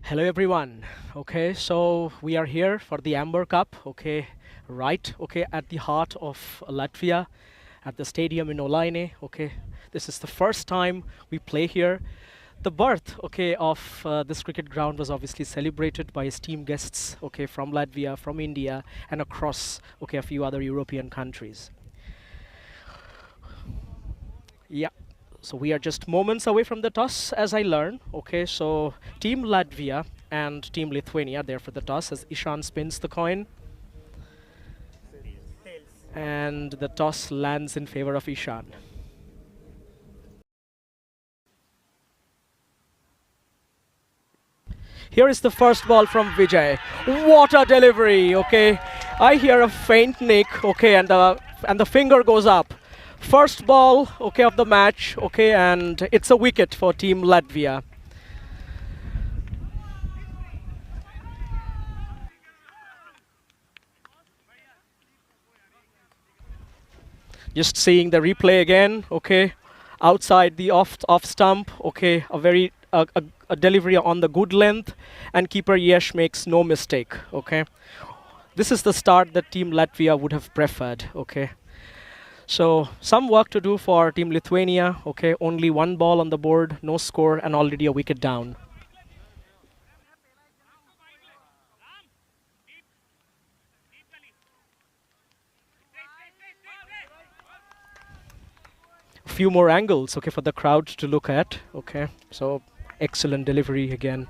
Hello everyone. Okay, so we are here for the Amber Cup. Okay, right. Okay, at the heart of Latvia, at the stadium in Olaine. Okay, this is the first time we play here. The birth, okay, of this cricket ground was obviously celebrated by esteemed guests, okay, from Latvia, from India, and across, okay, a few other European countries. Yeah. So we are just moments away from the toss, as I learn. Okay, so Team Latvia and Team Lithuania there for the toss as Ishan spins the coin, and the toss lands in favor of Ishan. Here is the first ball from Vijay. What a delivery! Okay, I hear a faint nick. Okay, and the finger goes up. First ball, okay, of the match. Okay, and it's a wicket for Team Latvia. Just seeing the replay again. Okay, outside the off stump. Okay, a delivery on the good length, and keeper Yesh makes no mistake. Okay, this is the start that Team Latvia would have preferred. Okay. So some work to do for Team Lithuania. Okay, only one ball on the board, no score, and already a wicket down. A few more angles, okay, for the crowd to look at. Okay, so excellent delivery again.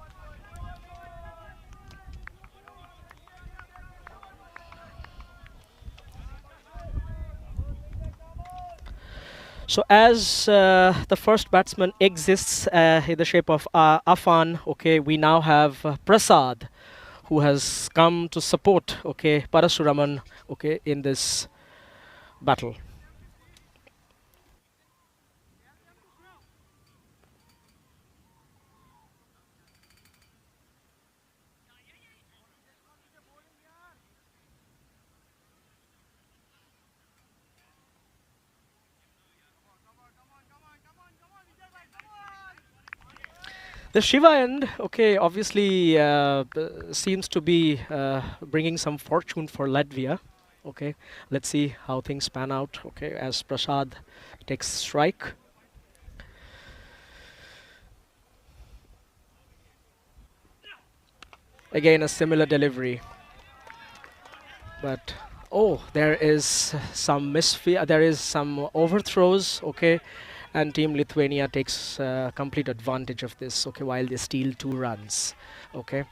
So as the first batsman exists in the shape of Afan, okay, we now have Prasad, who has come to support, okay, Parasuraman, okay, in this battle. The Shiva end, okay, obviously seems to be bringing some fortune for Latvia. Okay, let's see how things pan out. Okay, as Prasad takes strike. Again, a similar delivery, but oh, there is some misfire. There is some overthrows. Okay, and Team Lithuania takes complete advantage of this. Okay, while they steal 2 runs. Okay.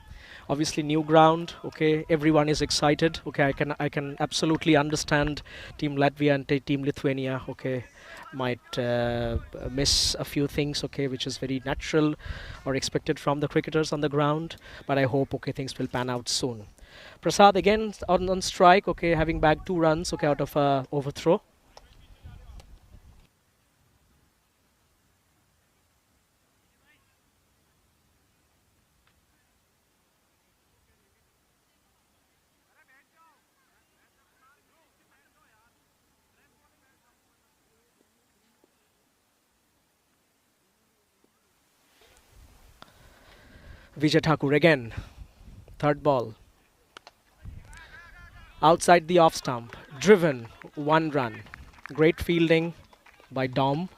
Obviously new ground. Okay, everyone is excited. Okay, I can absolutely understand Team Latvia and Team Lithuania. Okay, might miss a few things. Okay, which is very natural or expected from the cricketers on the ground. But I hope okay things will pan out soon. Prasad again on strike. Okay, having bagged 2 runs. Okay, out of a overthrow. Vijay Thakur again. Third ball. Outside the off stump. Driven. 1 run. Great fielding by Dom.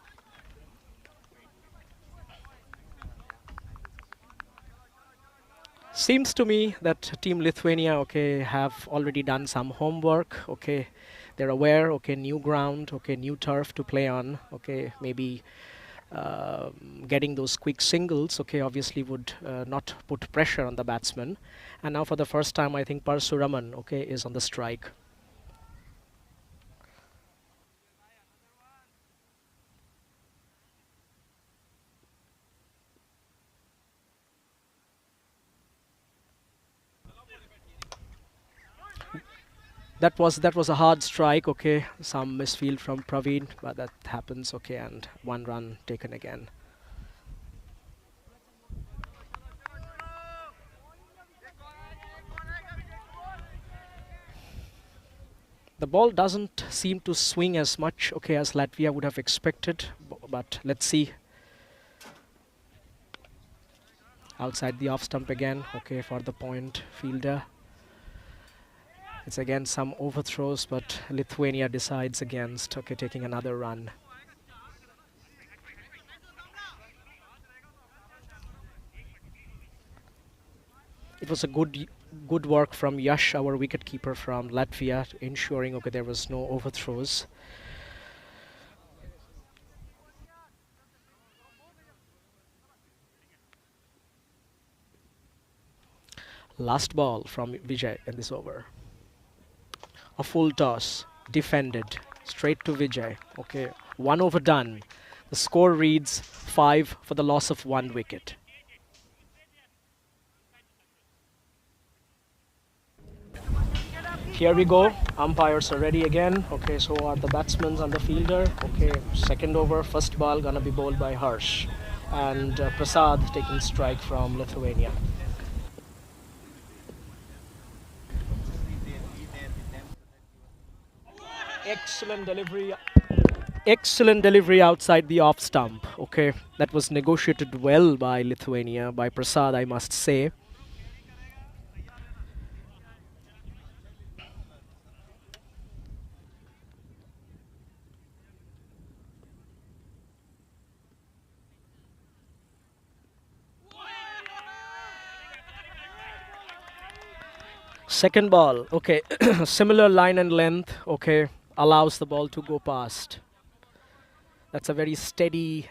Seems to me that Team Lithuania, okay, have already done some homework. Okay, they're aware. Okay, new ground. Okay, new turf to play on. Okay, maybe getting those quick singles. Okay, obviously would not put pressure on the batsman. And now for the first time, I think Parsuraman, okay, is on the strike. That was a hard strike. Okay, some misfield from Praveen, but that happens. Okay, and 1 run taken again. The ball doesn't seem to swing as much, okay, as Latvia would have expected. But let's see. Outside the off stump again, okay, for the point fielder. It's again some overthrows, but Lithuania decides against, okay, taking another run. It was a good work from Yash, our wicketkeeper from Latvia, ensuring, okay, there was no overthrows. Last ball from Vijay in this over. A full toss, defended, straight to Vijay. Okay, 1 over done. The score reads 5 for the loss of 1 wicket. Here we go. Umpires are ready again. Okay, so are the batsmen and the fielder. Okay, second over, first ball gonna be bowled by Harsh. And Prasad taking strike from Lithuania. Excellent delivery. Excellent delivery outside the off stump. Okay, that was negotiated well by Lithuania, by Prasad, I must say. Second ball, okay, similar line and length, okay, allows the ball to go past. That's a very steady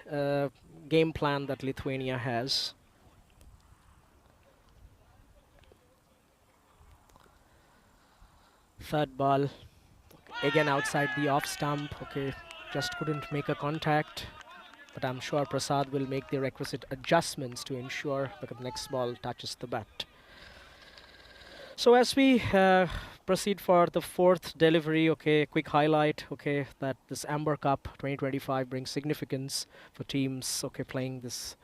game plan that Lithuania has. Third ball, again outside the off stump, okay, just couldn't make a contact. But I'm sure Prasad will make the requisite adjustments to ensure that the next ball touches the bat. So as we proceed for the fourth delivery, okay, quick highlight, okay, that this Amber Cup 2025 brings significance for teams, okay, playing this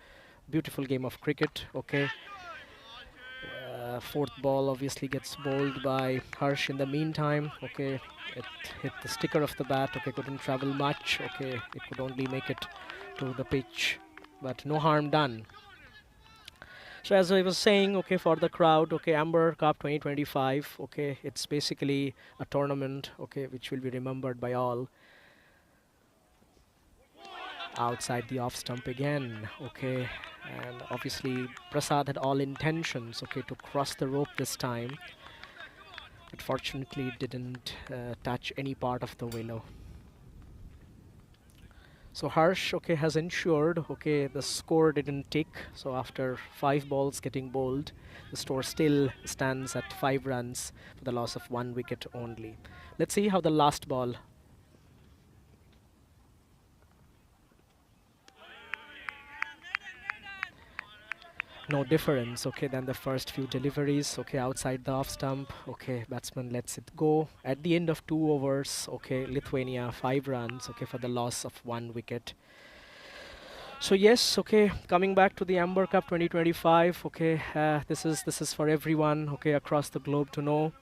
beautiful game of cricket, okay. Fourth ball obviously gets bowled by Harsh in the meantime, okay. It hit the sticker of the bat, okay, couldn't travel much, okay, it could only make it to the pitch, but no harm done. So as I was saying, okay, for the crowd, okay, Amber Cup 2025, okay, it's basically a tournament, okay, which will be remembered by all. Outside the off stump again, okay, and obviously Prasad had all intentions, okay, to cross the rope this time, but fortunately didn't touch any part of the willow. So Harsh, okay, has ensured, okay, the score didn't tick. So after 5 balls getting bowled, the score still stands at 5 runs for the loss of 1 wicket only. Let's see how the last ball. No difference, okay, than the first few deliveries, okay, outside the off stump, okay, batsman lets it go. At the end of 2 overs, okay, Lithuania 5 runs, okay, for the loss of 1 wicket. So yes, okay, coming back to the Amber Cup 2025, okay, this is for everyone, okay, across the globe to know.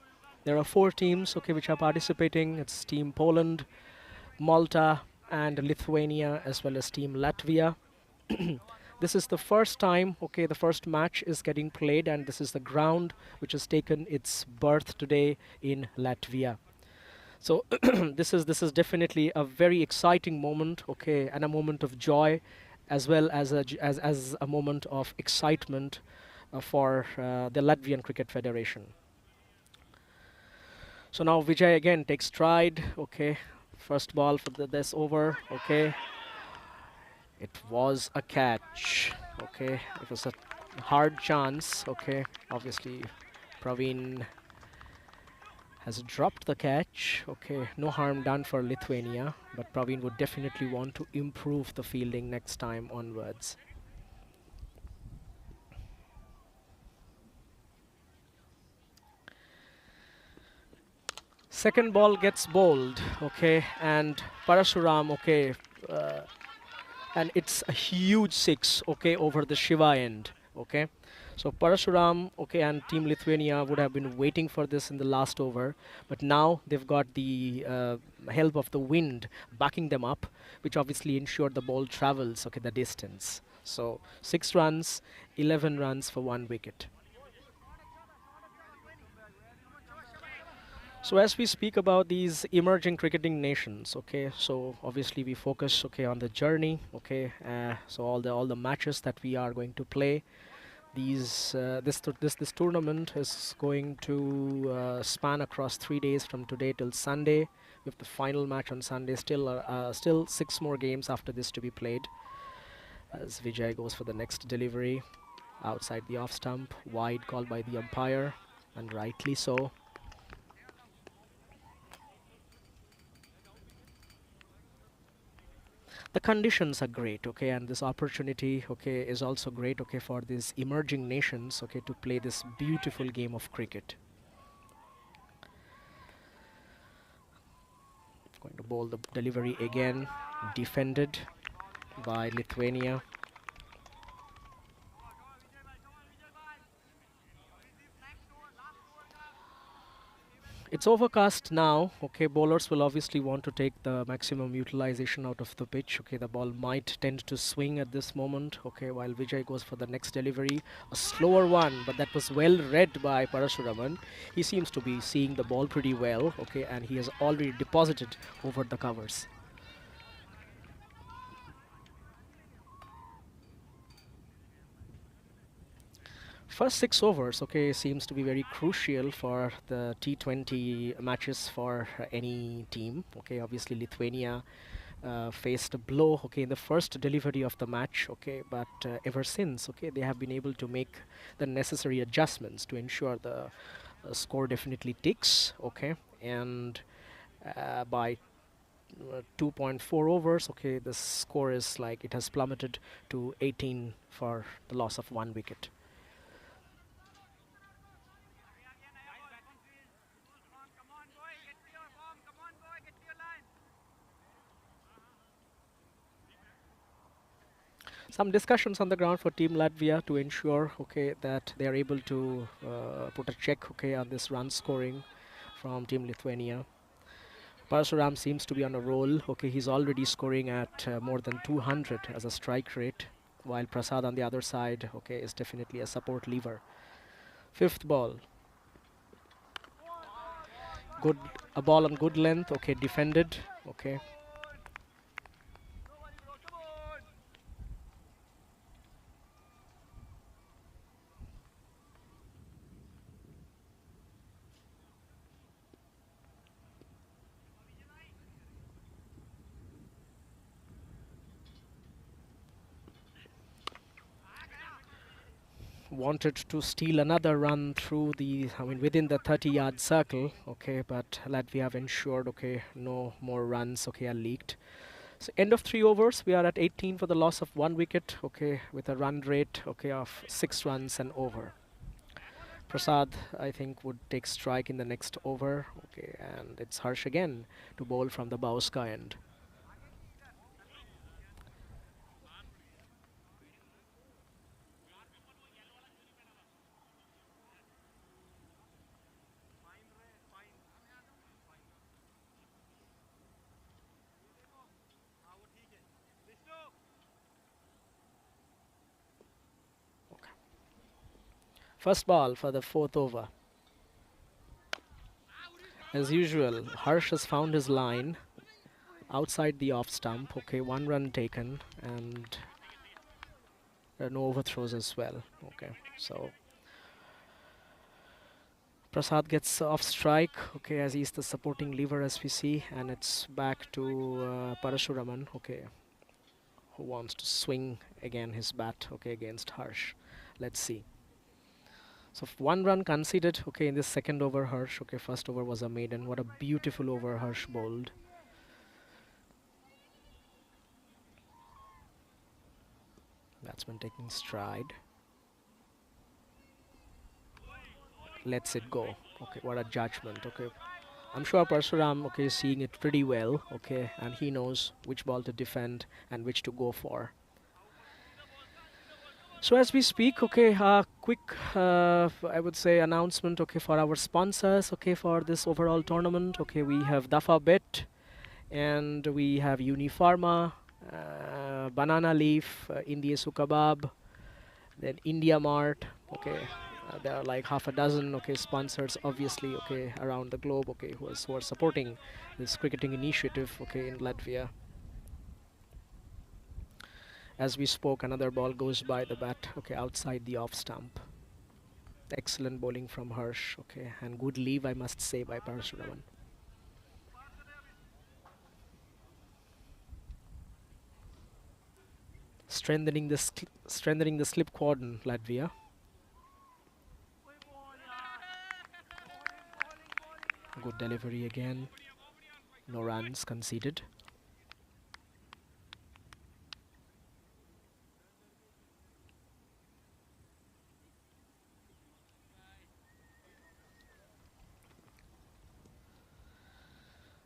There are 4 teams, okay, which are participating. It's Team Poland, Malta, and Lithuania, as well as Team Latvia. This is the first time, okay, the first match is getting played, and this is the ground which has taken its birth today in Latvia. So this is definitely a very exciting moment, okay, and a moment of joy, as well as as a moment of excitement for the Latvian Cricket Federation. So now Vijay again takes stride, okay, first ball for this over, okay. It was a catch, okay. It was a hard chance, okay. Obviously, Praveen has dropped the catch, okay. No harm done for Lithuania, but Praveen would definitely want to improve the fielding next time onwards. Second ball gets bowled, okay, and Parasuram, okay, and it's a huge 6, okay, over the Shiva end, okay. So Parasuram, okay, and Team Lithuania would have been waiting for this in the last over, but now they've got the help of the wind backing them up, which obviously ensured the ball travels, okay, the distance. So 6 runs, 11 runs for 1 wicket. So as we speak about these emerging cricketing nations, okay, so obviously we focus, okay, on the journey, okay, so all the matches that we are going to play. This tournament is going to span across 3 days from today till Sunday, with the final match on Sunday. Still 6 more games after this to be played. As Vijay goes for the next delivery, outside the off stump, wide called by the umpire, and rightly so. The conditions are great, okay, and this opportunity, okay, is also great, okay, for these emerging nations, okay, to play this beautiful game of cricket. Going to bowl the delivery again, defended by Lithuania. It's overcast now, okay, bowlers will obviously want to take the maximum utilization out of the pitch, okay, the ball might tend to swing at this moment, okay, while Vijay goes for the next delivery, a slower one, but that was well read by Parashuraman. He seems to be seeing the ball pretty well, okay, and he has already deposited over the covers. First 6 overs, okay, seems to be very crucial for the T20 matches for any team. Okay, obviously Lithuania faced a blow, okay, in the first delivery of the match, okay, but ever since, okay, they have been able to make the necessary adjustments to ensure the score definitely ticks, okay, and by 2.4 overs, okay, the score is like it has plummeted to 18 for the loss of 1 wicket. Some discussions on the ground for Team Latvia to ensure, okay, that they are able to put a check, okay, on this run scoring from Team Lithuania. Parasuram seems to be on a roll. Okay, he's already scoring at more than 200 as a strike rate, while Prasad on the other side, okay, is definitely a support lever. Fifth ball. Good, a ball on good length. Okay, defended. Okay. Wanted to steal another run through the, I mean, within the 30-yard circle, okay, but Latvia have ensured, okay, no more runs, okay, are leaked. So end of 3 overs, we are at 18 for the loss of 1 wicket, okay, with a run rate, okay, of 6 runs and over. Prasad, I think, would take strike in the next over, okay, and it's Harsh again to bowl from the Bauska end. First ball for the 4th over. As usual, Harsh has found his line outside the off stump. Okay, 1 run taken, and there are no overthrows as well. Okay, so Prasad gets off strike. Okay, as he's the supporting lever, as we see, and it's back to Parashuraman. Okay, who wants to swing again his bat. Okay, against Harsh. Let's see. So 1 run conceded, okay, in this second over, Harsh. Okay, first over was a maiden. What a beautiful over Harsh bowled. Batsman taking stride. Lets it go. Okay, what a judgment. Okay, I'm sure Parsuram, okay, is seeing it pretty well. Okay, and he knows which ball to defend and which to go for. So as we speak, okay, quick, I would say, announcement, okay, for our sponsors, okay, for this overall tournament. Okay, we have Dafa Bet, and we have Unipharma, Banana Leaf, India Sukabab, then India Mart. Okay, there are like half a dozen okay sponsors, obviously okay around the globe okay who are supporting this cricketing initiative okay in Latvia. As we spoke, another ball goes by the bat okay outside the off stump. Excellent bowling from Harsh okay, and good leave I must say by Parashuraman. Strengthening the slip cordon, Latvia. Good delivery again. No runs conceded.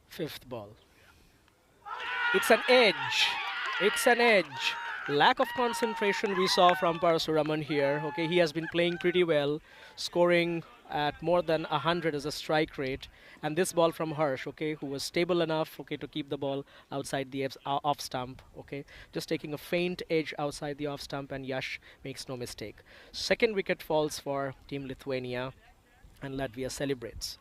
Fifth ball. It's an edge. It's an edge. Lack of concentration we saw from Parasuraman here. Okay, he has been playing pretty well, scoring at more than 100 as a strike rate. And this ball from Harsh, okay, who was stable enough, okay, to keep the ball outside the off stump, okay, just taking a faint edge outside the off stump, and Yash makes no mistake. Second wicket falls for Team Lithuania, and Latvia celebrates.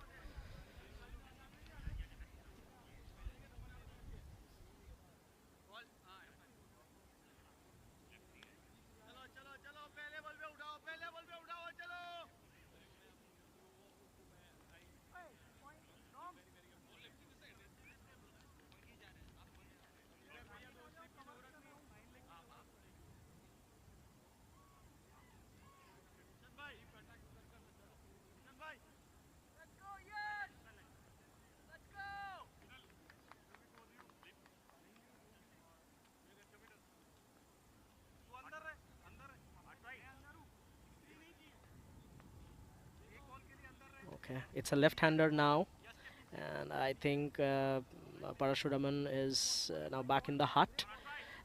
Okay, it's a left-hander now, and I think Parashuraman is now back in the hut.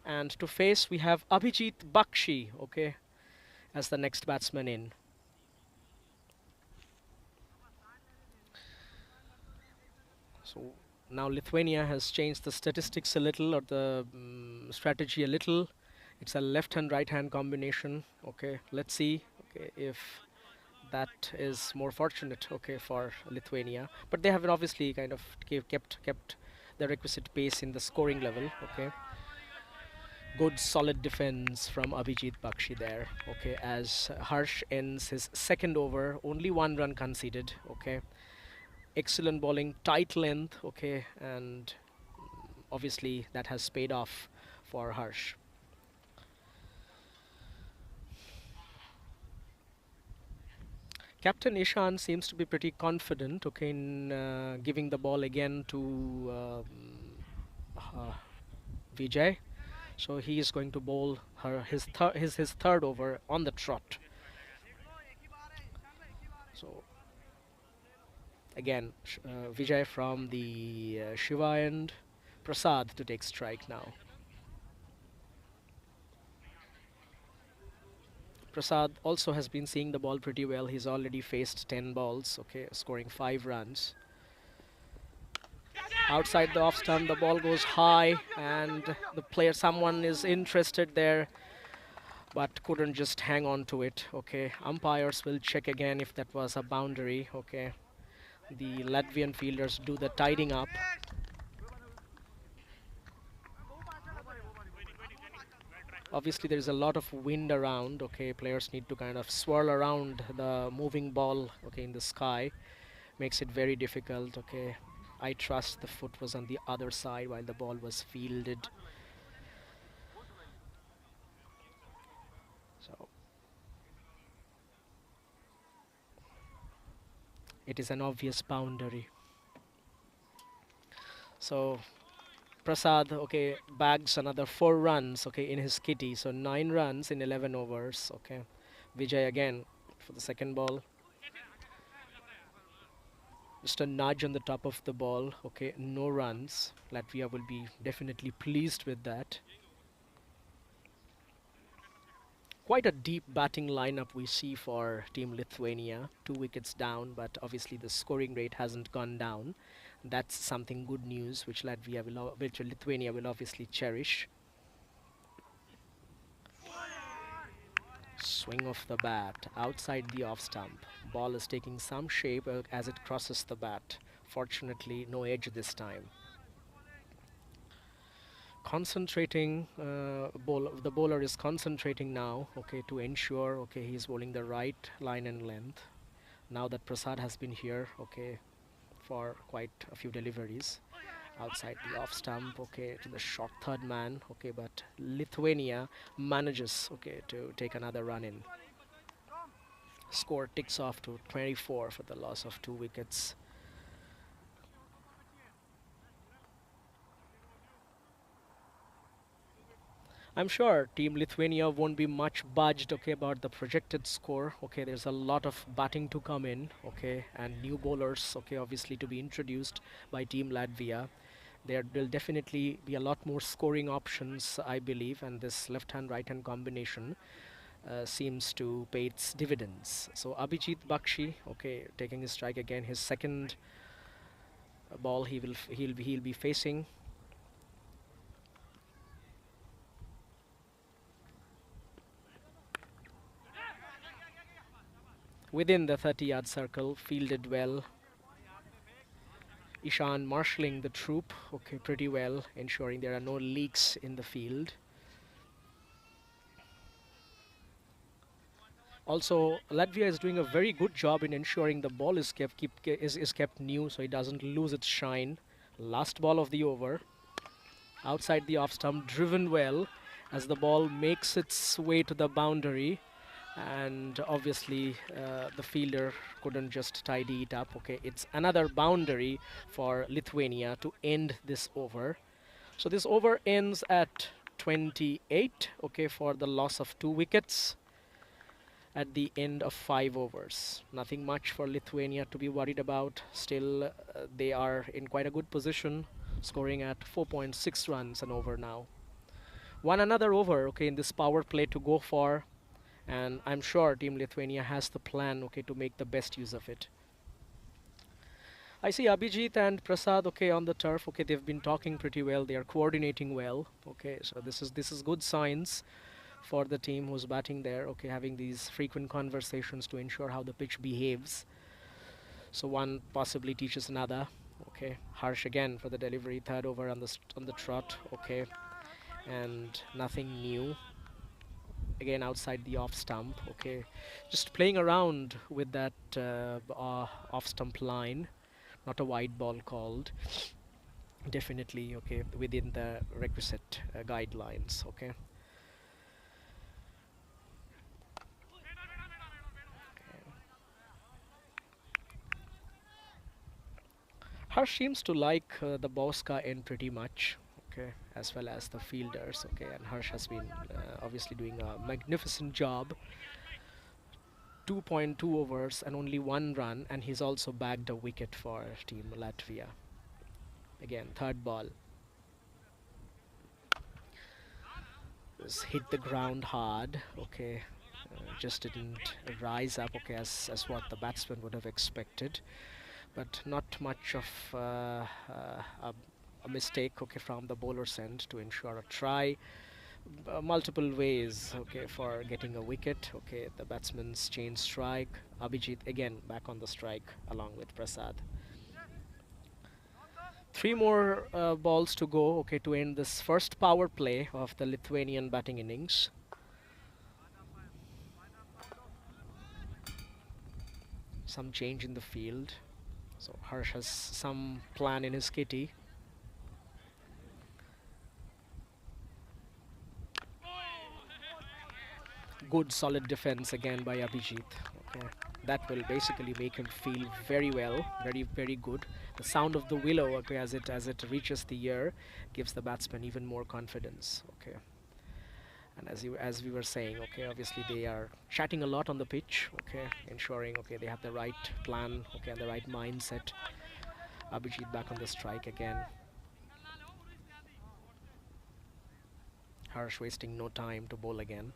And to face, we have Abhijit Bakshi, okay, as the next batsman in. So now Lithuania has changed the statistics a little, or the strategy a little. It's a left-hand, right-hand combination. Okay, let's see. Okay, if that is more fortunate. Okay, for Lithuania, but they have obviously kind of kept the requisite pace in the scoring level. Okay, good solid defense from Abhijit Bakshi there. Okay, as Harsh ends his second over, only one run conceded. Okay, excellent bowling, tight length. Okay, and obviously that has paid off for Harsh. Captain Ishan seems to be pretty confident, okay, in giving the ball again to Vijay. So he is going to bowl his third over on the trot. So again, Vijay from the Shiva end, Prasad to take strike now. Prasad also has been seeing the ball pretty well. He's already faced 10 balls, okay, scoring 5 runs. Outside the off stump, the ball goes high, and someone is interested there, but couldn't just hang on to it. Okay, umpires will check again if that was a boundary. Okay, the Latvian fielders do the tidying up. Obviously, there is a lot of wind around. Okay, players need to kind of swirl around the moving ball. Okay, in the sky, makes it very difficult. Okay, I trust the foot was on the other side while the ball was fielded. So it is an obvious boundary. So Prasad, okay, bags another 4 runs, okay, in his kitty. So 9 runs in 11 overs, okay. Vijay again for the second ball. Just a nudge on the top of the ball, okay, no runs. Latvia will be definitely pleased with that. Quite a deep batting lineup we see for Team Lithuania. 2 wickets down, but obviously the scoring rate hasn't gone down. That's something good news, which Lithuania will obviously cherish. Swing of the bat outside the off stump. Ball is taking some shape as it crosses the bat. Fortunately, no edge this time. Concentrating, the bowler is concentrating now, okay, to ensure, okay, he's bowling the right line and length. Now that Prasad has been here, okay, for quite a few deliveries. Outside the off stump, okay, to the short third man, okay, but Lithuania manages, okay, to take another run in. Score ticks off to 24 for the loss of 2 wickets. I'm sure Team Lithuania won't be much budged, okay, about the projected score. Okay, there's a lot of batting to come in, okay, and new bowlers, okay, obviously to be introduced by Team Latvia. There will definitely be a lot more scoring options, I believe, and this left-hand, right-hand combination seems to pay its dividends. So Abhijit Bakshi, okay, taking his strike again, his second ball he'll be facing. Within the 30-yard circle, fielded well. Ishan marshalling the troop, okay, pretty well, ensuring there are no leaks in the field. Also, Latvia is doing a very good job in ensuring the ball is kept new, so it doesn't lose its shine. Last ball of the over, outside the off stump, driven well as the ball makes its way to the boundary, and obviously the fielder couldn't just tidy it up. Okay, it's another boundary for Lithuania to end this over. So this over ends at 28, okay, for the loss of 2 wickets at the end of 5 overs. Nothing much for Lithuania to be worried about. Still, they are in quite a good position, scoring at 4.6 runs an over now. One another over, okay, in this power play to go for, and I'm sure Team Lithuania has the plan, okay, to make the best use of it. I see Abhijit and Prasad, okay, on the turf. Okay, they've been talking pretty well. They are coordinating well. Okay, so this is good signs for the team who's batting there. Okay, having these frequent conversations to ensure how the pitch behaves. So one possibly teaches another. Okay, Harsh again for the delivery, third over on the trot. Okay, and nothing new. Again outside the off stump. Okay, just playing around with that off stump line. Not a wide ball called. Definitely, okay, within the requisite guidelines. Okay. Harsh seems to like the Bosca end pretty much, okay, as well as the fielders, okay, and Harsh has been obviously doing a magnificent job. 2.2 overs and only 1 run, and he's also bagged a wicket for Team Latvia. Again, third ball. Just hit the ground hard, okay, just didn't rise up, okay, as what the batsman would have expected. But not much of a mistake, okay, from the bowler's end to ensure a try. Multiple ways, okay, for getting a wicket. Okay, the batsman's chain strike. Abhijit again back on the strike along with Prasad. 3 more balls to go, okay, to end this first power play of the Lithuanian batting innings. Some change in the field. So Harsh has some plan in his kitty. Good solid defense again by Abhijit. Okay, that will basically make him feel very well, very good. The sound of the willow, okay, as it reaches the ear, gives the batsman even more confidence. Okay, and as we were saying, okay, obviously they are chatting a lot on the pitch. Okay, ensuring, okay, they have the right plan, okay, and the right mindset. Abhijit back on the strike again. Harsh wasting no time to bowl again.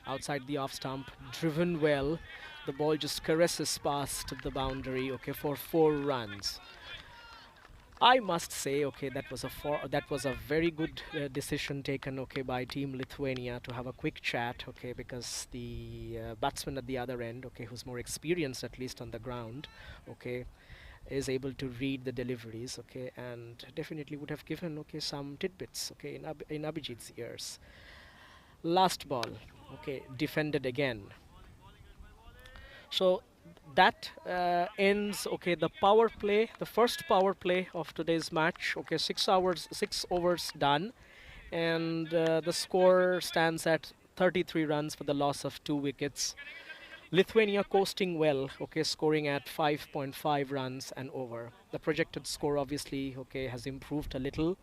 Outside the off stump, driven well. The ball just caresses past the boundary, okay, for 4 runs. I must say, okay, that was a very good decision taken, okay, by Team Lithuania to have a quick chat, okay, because the batsman at the other end, okay, who's more experienced at least on the ground, okay, is able to read the deliveries, okay, and definitely would have given, okay, some tidbits, okay, in Abhijit's ears. Last ball, okay, defended again. So that ends, okay, the power play, the first power play of today's match. Okay, 6 hours, 6 overs done, and the score stands at 33 runs for the loss of 2 wickets. Lithuania coasting well, okay, scoring at 5.5 runs and over. The projected score obviously, okay, has improved a little.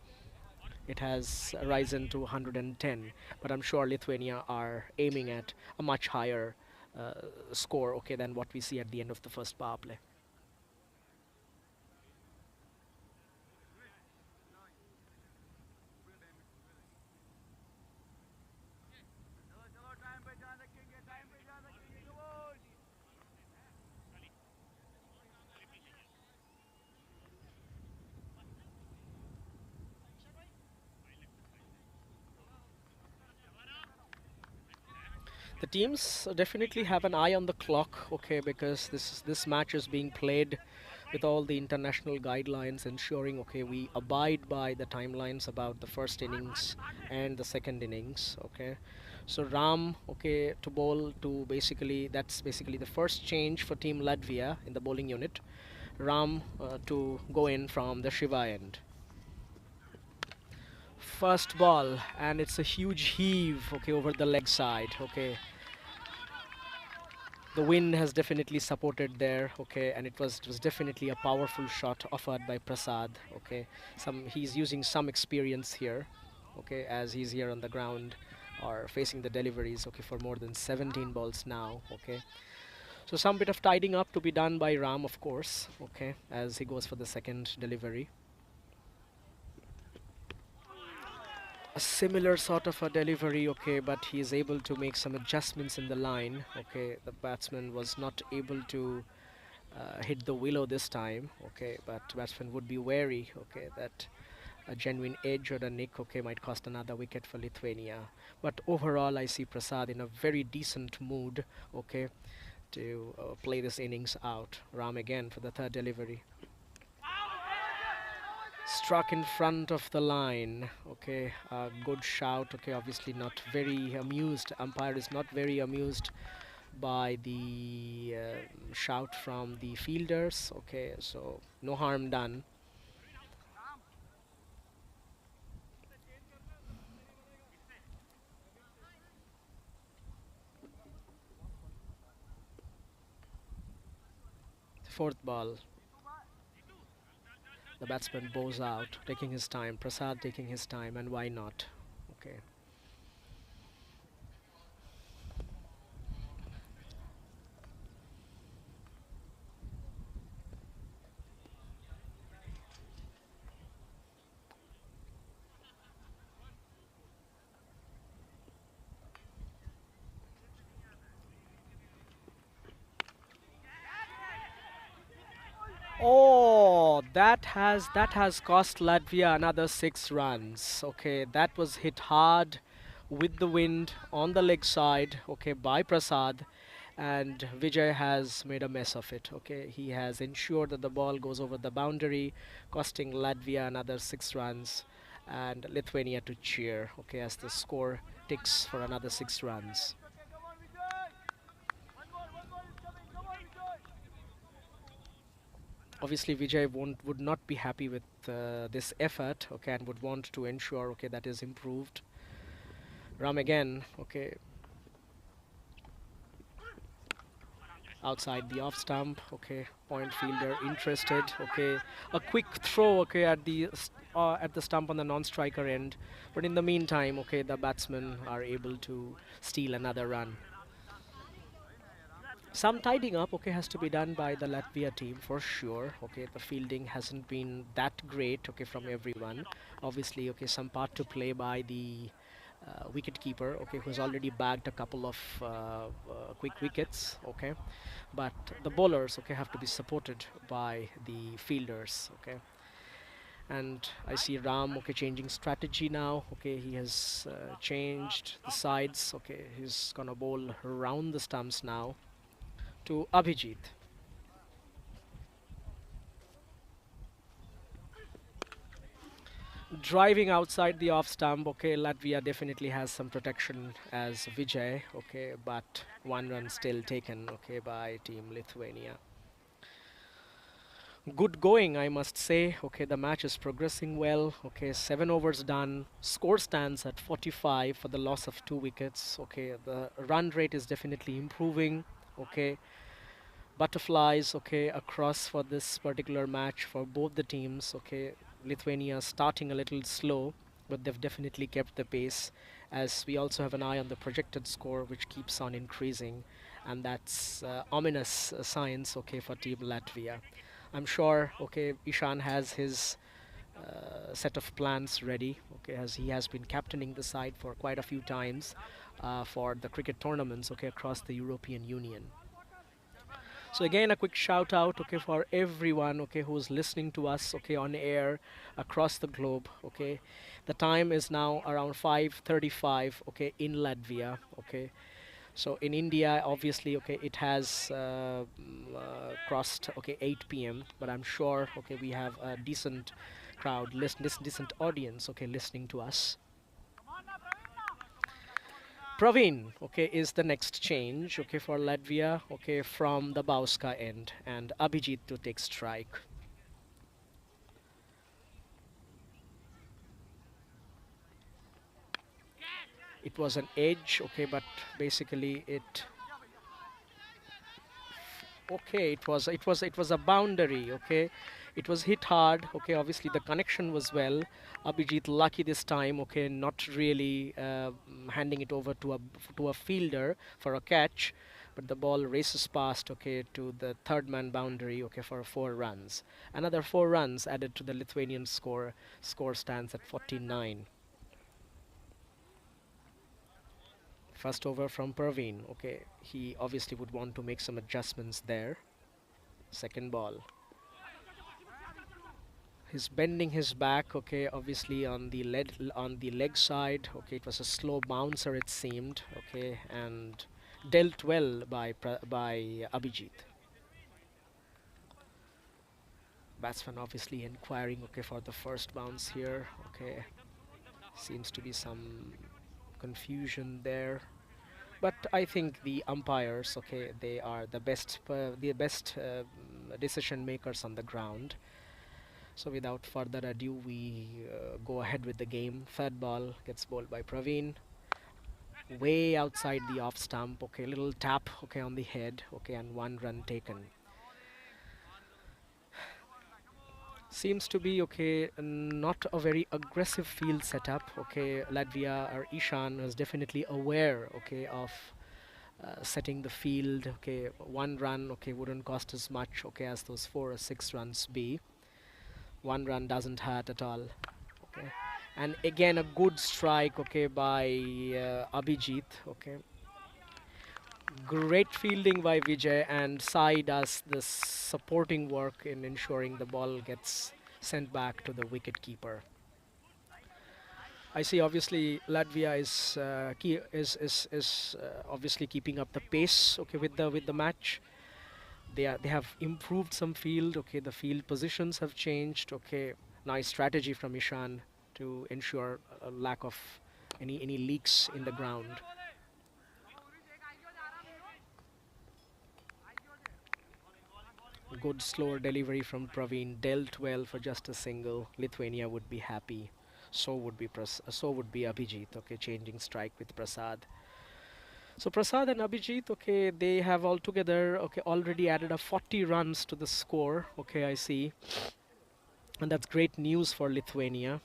It has risen to 110, but I'm sure Lithuania are aiming at a much higher uh, score, okay, than what we see at the end of the first power play. The teams definitely have an eye on the clock, okay, because this match is being played with all the international guidelines, ensuring, okay, we abide by the timelines about the first innings and the second innings, okay. So Ram, okay, to bowl to basically that's basically the first change for Team Latvia in the bowling unit. Ram to go in from the Shiva end. First ball, and it's a huge heave, okay, over the leg side, okay. The wind has definitely supported there, okay, and it was definitely a powerful shot offered by Prasad, okay. He's using some experience here, okay, as he's here on the ground or facing the deliveries, okay, for more than 17 balls now, okay. So some bit of tidying up to be done by Ram, of course, okay, as he goes for the second delivery. A similar sort of a delivery, okay, but he is able to make some adjustments in the line, okay. The batsman was not able to hit the willow this time, okay, but batsman would be wary, okay, that a genuine edge or a nick, okay, might cost another wicket for Lithuania. But overall, I see Prasad in a very decent mood, okay, to play this innings out. Ram again for the third delivery. Struck in front of the line, okay, a good shout, okay, obviously not very amused. Umpire is not very amused by the shout from the fielders, okay, so no harm done. Fourth ball, the batsman bows out, taking his time, Prasad taking his time, and why not, okay. Oh, that has cost Latvia another 6 runs. Okay, that was hit hard with the wind on the leg side. Okay, by Prasad, and Vijay has made a mess of it. Okay, he has ensured that the ball goes over the boundary, costing Latvia another 6 runs, and Lithuania to cheer. Okay, as the score ticks for another 6 runs. Obviously Vijay would not be happy with this effort, okay, and would want to ensure, okay, that is improved. Ram again, okay, outside the off stump, okay, point fielder interested, okay, a quick throw, okay, at the stump on the non-striker end, but in the meantime, okay, the batsmen are able to steal another run. Some tidying up, okay, has to be done by the Latvia team for sure. Okay, the fielding hasn't been that great, okay, from everyone. Obviously, okay, some part to play by the wicket keeper, okay, who's already bagged a couple of quick wickets, okay. But the bowlers, okay, have to be supported by the fielders, okay. And I see Ram, okay, changing strategy now. Okay, he has changed the sides. Okay, he's gonna bowl around the stumps now to Abhijit. Driving outside the off stump. Okay, Latvia definitely has some protection as Vijay. Okay, but one run still taken. Okay, by Team Lithuania. Good going, I must say. Okay, the match is progressing well. Okay, 7 overs done. Score stands at 45 for the loss of 2 wickets. Okay, the run rate is definitely improving. Okay, butterflies. Okay, across for this particular match for both the teams. Okay, Lithuania starting a little slow, but they've definitely kept the pace. As we also have an eye on the projected score, which keeps on increasing, and that's ominous signs. Okay, for Team Latvia. I'm sure, okay, Ishan has his set of plans ready, okay, as he has been captaining the side for quite a few times for the cricket tournaments, okay, across the European Union. So again, a quick shout out, okay, for everyone, okay, who's listening to us, okay, on air across the globe, okay. The time is now around 5:35, okay, in Latvia, okay. So in India, obviously, okay, it has crossed, okay, 8 p.m. But I'm sure, okay, we have a decent crowd, decent audience, okay, listening to us. Praveen, okay, is the next change, okay, for Latvia, okay, from the Bauska end, and Abhijit to take strike. It was an edge, okay, but basically it was a boundary, okay. It was hit hard, okay. Obviously the connection was well. Abhijit lucky this time, okay, not really handing it over to a fielder for a catch, but the ball races past, okay, to the third man boundary, okay, for 4 runs. Another 4 runs added to the Lithuanian score. Score stands at 49. First over from Praveen, okay. He obviously would want to make some adjustments there. Second ball. He's bending his back, okay, obviously on the leg side. Okay, it was a slow bouncer, it seemed, okay, and dealt well by Abhijit. Batsman obviously inquiring, okay, for the first bounce here. Okay, seems to be some confusion there, but I think the umpires, okay, they are the best decision makers on the ground. So without further ado, we go ahead with the game. Third ball gets bowled by Praveen. Way outside the off stump. Okay, little tap. Okay, on the head. Okay, and 1 run taken. Seems to be okay. Not a very aggressive field setup. Okay, Latvia or Ishan is definitely aware. Okay, of setting the field. Okay, 1 run. Okay, wouldn't cost as much. Okay, as those 4 or 6 runs be. 1 run doesn't hurt at all. Okay, and again a good strike, okay, by Abhijit. Okay, great fielding by Vijay, and Sai does this supporting work in ensuring the ball gets sent back to the wicket keeper. I see obviously Latvia is obviously keeping up the pace, okay, with the match. They have improved some field, okay, the field positions have changed, okay. Nice strategy from Ishan to ensure a lack of any leaks in the ground. Good slower delivery from Praveen, dealt well for just a single. Lithuania would be happy. So would be Abhijit, okay, changing strike with Prasad. So Prasad and Abhijit, okay, they have altogether, okay, already added a 40 runs to the score, okay, I see. And that's great news for Lithuania.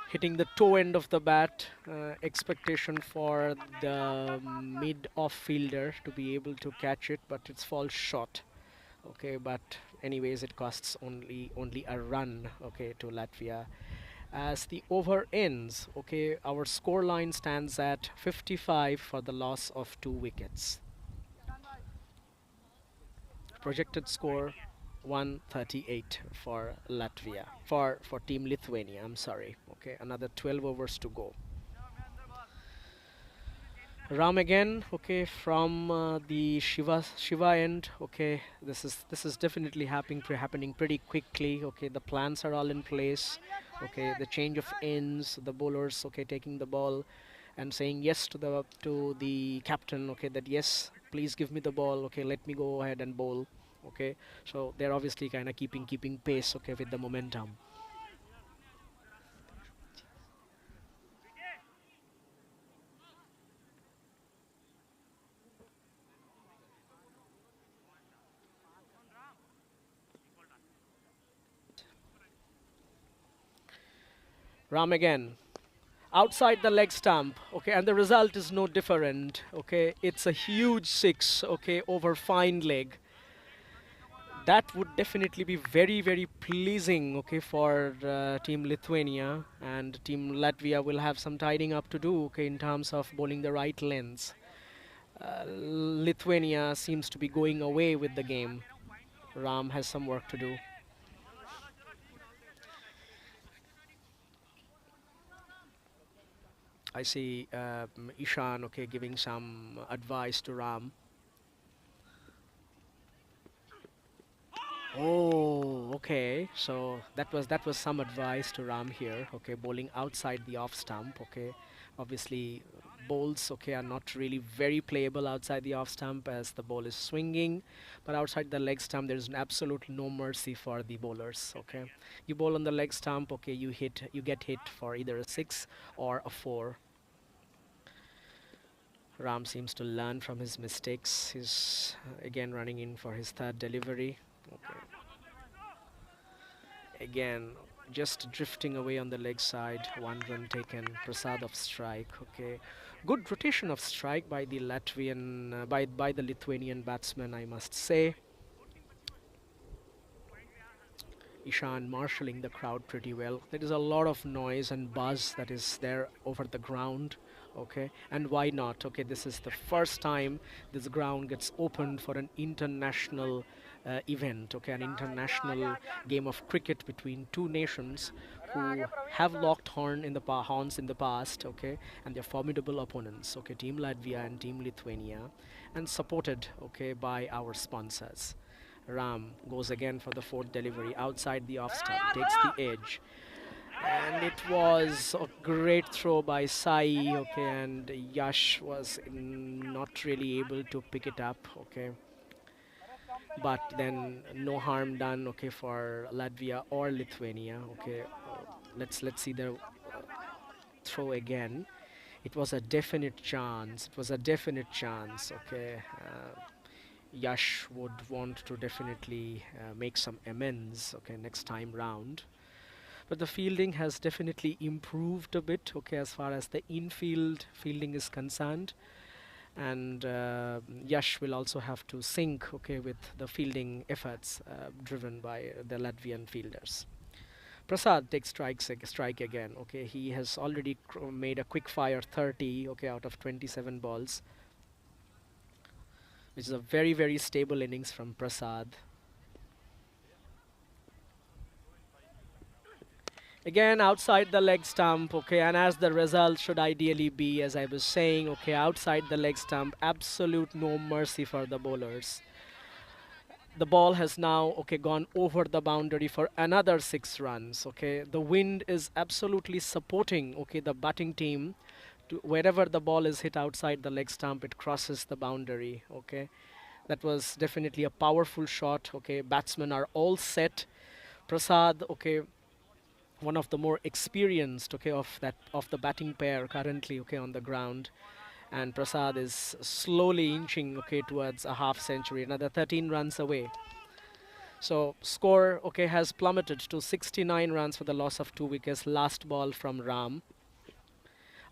Hitting the toe end of the bat, expectation for the mid-off fielder to be able to catch it, but it falls short. Okay, but anyways, it costs only a run, okay, to Latvia. As the over ends, okay, our score line stands at 55 for the loss of 2 wickets. Projected score 138 for Latvia, for Team Lithuania. I'm sorry. Okay, another 12 overs to go. Ram again. Okay, from the Shiva end. Okay, this is definitely happening pretty quickly. Okay, the plans are all in place. Okay, the change of ends, the bowlers. Okay, taking the ball and saying yes to the captain. Okay, that yes, please give me the ball. Okay, let me go ahead and bowl. Okay, so they're obviously kind of keeping pace. Okay, with the momentum. Ram again. Outside the leg stump, okay, and the result is no different. Okay, it's a huge six, okay, over fine leg. That would definitely be very pleasing, okay, for Team Lithuania, and Team Latvia will have some tidying up to do, okay, in terms of bowling the right lengths. Lithuania seems to be going away with the game. Ram has some work to do. I see Ishan, okay, giving some advice to Ram. Oh, okay. So that was some advice to Ram here. Okay, bowling outside the off stump. Okay, obviously bowls okay are not really very playable outside the off stump as the ball is swinging, but outside the leg stump there is absolutely no mercy for the bowlers. Okay, you bowl on the leg stump. Okay, you get hit for either a six or a four. Ram seems to learn from his mistakes. He's again running in for his third delivery. Okay. Again, just drifting away on the leg side. One run taken. Prasad of strike. Okay, good rotation of strike by the Latvian, by the Lithuanian batsman, I must say. Ishan marshalling the crowd pretty well. There is a lot of noise and buzz that is there over the ground. Okay, and why not? Okay, this is the first time this ground gets opened for an international event. Okay, an international game of cricket between two nations who have locked horns in the past. Okay, and they're formidable opponents. Okay, Team Latvia and Team Lithuania, and supported okay by our sponsors. Ram goes again for the fourth delivery outside the off stump, takes the edge. And it was a great throw by Sai, okay, and Yash was not really able to pick it up, okay. But then no harm done, okay, for Latvia or Lithuania, okay. Let's see the throw again. It was a definite chance. It was a definite chance, okay. Yash would want to definitely make some amends, okay, next time round. But the fielding has definitely improved a bit, okay, as far as the infield fielding is concerned. And Yash will also have to sync, okay, with the fielding efforts driven by the Latvian fielders. Prasad takes strike again. Okay, he has already made a quick fire 30. Okay, out of 27 balls, which is a very stable innings from Prasad. Again, outside the leg stump, okay, and as the result should ideally be, as I was saying, okay, outside the leg stump, absolute no mercy for the bowlers. The ball has now, okay, gone over the boundary for another 6 runs, okay. The wind is absolutely supporting, okay, the batting team. To wherever the ball is hit outside the leg stump, it crosses the boundary, okay. That was definitely a powerful shot, okay. Batsmen are all set. Prasad, okay, one of the more experienced okay of the batting pair currently okay on the ground, and Prasad is slowly inching okay towards a half century, another 13 runs away. So score okay has plummeted to 69 runs for the loss of 2 wickets. Last ball from Ram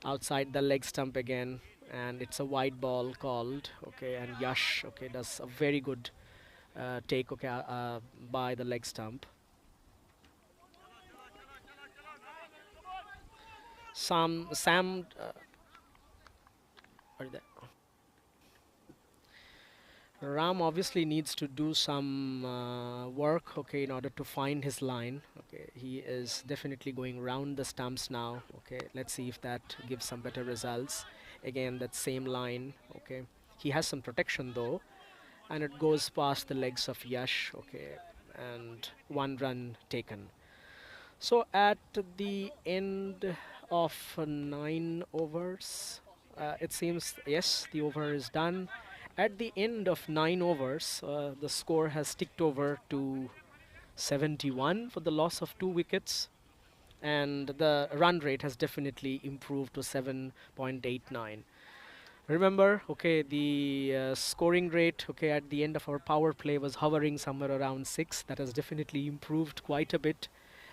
outside the leg stump again, and it's a wide ball called, okay, and Yash okay does a very good take okay by the leg stump. Sam are you there? Ram obviously needs to do some work, okay, in order to find his line. Okay, he is definitely going round the stumps now. Okay, let's see if that gives some better results. Again, that same line. Okay, he has some protection though, and it goes past the legs of Yash. Okay, and 1 run taken. So at the end of 9 overs, it seems, yes, the over is done. At the end of 9 overs, the score has ticked over to 71 for the loss of 2 wickets, and the run rate has definitely improved to 7.89. Remember, okay, the scoring rate, okay, at the end of our power play was hovering somewhere around 6. That has definitely improved quite a bit,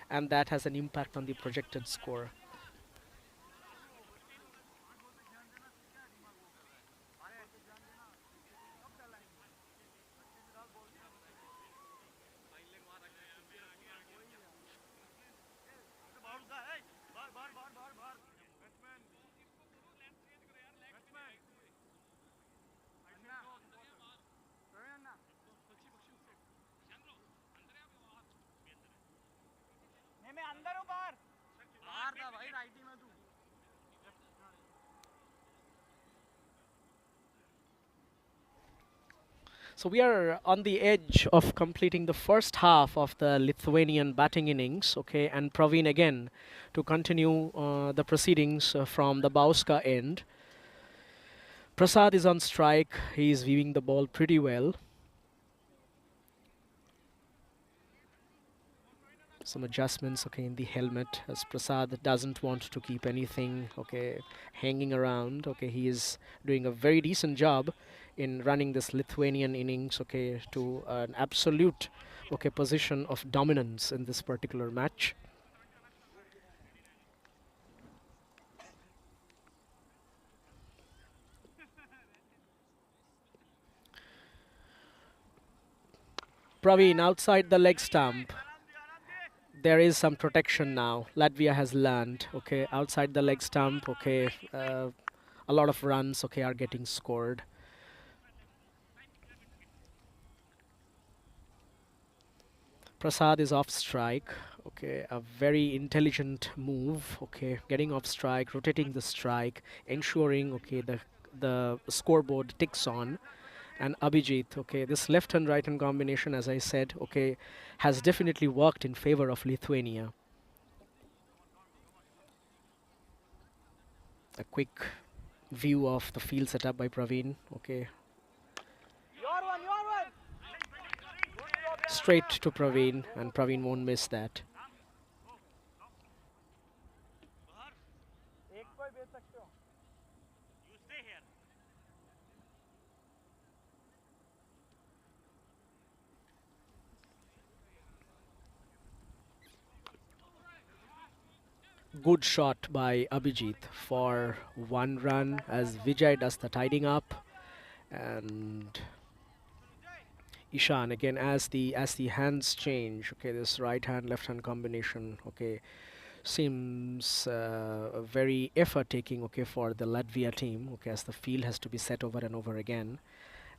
and that has an impact on the projected score. So we are on the edge of completing the first half of the Lithuanian batting innings, okay, and Praveen again to continue the proceedings from the Bauska end. Prasad is on strike. He is viewing the ball pretty well. Some adjustments, okay, in the helmet, as Prasad doesn't want to keep anything, okay, hanging around. Okay, he is doing a very decent job in running this Lithuanian innings, okay, to an absolute, okay, position of dominance in this particular match. Praveen outside the leg stump. There is some protection now. Latvia has learned, okay, outside the leg stump, okay, a lot of runs, okay, are getting scored. Prasad is off strike. Okay, a very intelligent move. Okay, getting off strike, rotating the strike, ensuring okay the scoreboard ticks on. And Abhijit, okay, this left and right hand combination, as I said, okay, has definitely worked in favor of Lithuania. A quick view of the field set up by Praveen. Okay, straight to Praveen, and Praveen won't miss that. Good shot by Abhijit for 1 run as Vijay does the tidying up, and Ishan again as the hands change. Okay, this right hand left hand combination. Okay, seems very effort taking. Okay, for the Latvia team. Okay, as the field has to be set over and over again,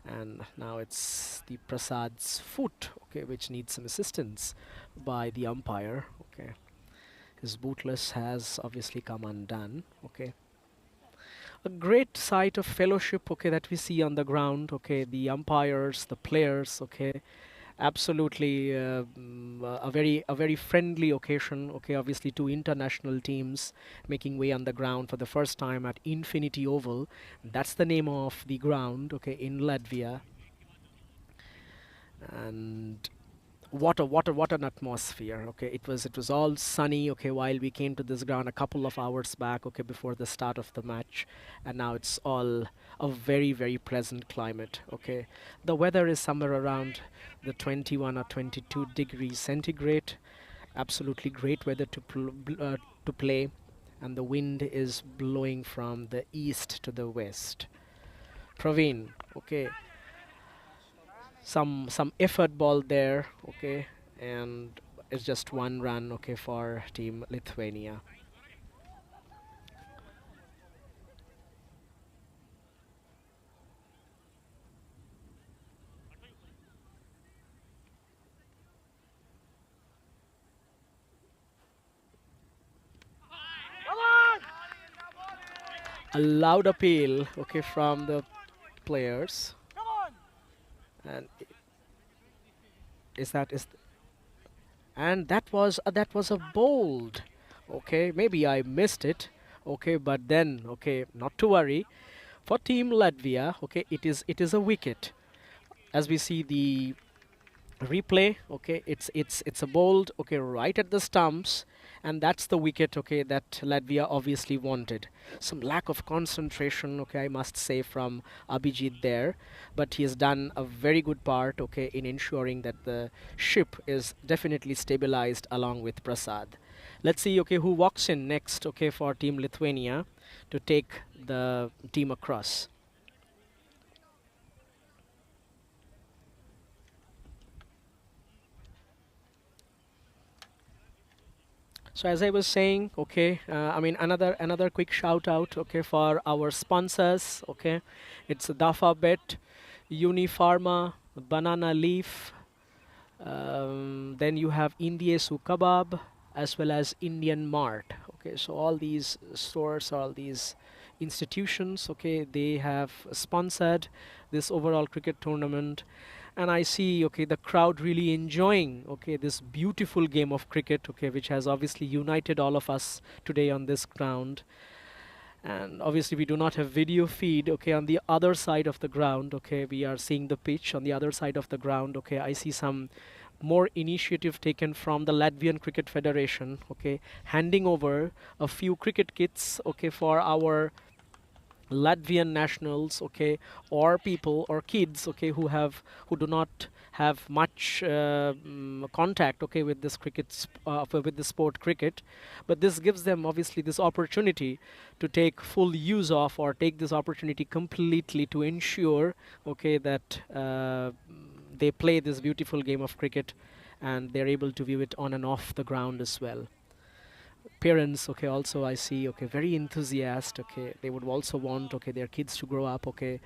and now it's the Prasad's foot. Okay, which needs some assistance by the umpire. Okay, his bootless has obviously come undone. Okay, a great sight of fellowship, okay, that we see on the ground. Okay, the umpires, the players, okay, absolutely a very friendly occasion. Okay, obviously two international teams making way on the ground for the first time at Infinity Oval. That's the name of the ground, okay, in Latvia. And what an atmosphere. Okay, it was all sunny, okay, while we came to this ground a couple of hours back, okay, before the start of the match, and now it's all a very very pleasant climate. Okay, the weather is somewhere around the 21 or 22 degrees centigrade. Absolutely great weather to play, and the wind is blowing from the east to the west. Praveen, okay, some effort ball there, okay, and it's just 1 run, okay, for team Lithuania. A loud appeal, okay, from the players. And is that is and that was a bold. Okay, maybe I missed it. Okay, but then okay, not to worry. For Team Latvia, okay, it is a wicket. As we see the replay, okay, it's a bold, okay, right at the stumps, and that's the wicket, okay, that Latvia obviously wanted. Some lack of concentration, okay, I must say, from Abhijit there, but he has done a very good part, okay, in ensuring that the ship is definitely stabilized along with Prasad. Let's see, okay, who walks in next, okay, for Team Lithuania to take the team across. So as I was saying, okay, I mean another quick shout out, okay, for our sponsors, okay, it's Dafa Bet, Unifarma, Banana Leaf, then you have Indiesu Kebab, as well as Indian Mart. Okay, so all these stores, all these institutions, okay, they have sponsored this overall cricket tournament, and I see, okay, the crowd really enjoying, okay, this beautiful game of cricket, okay, which has obviously united all of us today on this ground. And obviously we do not have video feed, okay, on the other side of the ground, okay, we are seeing the pitch on the other side of the ground, okay. I see some more initiative taken from the Latvian Cricket Federation, okay, handing over a few cricket kits, okay, for our Latvian nationals, okay, or people or kids, okay, who do not have much contact, okay, with this with the sport cricket, but this gives them obviously this opportunity to take full use of, or take this opportunity completely to ensure, okay, that they play this beautiful game of cricket, and they're able to view it on and off the ground as well. Parents, okay, also I see, okay, very enthusiastic, okay, they would also want, okay, their kids to grow up, okay,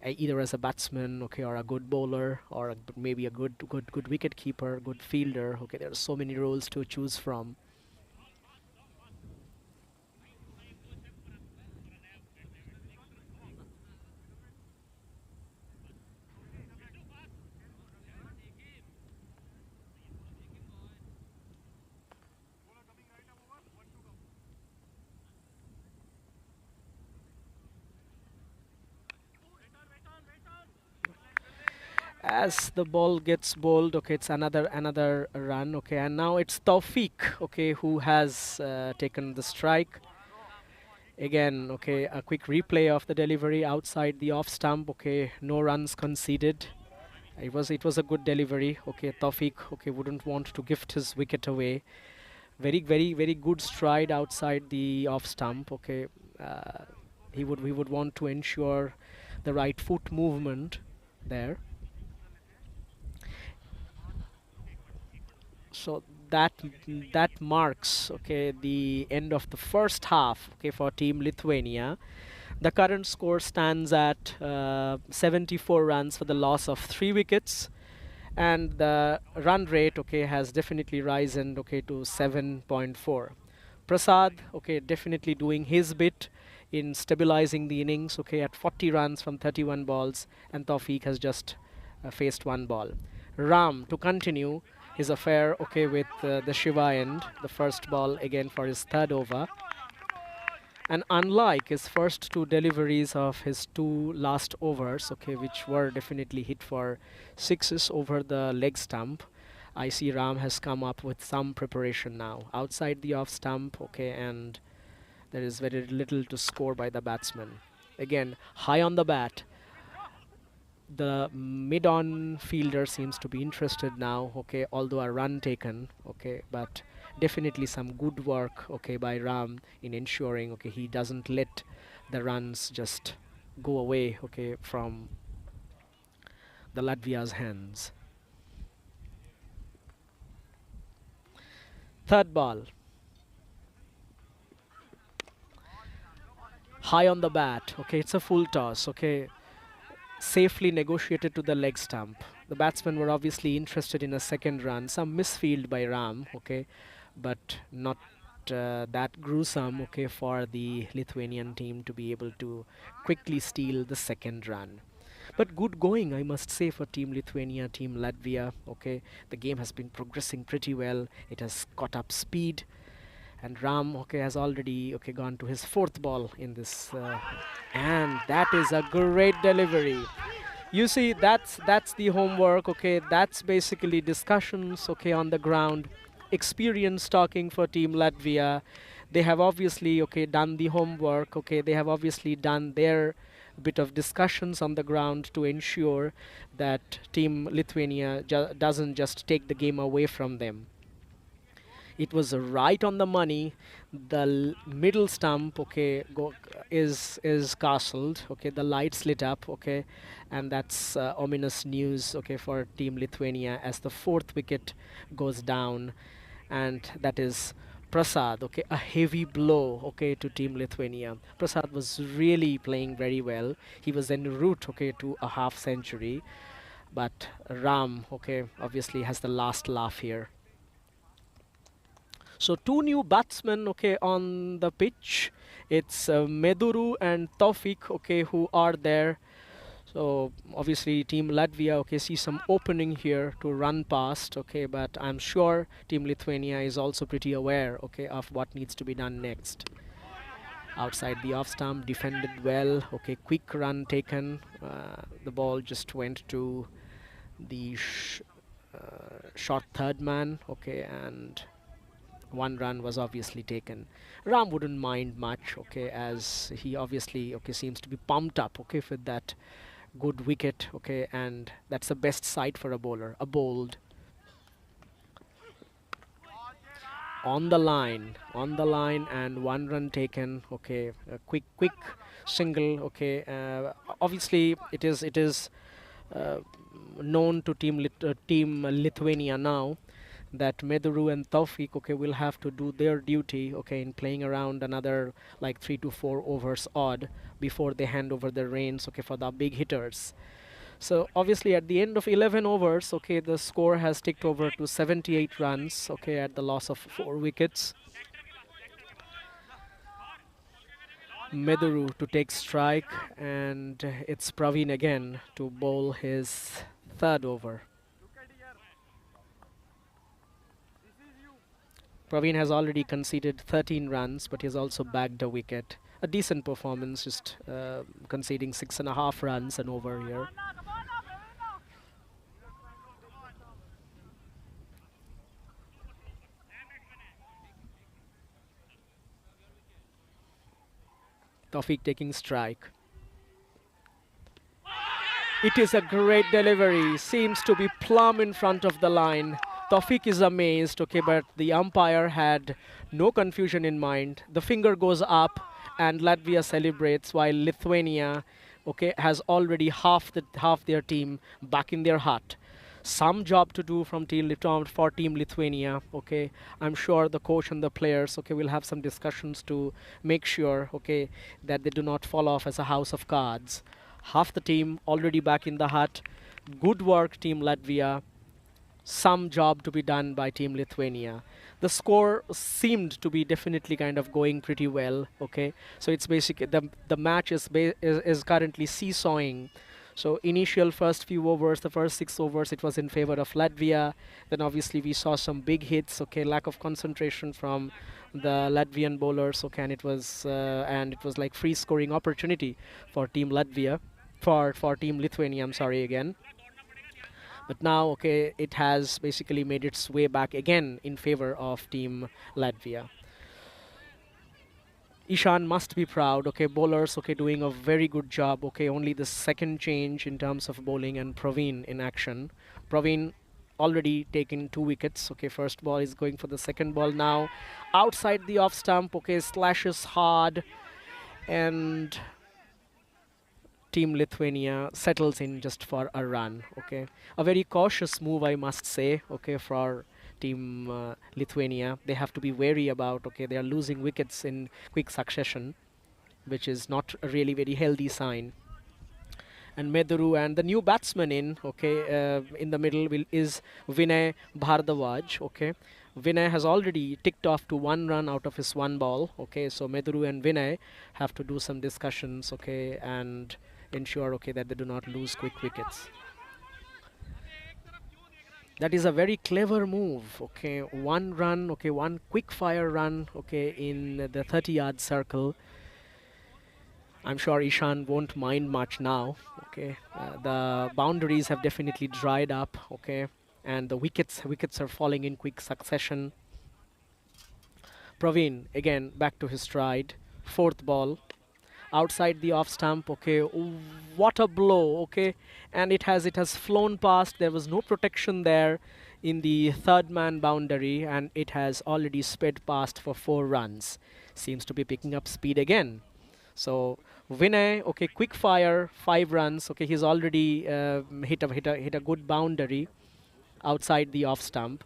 either as a batsman, okay, or a good bowler, or maybe a good wicket keeper, good fielder, okay, there are so many roles to choose from. As the ball gets bowled, okay, it's another run, okay, and now it's Taufik, okay, who has taken the strike. Again, okay, a quick replay of the delivery outside the off stump, okay, no runs conceded. It was a good delivery. Okay, Taufik, okay, wouldn't want to gift his wicket away. Very good stride outside the off stump. Okay, uh, he would want to ensure the right foot movement there. So that marks, okay, the end of the first half, okay, for Team Lithuania. The current score stands at 74 runs for the loss of 3 wickets, and the run rate, okay, has definitely risen, okay, to 7.4. Prasad, okay, definitely doing his bit in stabilizing the innings, okay, at 40 runs from 31 balls, and Taufik has just faced 1 ball. Ram to continue his affair, okay, with the Shiva end, the first ball again for his third over. And unlike his first two deliveries of his two last overs, okay, which were definitely hit for sixes over the leg stump, I see Ram has come up with some preparation now. Outside the off stump, okay, and there is very little to score by the batsman. Again, high on the bat. The mid-on fielder seems to be interested now, okay, although a run taken, okay, but definitely some good work, okay, by Ram in ensuring, okay, he doesn't let the runs just go away, okay, from the Latvia's hands. Third ball, high on the bat, okay, it's a full toss, okay, safely negotiated to the leg stump. The batsmen were obviously interested in a second run. Some misfield by Ram, okay, but not that gruesome, okay, for the Lithuanian team to be able to quickly steal the second run. But good going, I must say, for Team Lithuania, Team Latvia. Okay, the game has been progressing pretty well. It has caught up speed, and Ram, okay, has already, okay, gone to his fourth ball in this, and that is a great delivery. You see, that's the homework. Okay, that's basically discussions, okay, on the ground, experience talking for Team Latvia. They have obviously, okay, done the homework. Okay, they have obviously done their bit of discussions on the ground to ensure that Team Lithuania doesn't just take the game away from them. It was right on the money. The middle stump, okay, is castled. Okay, the lights lit up. Okay, and that's ominous news. Okay, for Team Lithuania as the fourth wicket goes down, and that is Prasad. Okay, a heavy blow. Okay, to Team Lithuania. Prasad was really playing very well. He was en route. Okay, to a half century, but Ram, okay, obviously has the last laugh here. So two new batsmen, okay, on the pitch. It's Meduru and Taufik, okay, who are there. So obviously Team Latvia, okay, see some opening here to run past, okay, but I'm sure Team Lithuania is also pretty aware, okay, of what needs to be done next. Outside the off stump, defended well, okay, quick run taken. The ball just went to the short third man, okay, and one run was obviously taken. Ram wouldn't mind much, okay, as he obviously, okay, seems to be pumped up, okay, with that good wicket, okay, and that's the best sight for a bowler, a bowled. On the line, and one run taken, okay, a quick single, okay. Obviously, it is uh, known to Team Lithuania now that Meduru and Taufik, okay, will have to do their duty, okay, in playing around another like 3 to 4 overs odd before they hand over the reins, okay, for the big hitters. So obviously at the end of 11 overs, okay, the score has ticked over to 78 runs, okay, at the loss of 4 wickets. Meduru to take strike, and it's Praveen again to bowl his third over. Praveen has already conceded 13 runs, but he's also bagged a wicket. A decent performance, just conceding 6.5 runs and over here. Taufik taking strike. It is a great delivery. Seems to be plumb in front of the line. Taufik is amazed, okay, but the umpire had no confusion in mind. The finger goes up and Latvia celebrates while Lithuania, okay, has already half their team back in their hut. Some job to do from for Team Lithuania, okay. I'm sure the coach and the players, okay, will have some discussions to make sure, okay, that they do not fall off as a house of cards. Half the team already back in the hut. Good work, Team Latvia. Some job to be done by Team Lithuania. The score seemed to be definitely kind of going pretty well. Okay, so it's basically the match is currently seesawing. So initial first few overs, the first 6 overs, it was in favor of Latvia. Then obviously we saw some big hits. Okay, lack of concentration from the Latvian bowlers. Okay, and it was like free scoring opportunity for Team Latvia, for Team Lithuania. I'm sorry again. But now, okay, it has basically made its way back again in favor of Team Latvia. Ishan must be proud. Okay, bowlers, okay, doing a very good job. Okay, only the second change in terms of bowling, and Praveen in action. Praveen already taken 2 wickets. Okay, first ball is going for the second ball now. Outside the off stump, okay, slashes hard, and Team Lithuania settles in just for a run. Okay, a very cautious move, I must say. Okay, for Team Lithuania, they have to be wary about. Okay, they are losing wickets in quick succession, which is not a really very healthy sign. And Meduru and the new batsman in the middle is Vinay Bhardwaj. Okay, Vinay has already ticked off to 1 run out of his 1 ball. Okay, so Meduru and Vinay have to do some discussions. Okay, and ensure okay that they do not lose quick wickets. That is a very clever move. Okay, 1 run. Okay, one quick fire run. Okay, in the 30-yard circle. I'm sure Ishan won't mind much now. Okay, the boundaries have definitely dried up. Okay, and the wickets are falling in quick succession. Praveen again back to his stride. Fourth ball outside the off stump. Okay, what a blow. Okay, and it has flown past. There was no protection there in the third man boundary, and it has already sped past for 4 runs. Seems to be picking up speed again. So Vinay, okay, quick fire, 5 runs. Okay, he's already hit a good boundary outside the off stump.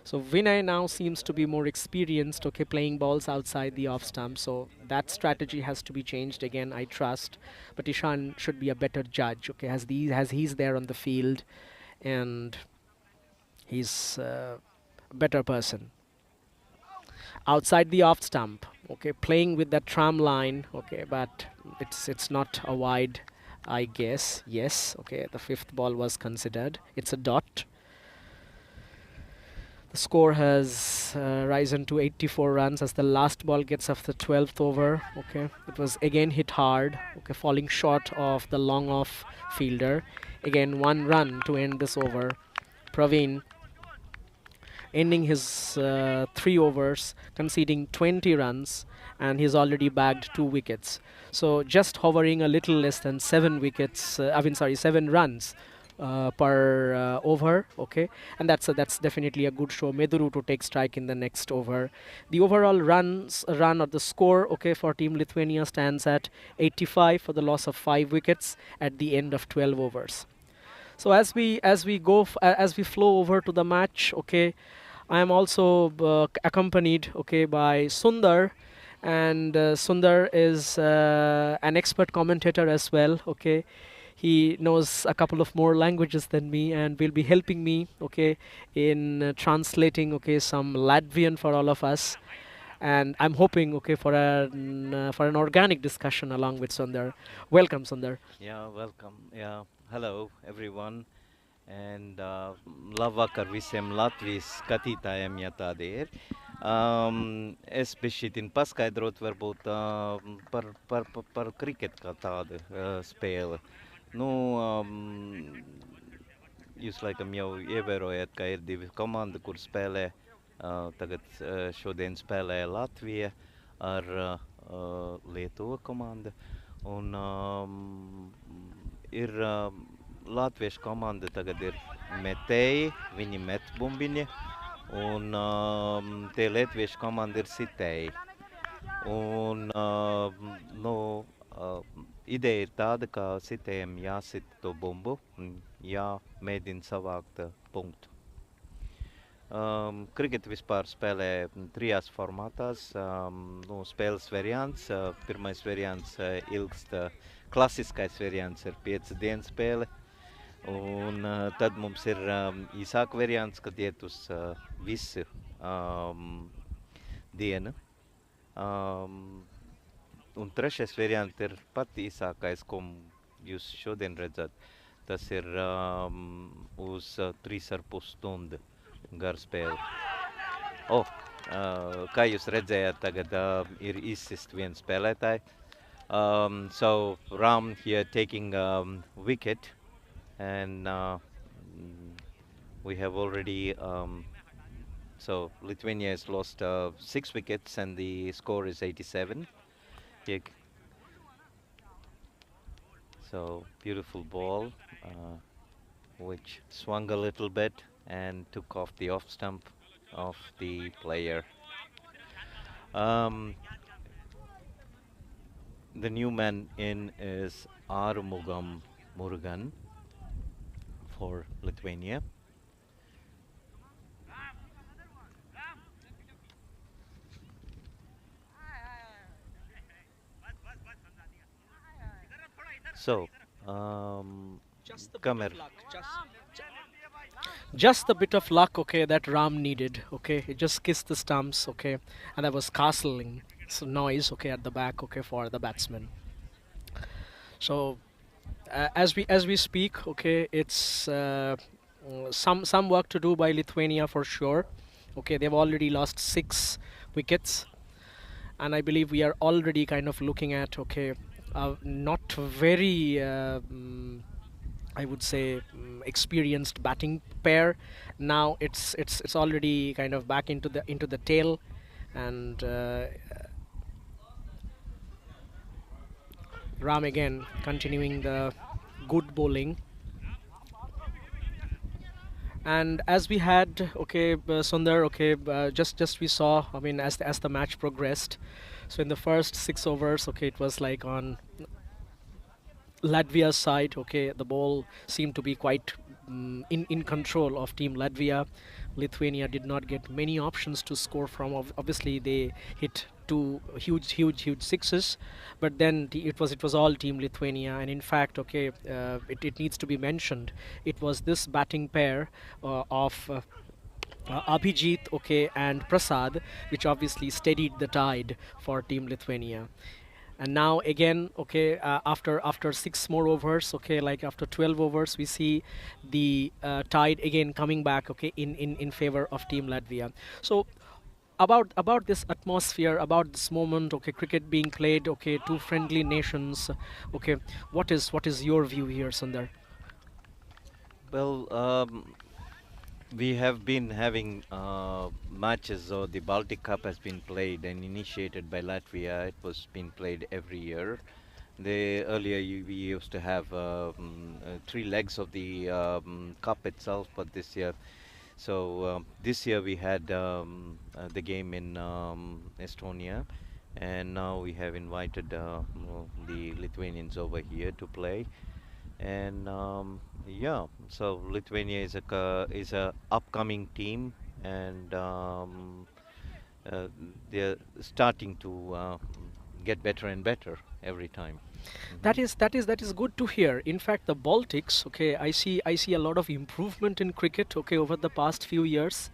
So Vinay now seems to be more experienced, okay, playing balls outside the off stump. So that strategy has to be changed again, I trust. But Ishan should be a better judge, okay, as he's there on the field, and he's a better person. Outside the off stump, okay, playing with that tram line, okay, but it's not a wide, I guess. Yes, okay, the fifth ball was considered. It's a dot. The score has risen to 84 runs as the last ball gets off the 12th over. Okay, it was again hit hard. Okay, falling short of the long off fielder. Again, 1 run to end this over. Praveen ending his 3 overs, conceding 20 runs, and he's already bagged 2 wickets. So just hovering a little less than 7 wickets. 7 runs per over. Okay, and that's definitely a good show. Meduru to take strike in the next over. The overall run or the score, okay, for Team Lithuania stands at 85 for the loss of 5 wickets at the end of 12 overs. So as we flow over to the match, okay, I am also accompanied, okay, by Sundar, and Sundar is an expert commentator as well. Okay, he knows a couple of more languages than me and will be helping me, okay, in translating, okay, some Latvian for all of us. And I'm hoping, okay, for an organic discussion along with Sundar. Welcome, Sundar. Yeah, welcome. Yeah, hello everyone. And labvakar visiem Latvijas skatītājiem, ja tādi ir. Es bišķitin paskaidrot varbūt par kriketu kā tādu spēli. Nu, jūs laikam jau ievērojat, ka ir divi komandi, kur spēlē. Tagad šodien spēlē Latvija ar Lietuva komanda. Un ir latviešu komanda tagad ir metēji, viņi met bumbiņi, un tie lietuviešu komanda ir sitēji. Un, nu, ideja ir tāda, ka sitējiem jāsit to bumbu un jāmēģina savākt punktu. Kriketu vispār spēlē 3 formātās. Nu, spēles variants. Pirmais variants ilgst, klasiskais variants ir 5 dienu spēle. Un tad mums ir īsāk variants, kad iet uz visu dienu. Un trešais variants ir pat īsākais, ko jūs šodien redzat. Tas ir uz 3,5 stundu garu spēli. Kā jūs redzējāt, tagad ir izsist viens spēlētāji. So Ram here taking wicket, and we have already so Lithuania has lost 6 wickets and the score is 87. So beautiful ball, which swung a little bit and took off the off stump of the player. The new man in is Armugam Murugan for Lithuania. So, come here. just the bit of luck, okay, that Ram needed, okay. It just kissed the stumps, okay, and there was castling noise, okay, at the back, okay, for the batsman. So as we speak, okay, it's some work to do by Lithuania for sure. Okay, they've already lost 6 wickets, and I believe we are already kind of looking at, okay, not very I would say experienced batting pair. Now it's already kind of back into the tail, and Ram again continuing the good bowling. And as we had, okay, Sundar, okay, just we saw, I mean, as the match progressed. So in the first 6 overs, okay, it was like on Latvia's side, okay, the ball seemed to be quite in control of Team Latvia. Lithuania did not get many options to score from. Obviously, they hit two huge sixes, but then it was all Team Lithuania. And in fact, okay, it needs to be mentioned. It was this batting pair of Abhijit, okay, and Prasad, which obviously steadied the tide for Team Lithuania. And now again, okay, after 6 more overs, okay, like after 12 overs, we see the tide again coming back, okay, in favor of Team Latvia. So about this atmosphere, about this moment, okay, cricket being played, okay, two friendly nations, okay, what is your view here, Sundar? Well, we have been having matches, or the Baltic Cup has been played and initiated by Latvia. It was being played every year. We used to have 3 legs of the cup itself, but this year we had the game in Estonia, and now we have invited the Lithuanians over here to play. And yeah, so Lithuania is a upcoming team, and uh, they're starting to get better and better every time. That Hmm. is that is that is good to hear. In fact, the Baltics, okay, I see a lot of improvement in cricket, okay, over the past few years.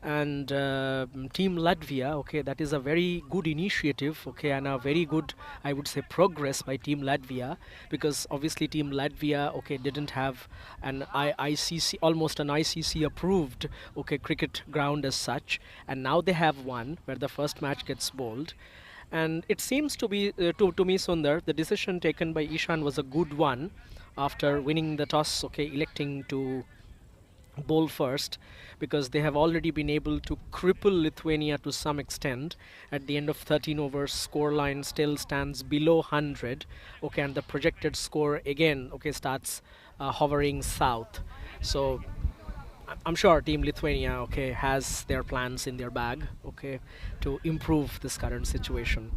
And Team Latvia, okay, that is a very good initiative, okay, and a very good, I would say, progress by Team Latvia, because obviously Team Latvia, okay, didn't have an ICC, almost an ICC approved, okay, cricket ground as such, and now they have one where the first match gets bowled. And it seems to be, to me, Sundar, the decision taken by Ishan was a good one after winning the toss, okay, electing to bowl first, because they have already been able to cripple Lithuania to some extent. At the end of 13 overs, scoreline still stands below 100. Okay, and the projected score again, okay, starts hovering south. So I'm sure Team Lithuania, okay, has their plans in their bag, okay, to improve this current situation.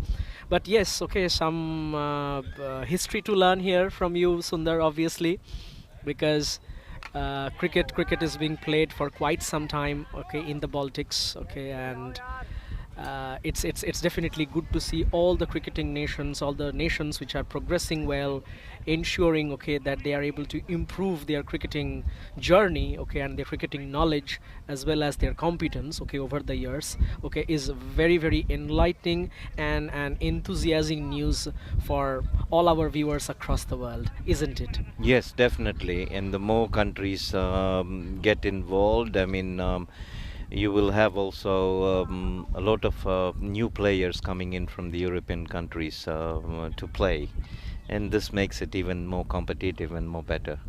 But yes, okay, some history to learn here from you, Sundar, obviously, because cricket is being played for quite some time, okay, in the Baltics, okay, and it's definitely good to see all the cricketing nations, all the nations which are progressing well, ensuring, okay, that they are able to improve their cricketing journey, okay, and their cricketing knowledge as well as their competence, okay, over the years, okay, is very enlightening and enthusiastic news for all our viewers across the world, isn't it? Yes, definitely. And the more countries get involved, I mean, you will have also a lot of new players coming in from the European countries to play, and this makes it even more competitive and more better.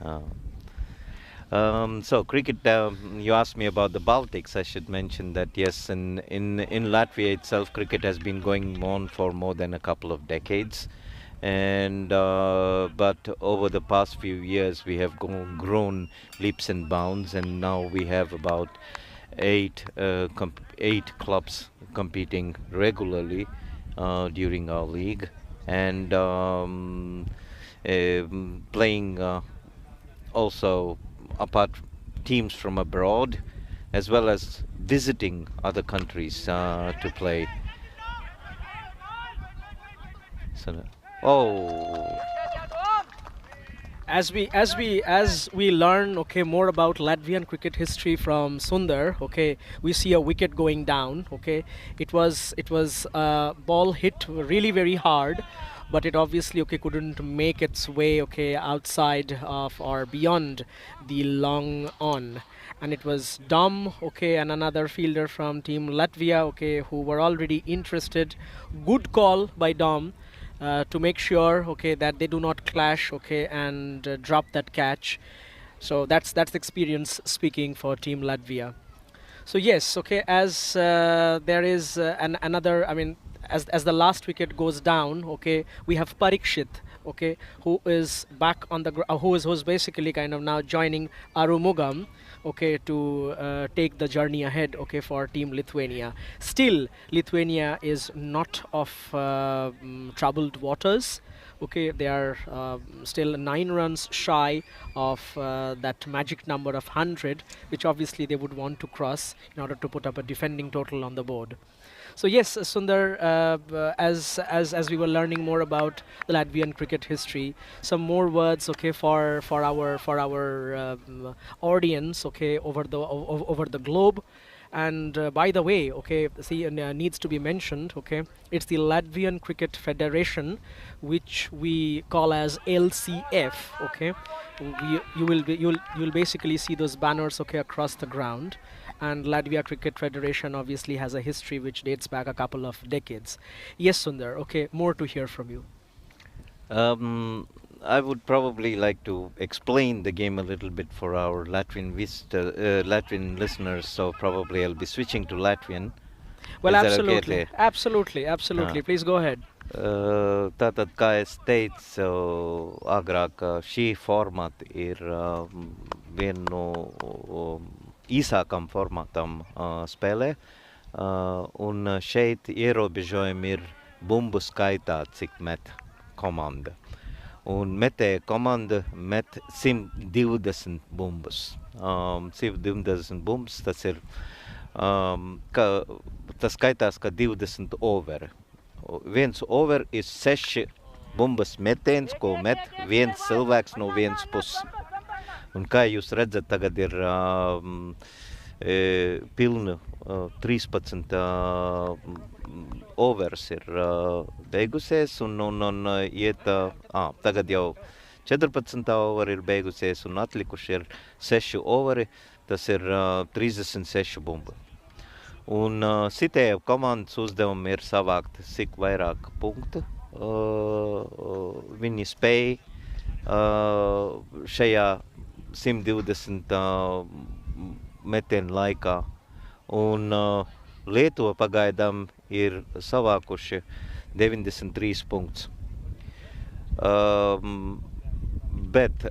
Uh, so cricket, you asked me about the Baltics. I should mention that yes, in Latvia itself, cricket has been going on for more than a couple of decades, and but over the past few years, we have grown leaps and bounds, and now we have about 8 clubs competing regularly during our league, and playing also apart teams from abroad, as well as visiting other countries to play. So, oh, as we learn, okay, more about Latvian cricket history from Sundar, okay, we see a wicket going down, okay. It was a ball hit really very hard, but it obviously, okay, couldn't make its way, okay, outside of or beyond the long on. And it was Dom, okay, and another fielder from team Latvia, okay, who were already interested. Good call by Dom to make sure, okay, that they do not clash, okay, and drop that catch. So that's experience speaking for team Latvia. So yes, okay, as there is another, I mean, as the last wicket goes down, okay, we have Parikshit, okay, who is back on the who's basically kind of now joining Arumugam, okay, to take the journey ahead, okay, for team Lithuania. Still, Lithuania is not of troubled waters. Okay, they are still 9 runs shy of that magic number of 100, which obviously they would want to cross in order to put up a defending total on the board. So yes, Sundar, as we were learning more about the Latvian cricket history, some more words, okay, for our audience, okay, over the globe. And by the way, okay, see, needs to be mentioned, okay, it's the Latvian Cricket Federation, which we call as LCF, okay. You'll basically see those banners, okay, across the ground. And Latvia Cricket Federation obviously has a history which dates back a couple of decades. Yes, Sundar, okay, more to hear from you. I would probably like to explain the game a little bit for our Latvian listeners, so probably I'll be switching to Latvian. Well, Is that okay, absolutely, Lee? absolutely. Please go ahead. Tātad, kā es teicu agrāk, šī formāta ir viena no īsākām formātām spēlē, un šeit ierobežojumi ir bumbu skaitā, cik met komanda. Un metēja komanda met 120 bumbas. 120 bumbas, tas ir, tas skaitās, ka 20 overi. Viens over ir 6 bumbas metiens, ko met viens cilvēks no vienas puses. Un kā jūs redzat, tagad ir pilna 13 overs ir beigusies un iet, tagad jau 14 over ir beigusies un atlikuši ir 6 overi, tas ir 36 bumba. Un sitēja komandas uzdevumi ir savākt cik vairāk punktu. Viņi spēja šajā 120 metienu laikā. Un Lietuva pagaidām ir savākuši 93 punktus. Bet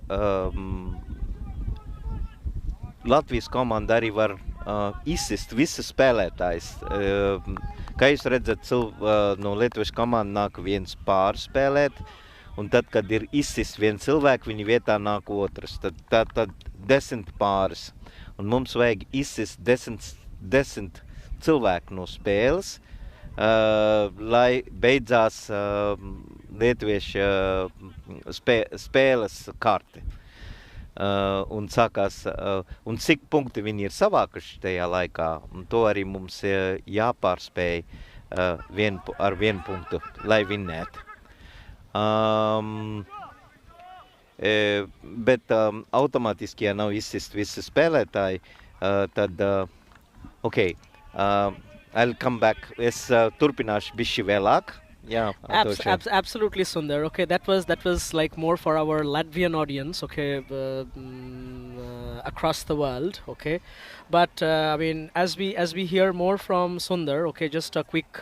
Latvijas komanda arī var izsist visas spēlētājs. Kā jūs redzat, no Lietuvas komanda nāk viens pāris spēlēt, un tad, kad ir izsist viens cilvēks, viņa vietā nāk otrs. Tad 10 pāris. Un mums vajag izsist 10 cilvēku no spēles, lai beidzās lietuviešu spēles karte. Un sākās, un cik punkti viņi ir savākuši tajā laikā, un to arī mums jāpārspēj ar vienu punktu, lai vinnētu. Bet automātiski, ja nav izsist visi spēlētāji, tad, I'll come back. Es turpināšu bišķi vēlāk. Yeah, absolutely, Sundar. Okay, that was like more for our Latvian audience, okay, across the world, okay. But I mean, as we hear more from Sundar, okay, just a quick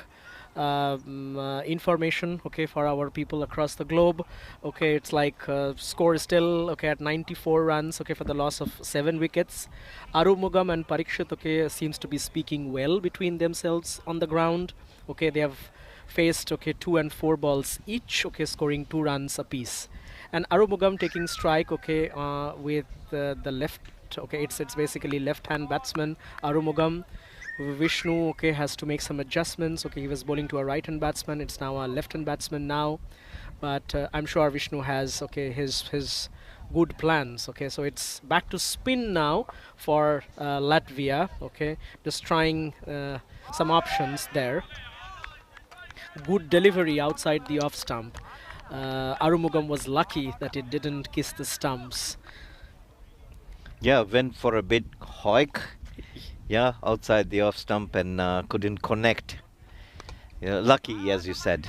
information, okay, for our people across the globe. Okay, it's like score is still okay at 94 runs, okay, for the loss of 7 wickets. Arumugam and Parikshit, okay, seems to be speaking well between themselves on the ground. Okay, they have faced, okay, 2 and 4 balls each, okay, scoring 2 runs apiece. And Arumugam taking strike, okay, with the left, okay, it's basically left-hand batsman Arumugam. Vishnu, okay, has to make some adjustments. Okay, he was bowling to a right-hand batsman. It's now a left-hand batsman now, but I'm sure Vishnu has, okay, his good plans. Okay, so it's back to spin now for Latvia. Okay, just trying some options there. Good delivery outside the off stump. Arumugam was lucky that it didn't kiss the stumps. Yeah, went for a bit hoik. Yeah, outside the off stump and couldn't connect. Yeah, lucky, as you said.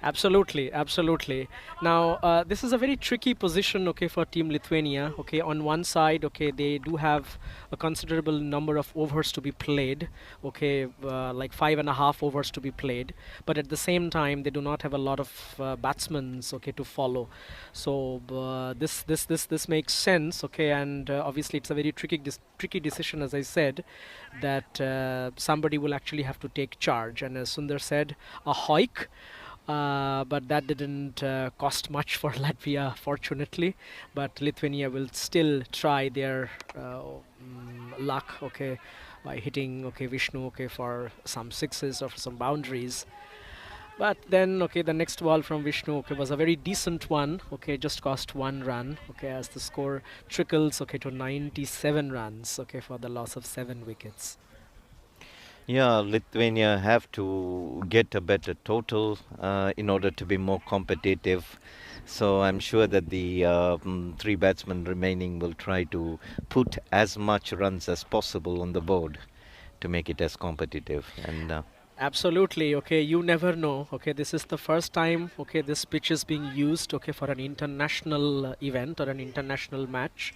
Absolutely, absolutely. Now, this is a very tricky position, okay, for Team Lithuania. Okay, on one side, okay, they do have a considerable number of overs to be played. Okay, like 5.5 overs to be played. But at the same time, they do not have a lot of batsmen, okay, to follow. So this makes sense. Okay, and obviously it's a very tricky decision, as I said, that somebody will actually have to take charge. And as Sundar said, a hoik. But that didn't cost much for Latvia, fortunately. But Lithuania will still try their luck, okay, by hitting, okay, Vishnu, okay, for some sixes or for some boundaries. But then, okay, the next ball from Vishnu, okay, was a very decent one, okay, just cost 1 run, okay, as the score trickles, okay, to 97 runs, okay, for the loss of 7 wickets. Yeah, Lithuania have to get a better total in order to be more competitive. So I'm sure that the 3 batsmen remaining will try to put as much runs as possible on the board to make it as competitive. And Absolutely. Okay, you never know. Okay, this is the first time. Okay, this pitch is being used. Okay, for an international event or an international match.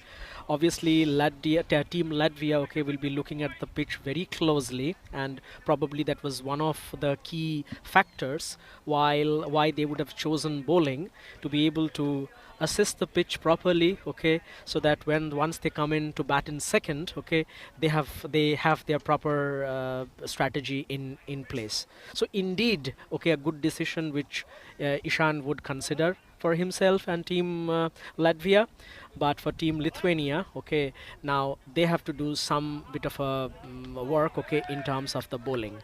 Obviously, Team Latvia. Okay, will be looking at the pitch very closely, and probably that was one of the key factors why they would have chosen bowling to be able to assess the pitch properly, okay, so that when once they come in to bat in second, okay, they have their proper strategy in place. So indeed, okay, a good decision which Ishan would consider for himself and Team Latvia. But for Team Lithuania, okay, now they have to do some bit of a work, okay, in terms of the bowling.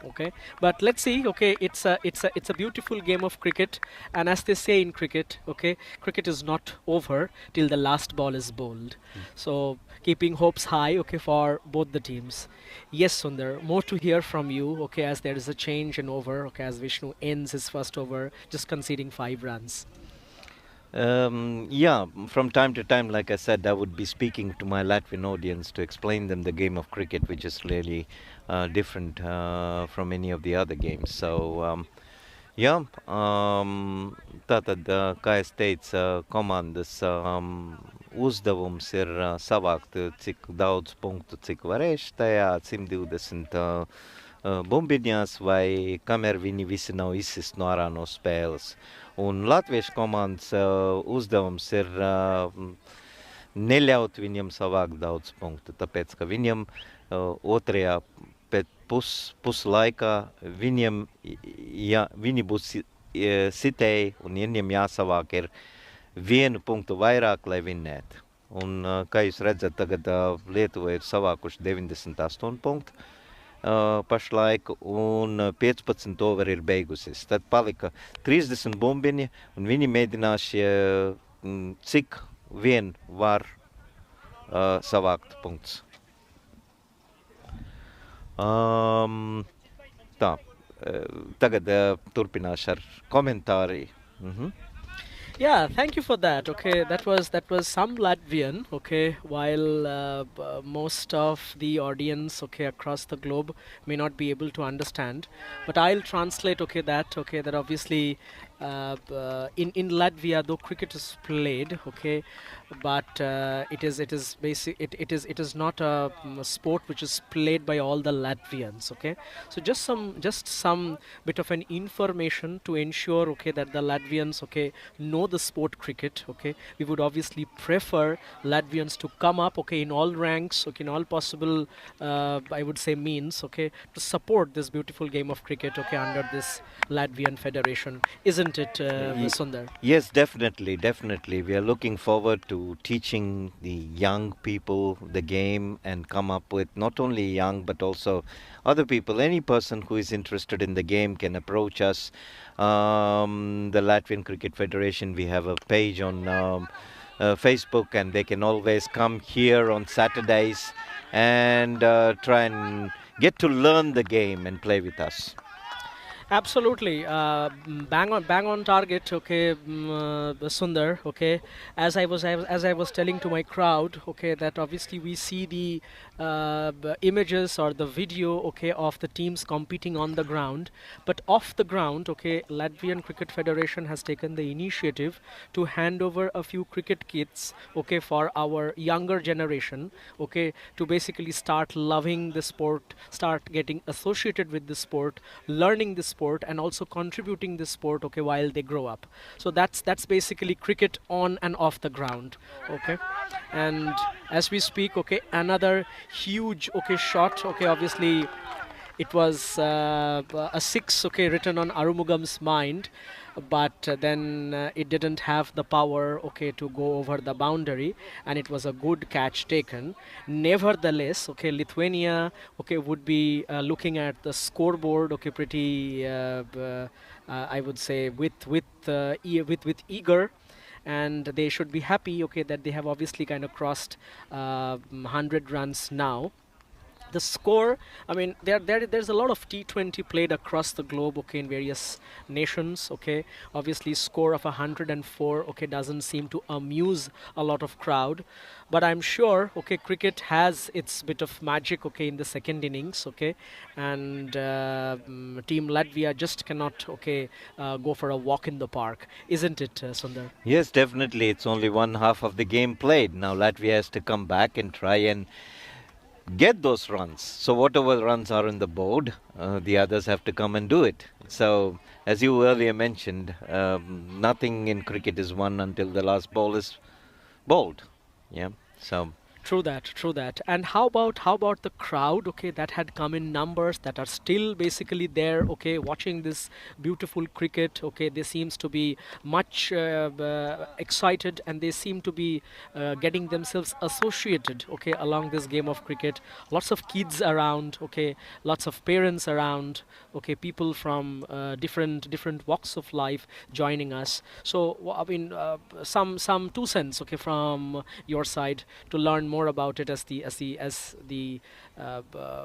Okay, but let's see. Okay, it's a beautiful game of cricket, and as they say in cricket, okay, cricket is not over till the last ball is bowled. So keeping hopes high, okay, for both the teams. Yes, Sundar, more to hear from you. Okay, as there is a change in over. Okay, as Vishnu ends his first over, just conceding 5 runs. yeah, from time to time, like I said, I would be speaking to my Latvian audience to explain them the game of cricket, which is really different from any of the other games. So, jā, tātad, kā es teicu, komandas uzdevums ir savākt cik daudz punktu, cik varēšu tajā 120 bumbiņās, vai kamēr viņi visi nav izsist no ārā no spēles. Un latviešu komandas uzdevums ir neļaut viņiem savākt daudz punktu, tāpēc, ka viņiem otrajā pēc puslaikā viņiem, ja, viņi būs sitēji un viņiem jāsavāk ir 1 punktu vairāk, lai vinnētu. Un, kā jūs redzat, tagad Lietuva ir savākuši 98 punktu pašlaik, un 15 over ir beigusies. Tad palika 30 bumbiņi, un viņi mēģinās cik vien var savākt punktus. Tā, tagad turpināšu ar komentāri. Yeah, thank you for that. Okay, that was some Latvian. Okay, while most of the audience, okay, across the globe may not be able to understand, but I'll translate. Okay, that obviously in Latvia, though cricket is played, okay, but it is not a sport which is played by all the Latvians. Okay, so just some bit of an information to ensure, okay, that the Latvians, okay, know the sport cricket. Okay, we would obviously prefer Latvians to come up, okay, in all ranks, okay, in all possible I would say means, okay, to support this beautiful game of cricket, okay, under this Latvian federation, isn't isn't it, Ye- Sundar? Yes, definitely, definitely. We are looking forward to teaching the young people the game and come up with not only young but also other people. Any person who is interested in the game can approach us. The Latvian Cricket Federation, we have a page on Facebook, and they can always come here on Saturdays and try and get to learn the game and play with us. Absolutely, bang on target. Okay, Sundar. Okay, as I was telling to my crowd. Okay, that obviously we see the images or the video. Okay, of the teams competing on the ground, but off the ground. Okay, Latvian Cricket Federation has taken the initiative to hand over a few cricket kits. Okay, for our younger generation. Okay, to basically start loving the sport, start getting associated with the sport, learning the sport, and also contributing the sport, okay, while they grow up. So that's basically cricket on and off the ground. Okay, and as we speak, okay, another huge, okay, shot. Okay, obviously it was a six, okay, written on Arumugam's mind, but then it didn't have the power, okay, to go over the boundary, and it was a good catch taken. Nevertheless, okay, Lithuania, okay, would be looking at the scoreboard, okay, pretty, I would say, with eager, and they should be happy, okay, that they have obviously kind of crossed 100 runs now. The score, I mean, there's a lot of T20 played across the globe, okay, in various nations, okay. Obviously score of 104, okay, doesn't seem to amuse a lot of crowd, but I'm sure, okay, cricket has its bit of magic, okay, in the second innings, okay, and team Latvia just cannot, okay, go for a walk in the park, isn't it, Sundar? Yes, definitely. It's only one half of the game played. Now Latvia has to come back and try and get those runs. So whatever runs are on the board, the others have to come and do it. So as you earlier mentioned, nothing in cricket is won until the last ball is bowled. Yeah. So True that, true that. And how about the crowd, okay, that had come in numbers that are still basically there, okay, watching this beautiful cricket, okay, they seems to be much excited, and they seem to be getting themselves associated, okay, along this game of cricket. Lots of kids around, okay, lots of parents around, okay, people from different walks of life joining us. So I mean, some 2 cents, okay, from your side to learn more about it, as the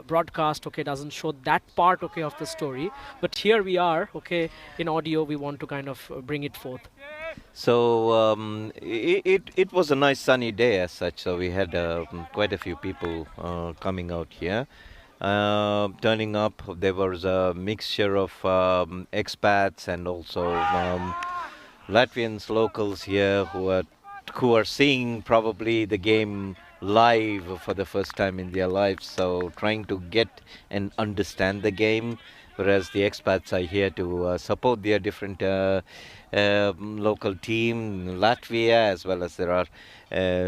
broadcast, okay, doesn't show that part, okay, of the story, but here we are, okay, in audio we want to kind of bring it forth. it was a nice sunny day as such. So we had quite a few people coming out here, turning up. There was a mixture of expats and also Latvians, locals here who are seeing probably the game live for the first time in their lives. So trying to get and understand the game, whereas the expats are here to support their different local team, Latvia, as well as there are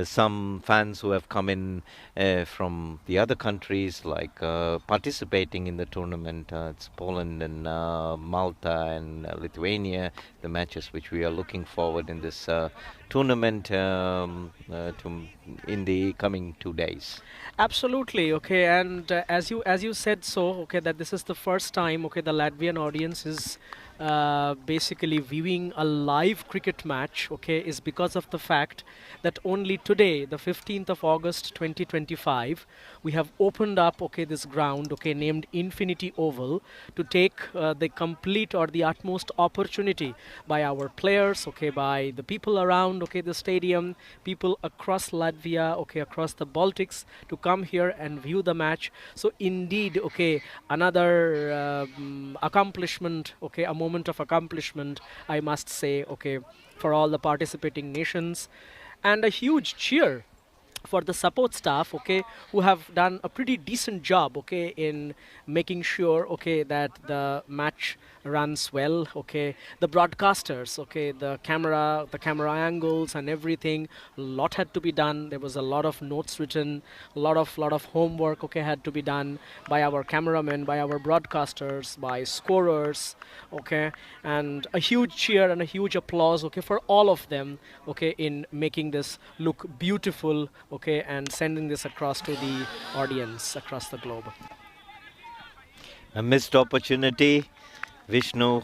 some fans who have come in from the other countries, like participating in the tournament. It's Poland and Malta and Lithuania, the matches which we are looking forward in this tournament in the coming 2 days. Absolutely, okay, and as you said, so okay, that this is the first time, okay, the Latvian audience is basically viewing a live cricket match, okay, is because of the fact that only today, the 15th of August 2025, we have opened up, okay, this ground, okay, named Infinity Oval, to take the complete or the utmost opportunity by our players, okay, by the people around, okay, the stadium, people across Latvia, okay, across the Baltics, to come here and view the match. So indeed, okay, another accomplishment, okay, a moment of accomplishment, I must say, okay, for all the participating nations, and a huge cheer for the support staff, okay, who have done a pretty decent job, okay, in making sure, okay, that the match runs well, okay. The broadcasters, okay, the camera angles and everything, a lot had to be done. There was a lot of notes written, a lot of homework, okay, had to be done by our cameramen, by our broadcasters, by scorers, okay, and a huge cheer and a huge applause, okay, for all of them, okay, in making this look beautiful, okay, and sending this across to the audience across the globe. A missed opportunity. Vishnu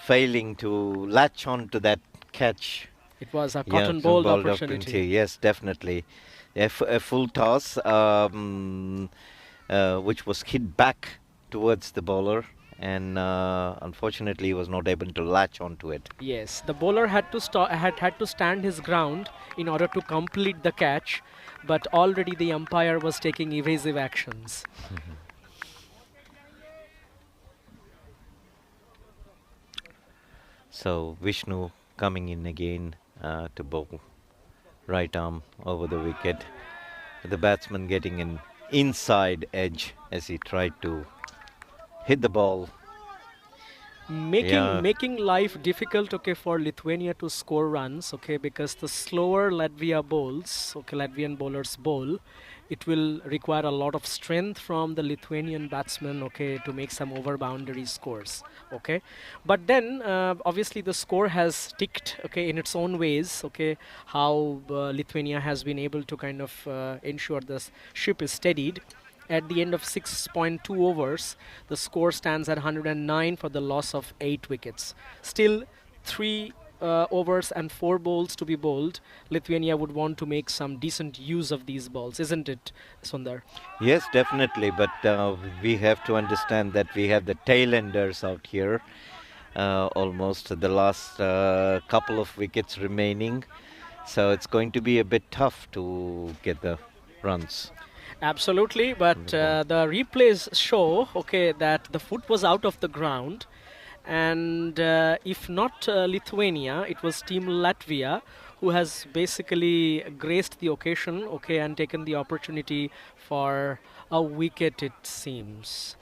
failing to latch on to that catch. It was a Yeah, cotton it's a bowled bowled opportunity. Yes, definitely. A full toss, which was hit back towards the bowler, and unfortunately he was not able to latch onto it. Yes, the bowler had to had to stand his ground in order to complete the catch, but already the umpire was taking evasive actions. So Vishnu coming in again to bowl right arm over the wicket. The batsman getting an inside edge as he tried to hit the ball. Yeah. Making life difficult, okay, for Lithuania to score runs, okay, because the slower Latvian bowlers bowl, it will require a lot of strength from the Lithuanian batsmen, okay, to make some over boundary scores, okay. But then obviously the score has ticked, okay, in its own ways, okay, how Lithuania has been able to kind of ensure the ship is steadied. At the end of 6.2 overs, the score stands at 109 for the loss of 8 wickets. Still, 3 overs and 4 balls to be bowled. Lithuania would want to make some decent use of these balls, isn't it, Sundar? Yes, definitely. But we have to understand that we have the tailenders out here. Almost the last couple of wickets remaining. So it's going to be a bit tough to get the runs. Absolutely, but the replays show, okay, that the foot was out of the ground, and if not Lithuania, it was Team Latvia who has basically graced the occasion, okay, and taken the opportunity for a wicket, it seems.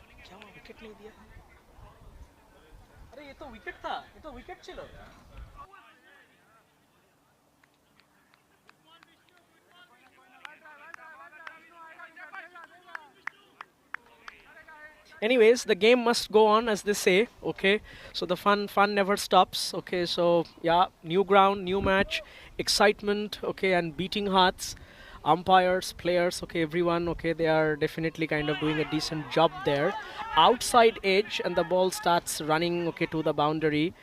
Anyways, the game must go on, as they say, okay, so the fun never stops, okay, so yeah, new ground, new match, excitement, okay, and beating hearts. Umpires, players, okay, everyone, okay, they are definitely kind of doing a decent job there. Outside edge, and the ball starts running, okay, to the boundary.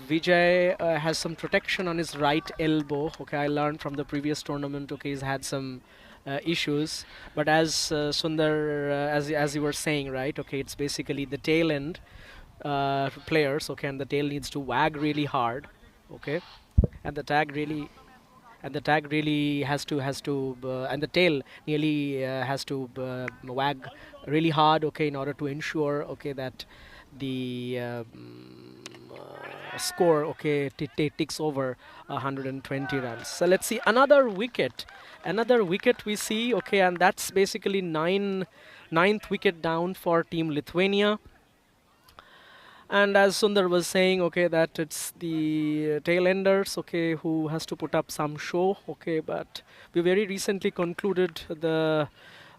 Vijay has some protection on his right elbow. Okay, I learned from the previous tournament. Okay, he's had some issues, but as Sundar, as you were saying, right? Okay, it's basically the tail end players. Okay, and the tail needs to wag really hard. Okay, and the tag really has to and the tail nearly has to wag really hard, okay, in order to ensure, okay, that the score, okay, ticks over 120 runs. So let's see another wicket we see, okay, and that's basically ninth wicket down for Team Lithuania. And as Sundar was saying, okay, that it's the tail enders, okay, who has to put up some show, okay, but we very recently concluded the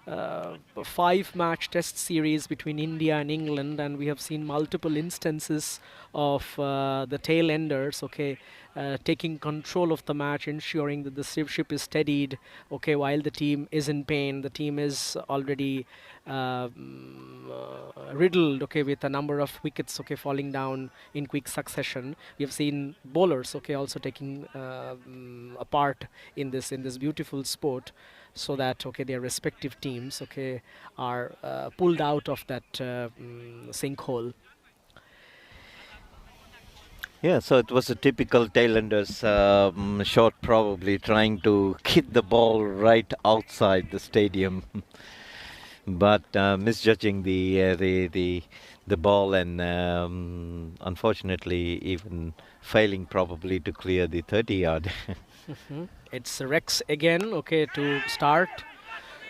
5-match test series between India and England, and we have seen multiple instances of the tail enders, okay, taking control of the match, ensuring that the ship is steadied, okay, while the team is in pain. The team is already riddled, okay, with a number of wickets, okay, falling down in quick succession. We have seen bowlers, okay, also taking a part in this beautiful sport, so that, okay, their respective teams, okay, are pulled out of that sinkhole. Yeah, so it was a typical tailenders shot, probably trying to hit the ball right outside the stadium, but misjudging the ball, and unfortunately even failing probably to clear the 30-yard. It's Rex again, okay, to start.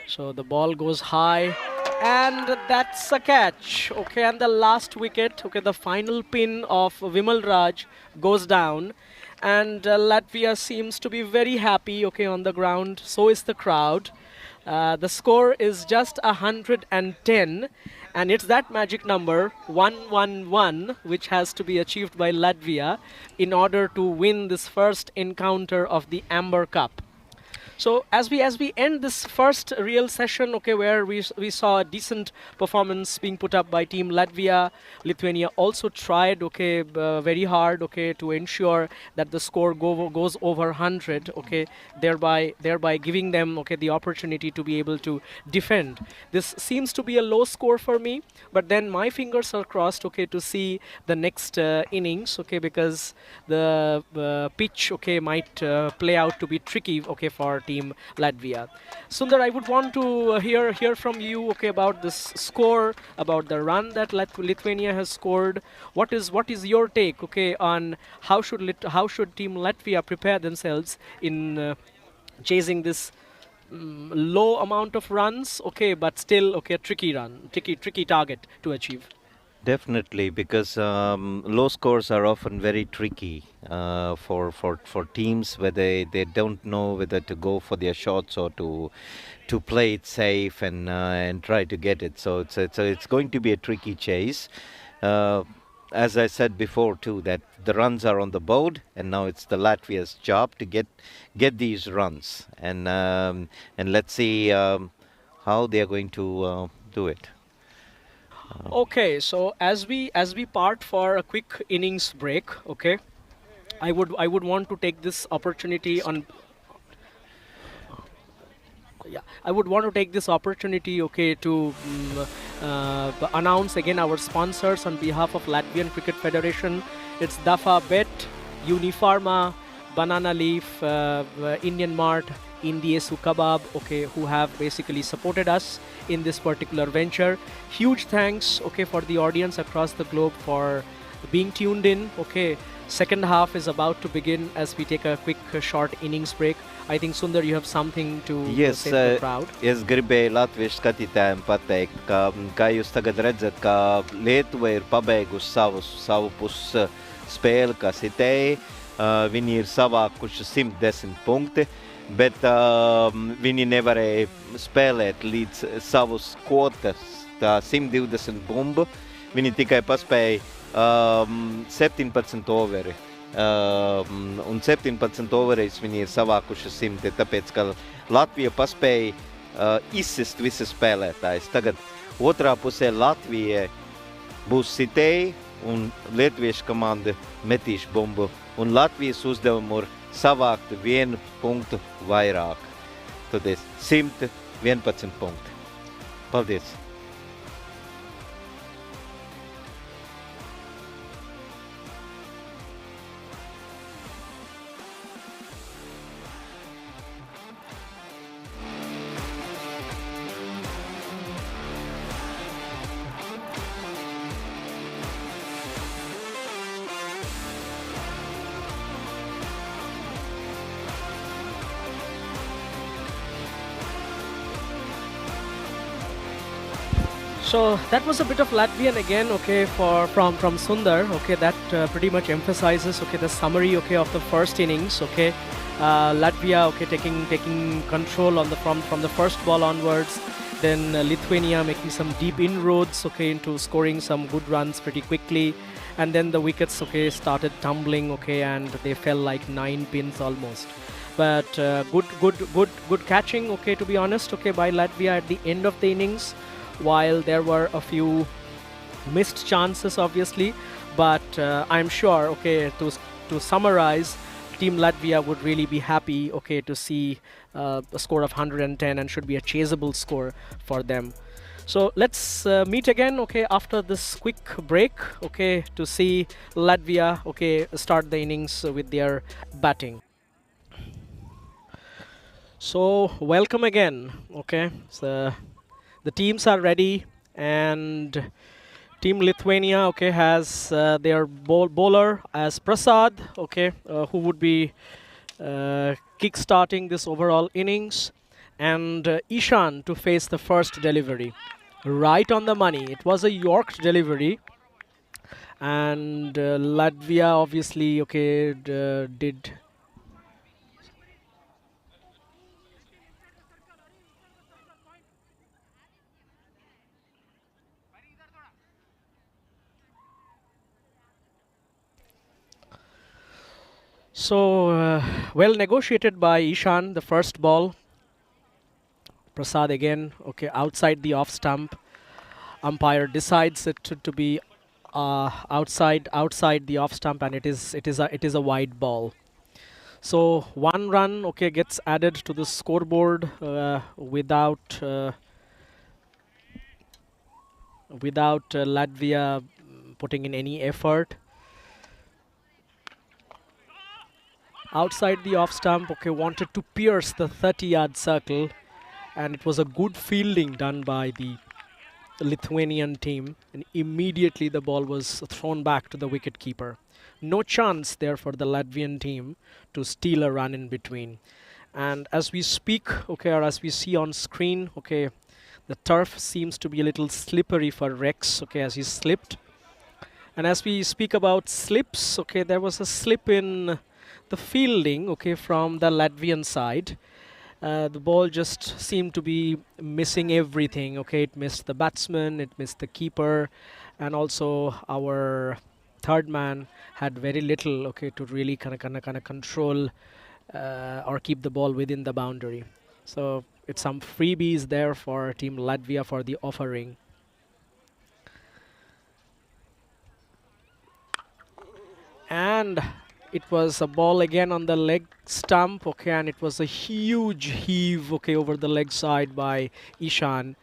So the ball goes high, and that's a catch. Okay, and the last wicket, okay, the final pin of Vimal Raj goes down, and Latvia seems to be very happy, okay, on the ground. So is the crowd. The score is just 110, and it's that magic number 111 which has to be achieved by Latvia in order to win this first encounter of the Amber Cup. So as we end this first real session, okay, where we saw a decent performance being put up by Team Latvia, Lithuania also tried, okay, very hard, okay, to ensure that the score goes over 100, okay, thereby giving them, okay, the opportunity to be able to defend. This seems to be a low score for me, but then my fingers are crossed, okay, to see the next innings, okay, because the pitch, okay, might play out to be tricky, okay, for Team Latvia. Sundar, I would want to hear from you, okay, about this score, about the run that Lithuania has scored. What is your take, okay, on how should Team Latvia prepare themselves in chasing this low amount of runs, okay, but still, okay, a tricky target to achieve. Definitely, because low scores are often very tricky for teams where they don't know whether to go for their shots or to play it safe and try to get it. So it's going to be a tricky chase. Uh, as I said before too, that the runs are on the board, and now it's the Latvia's job to get these runs, and let's see how they are going to do it. Okay, so as we part for a quick innings break, okay, I would want to take this opportunity on yeah, I would want to take this opportunity, okay, to announce again our sponsors on behalf of Latvian Cricket Federation. It's Dafa Bet, Unifarma, Banana Leaf, Indian Mart, Indiesu Kebab, okay, who have basically supported us in this particular venture. Huge thanks, okay, for the audience across the globe for being tuned in, okay. Second half is about to begin as we take a quick short innings break. I think, Sundar, you have something to say to the crowd. Es gribēju latviešu skatītājiem pateikt, kā jūs tagad redzat, ka Lietuva ir pabeigusi savu spēli, kā sitēji. Viņi ir savākuši 110 punkti, bet viņi nevarēja spēlēt līdz savus kvotas, tā 120 bumbu. Viņi tikai paspēja 17 overi. Un 17 overīs viņi ir savākuši 100, tāpēc, ka Latvija paspēja izsist visas spēlētājs. Tagad otrā pusē Latvija būs sitēji un lietuviešu komanda metīs bumbu. Un Latvijas uzdevumu ir savākt 1 punktu vairāk. Tad 111 punkti. Paldies! So that was a bit of Latvian again, okay, from Sundar, okay. That pretty much emphasizes, okay, the summary, okay, of the first innings, okay. Latvia, okay, taking control on from the first ball onwards. Then Lithuania making some deep inroads, okay, into scoring some good runs pretty quickly, and then the wickets, okay, started tumbling, okay, and they fell like 9 pins almost. But good catching, okay, to be honest, okay, by Latvia at the end of the innings. While there were a few missed chances, obviously, but I'm sure, okay, to summarize, Team Latvia would really be happy, okay, to see a score of 110 and should be a chaseable score for them. So let's meet again, okay, after this quick break, okay, to see Latvia, okay, start the innings with their batting. So welcome again, okay. So the teams are ready, and Team Lithuania, okay, has their bowler as Prasad, okay, who would be kick-starting this overall innings, and Ishan to face the first delivery. Right on the money. It was a York delivery, and Latvia obviously did. So well negotiated by Ishan. The first ball. Prasad again. Okay, outside the off stump. Umpire decides it to be outside the off stump, and it is a wide ball. So one run, okay, gets added to the scoreboard without Latvia putting in any effort. Outside the off stump, okay, wanted to pierce the 30-yard circle, and it was a good fielding done by the Lithuanian team, and immediately the ball was thrown back to the wicketkeeper. No chance there for the Latvian team to steal a run in between. And as we speak, okay, or as we see on screen, okay, the turf seems to be a little slippery for Rex, okay, as he slipped. And as we speak about slips, okay, there was a slip in the fielding, okay, from the Latvian side. The ball just seemed to be missing everything. Okay, it missed the batsman, it missed the keeper, and also our third man had very little. Okay, to really kind of control or keep the ball within the boundary. So it's some freebies there for Team Latvia for the offering. And it was a ball again on the leg stump, okay, and it was a huge heave, okay, over the leg side by Ishan,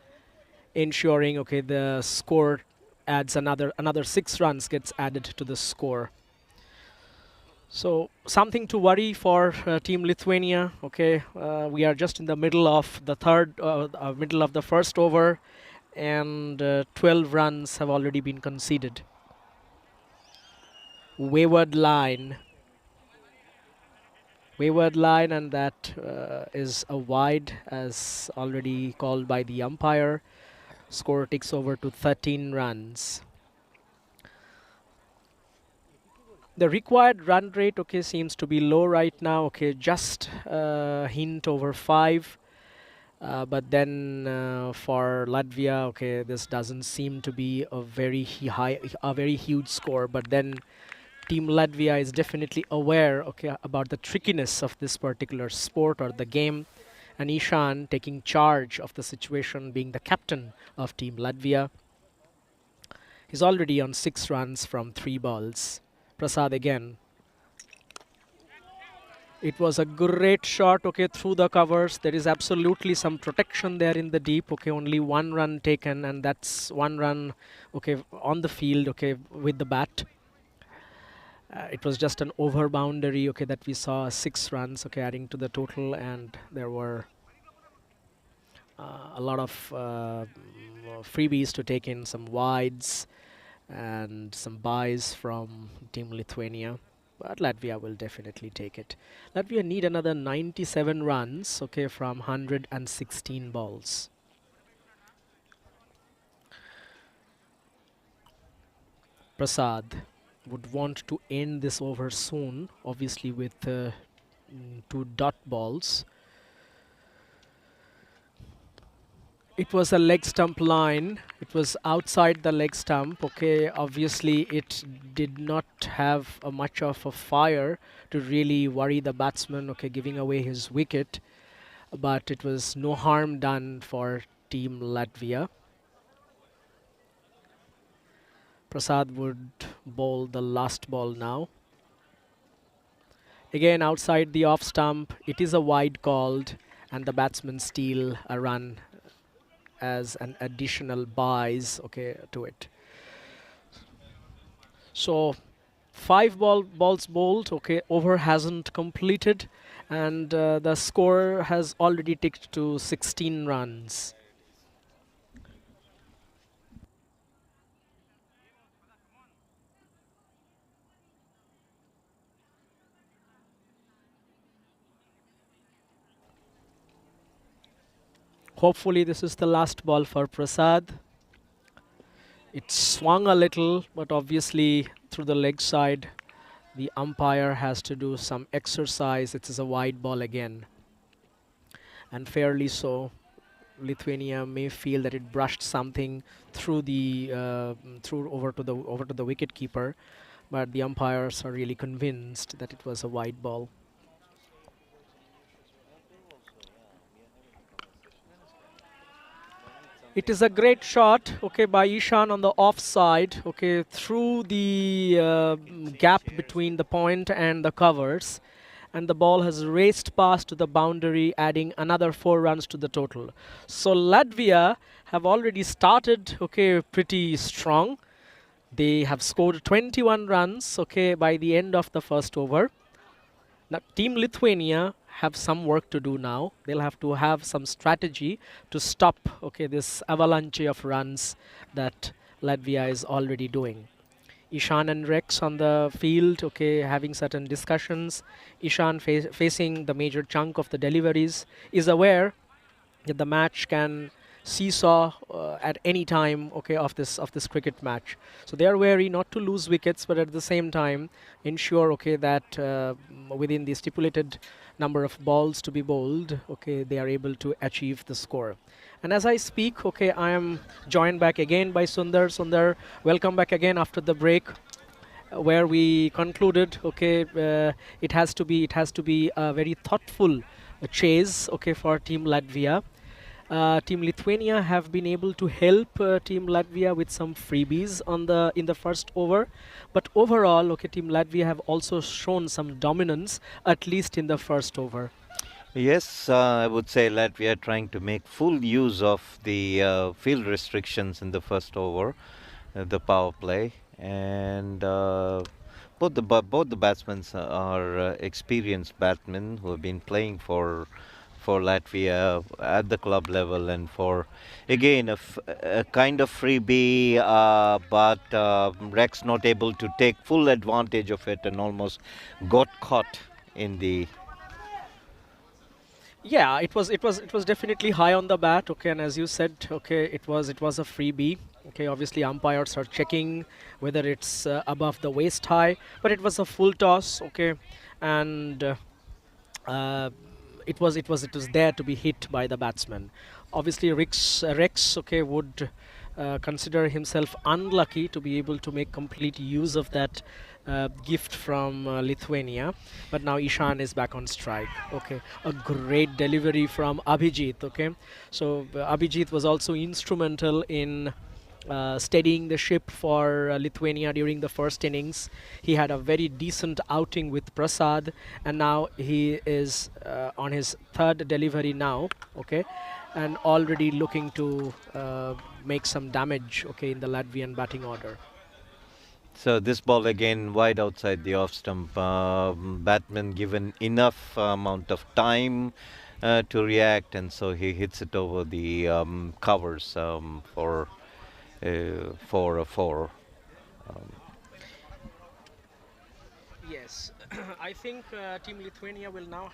ensuring, okay, the score adds another 6 runs gets added to the score. So something to worry for Team Lithuania. Okay, we are just in the middle of the first over, and 12 runs have already been conceded. Wayward line, and that is a wide, as already called by the umpire. Score ticks over to 13 runs. The required run rate, okay, seems to be low right now. Okay, just hint over 5. But then for Latvia, okay, this doesn't seem to be a very huge score. But then Team Latvia is definitely aware, okay, about the trickiness of this particular sport or the game. And Ishan taking charge of the situation, being the captain of Team Latvia. He's already on 6 runs from 3 balls. Prasad again. It was a great shot, okay, through the covers. There is absolutely some protection there in the deep. Okay, only 1 run taken, and that's 1 run, okay, on the field, okay, with the bat. It was just an over boundary, okay, that we saw 6 runs, okay, adding to the total, and there were a lot of freebies to take in, some wides and some buys from Team Lithuania. But Latvia will definitely take it. Latvia need another 97 runs, okay, from 116 balls. Prasad would want to end this over soon, obviously with 2 dot balls. It was a leg stump line. It was outside the leg stump. Okay, obviously it did not have much of a fire to really worry the batsman, okay, giving away his wicket. But it was no harm done for Team Latvia. Prasad would bowl the last ball now. Again, outside the off stump, it is a wide called, and the batsman steal a run as an additional buys, okay, to it. So 5 balls bowled, okay, over hasn't completed, and the score has already ticked to 16 runs. Hopefully this is the last ball for Prasad. It swung a little, but obviously through the leg side, the umpire has to do some exercise. It is a wide ball again, and fairly so. Lithuania may feel that it brushed something through the through over to the wicket keeper, but the umpires are really convinced that it was a wide ball. It is a great shot, okay, by Ishan on the offside, okay, through the gap between the point and the covers, and the ball has raced past the boundary, adding another 4 runs to the total. So Latvia have already started, okay, pretty strong. They have scored 21 runs, okay, by the end of the first over. Now, Team Lithuania have some work to do now. They'll have to have some strategy to stop, okay, this avalanche of runs that Latvia is already doing. Ishan and Rex on the field, okay, having certain discussions. Ishan facing the major chunk of the deliveries, is aware that the match can seesaw at any time, okay, of this cricket match. So they are wary not to lose wickets, but at the same time ensure, okay, that within the stipulated number of balls to be bowled, okay, they are able to achieve the score. And as I speak, okay, I am joined back again by Sundar. Sundar, welcome back again after the break, where we concluded, okay, it has to be a very thoughtful chase, okay, for Team Latvia. Team Lithuania have been able to help Team Latvia with some freebies in the first over, but overall, okay, Team Latvia have also shown some dominance, at least in the first over. Yes, I would say Latvia trying to make full use of the field restrictions in the first over, the power play, and both the batsmen are experienced batsmen who have been playing for Latvia at the club level, and for again a kind of freebie, but Rex not able to take full advantage of it and almost got caught in the. Yeah, it was definitely high on the bat, okay, and as you said, okay, it was a freebie. Okay, obviously umpires are checking whether it's above the waist high, but it was a full toss, okay, and it was there to be hit by the batsman. Obviously Rex, okay, would consider himself unlucky to be able to make complete use of that gift from Lithuania, but now Ishan is back on strike. Okay, a great delivery from Abhijit. Okay, so Abhijit was also instrumental in steadying the ship for Lithuania during the first innings. He had a very decent outing with Prasad, and now he is on his third delivery now, okay, and already looking to make some damage, okay, in the Latvian batting order. So this ball again wide outside the off stump. Batman given enough amount of time to react, and so he hits it over the covers for a four. Yes, I think Team Lithuania will now.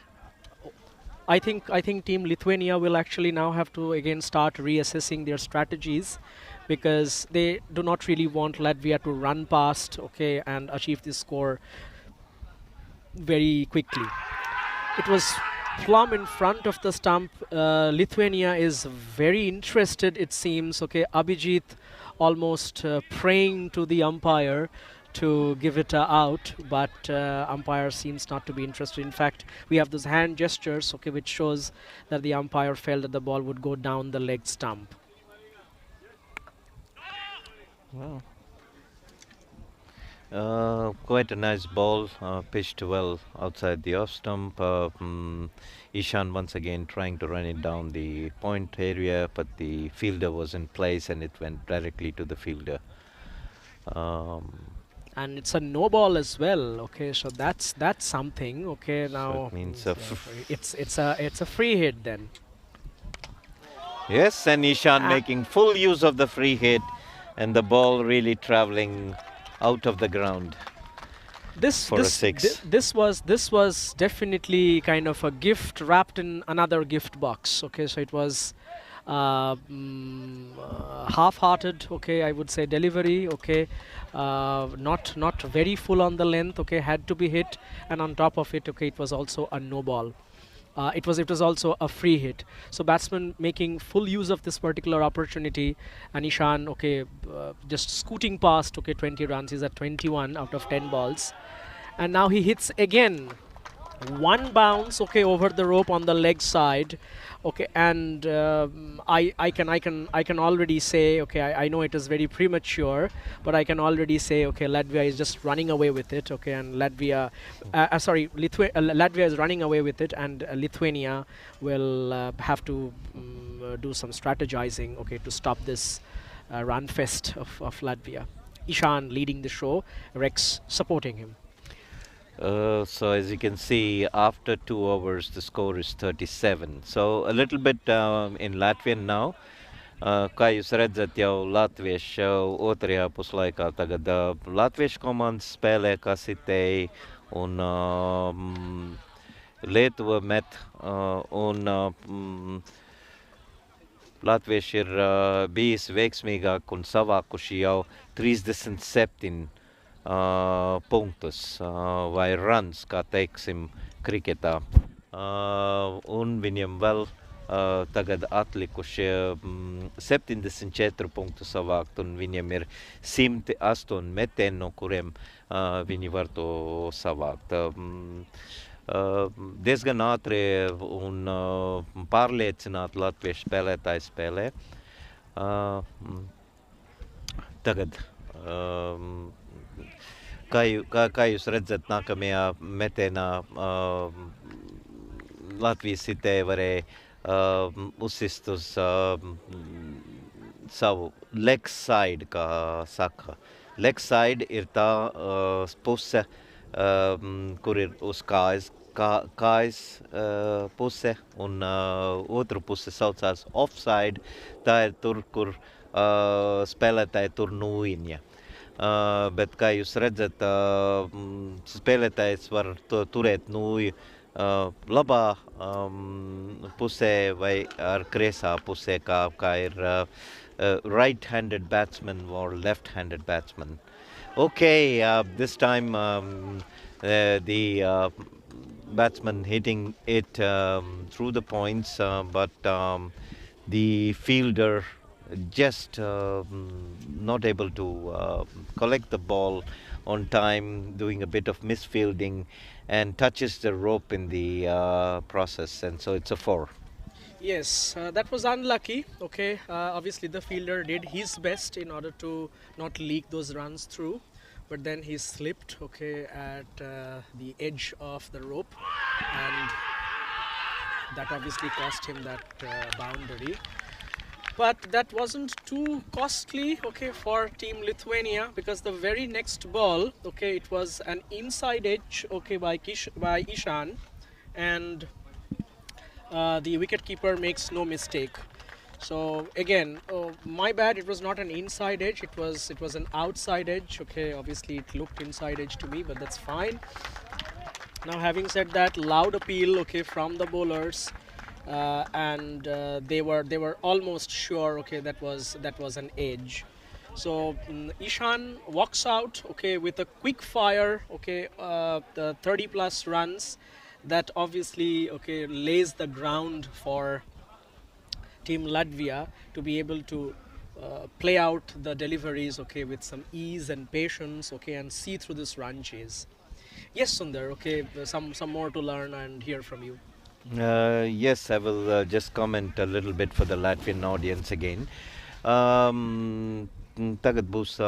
I think Team Lithuania will actually now have to again start reassessing their strategies, because they do not really want Latvia to run past, okay, and achieve this score very quickly. It was plumb in front of the stump. Lithuania is very interested, it seems. Okay, Abhijit almost praying to the umpire to give it out, but umpire seems not to be interested. In fact, we have those hand gestures, okay, which shows that the umpire felt that the ball would go down the leg stump. Wow. Quite a nice ball, pitched well outside the off stump. Ishan once again trying to run it down the point area, but the fielder was in place and it went directly to the fielder. And it's a no ball as well. Okay, so that's something. Okay, now So it means it's a free hit then. yes, and Ishan Ah. making full use of the free hit, and the ball really traveling out of the ground. This For a this six. this was definitely kind of a gift wrapped in another gift box. Okay, so it was half-hearted, okay, I would say delivery, okay, not very full on the length, okay, had to be hit, and on top of it, okay, it was also a no ball. It was also a free hit. So batsman making full use of this particular opportunity, and Ishan, okay, just scooting past, okay, 20 runs. He's at 21 out of 10 balls, and now he hits again. One bounce, okay, over the rope on the leg side, okay, and I can already say, okay, I know it is very premature, but I can already say, okay, Latvia is just running away with it, okay, and Latvia is running away with it, and Lithuania will have to do some strategizing, okay, to stop this run fest of Latvia. Ishan leading the show, Rex supporting him. So as you can see, after 2 hours, the score is 37. So a little bit in Latvian now. Kā jūs redzat, jau latviešu otrajā puslaikā tagad latviešu komandas spēlē kā sitēji un Lietuva met un latvieši ir bijis veiksmīgāk un savākuši jau 37 punktus vai runs, kā teiksim, kriketā. Un viņiem vēl tagad atlikušie 74 punktu savākt, un viņiem ir 108 metieni, no kuriem viņi var to savākt. Diezgan ātri un pārliecināti latviešu spēlētāji spēlē. Tagad, kā jūs redzat, nākamajā metienā Latvijas sitēji varēja uzsist uz savu leg side, kā saka. Leg side ir tā puse, kur ir uz kājas puse, un otru puse saucās offside. Tā ir tur, kur spēlētāji tur nūjiņa. Bet, kā jūs redzat, spēlētājs var to turēt nūju labā pusē vai ar kreisā pusē, kā ir right-handed batsman or left-handed batsman. Okay, this time the batsman hitting it through the points, but the fielder just not able to collect the ball on time, doing a bit of misfielding, and touches the rope in the process, and so it's a 4. Yes, that was unlucky. Okay, obviously the fielder did his best in order to not leak those runs through, but then he slipped, okay, at the edge of the rope, and that obviously cost him that boundary. But that wasn't too costly, okay, for Team Lithuania, because the very next ball, okay, it was an inside edge, okay, by Ishan, and the wicketkeeper makes no mistake. So again, my bad, it was not an inside edge, it was an outside edge. Okay, obviously it looked inside edge to me, but that's fine. Now, having said that, loud appeal, okay, from the bowlers, and they were almost sure, okay, that was an edge. So Ishan walks out, okay, with a quick fire, okay, the 30 plus runs that obviously, okay, lays the ground for Team Latvia to be able to play out the deliveries, okay, with some ease and patience, okay, and see through this run chase. Yes, Sundar, okay, some more to learn and hear from you. Yes, I will just comment a little bit for the Latvian audience again. Tagad būs,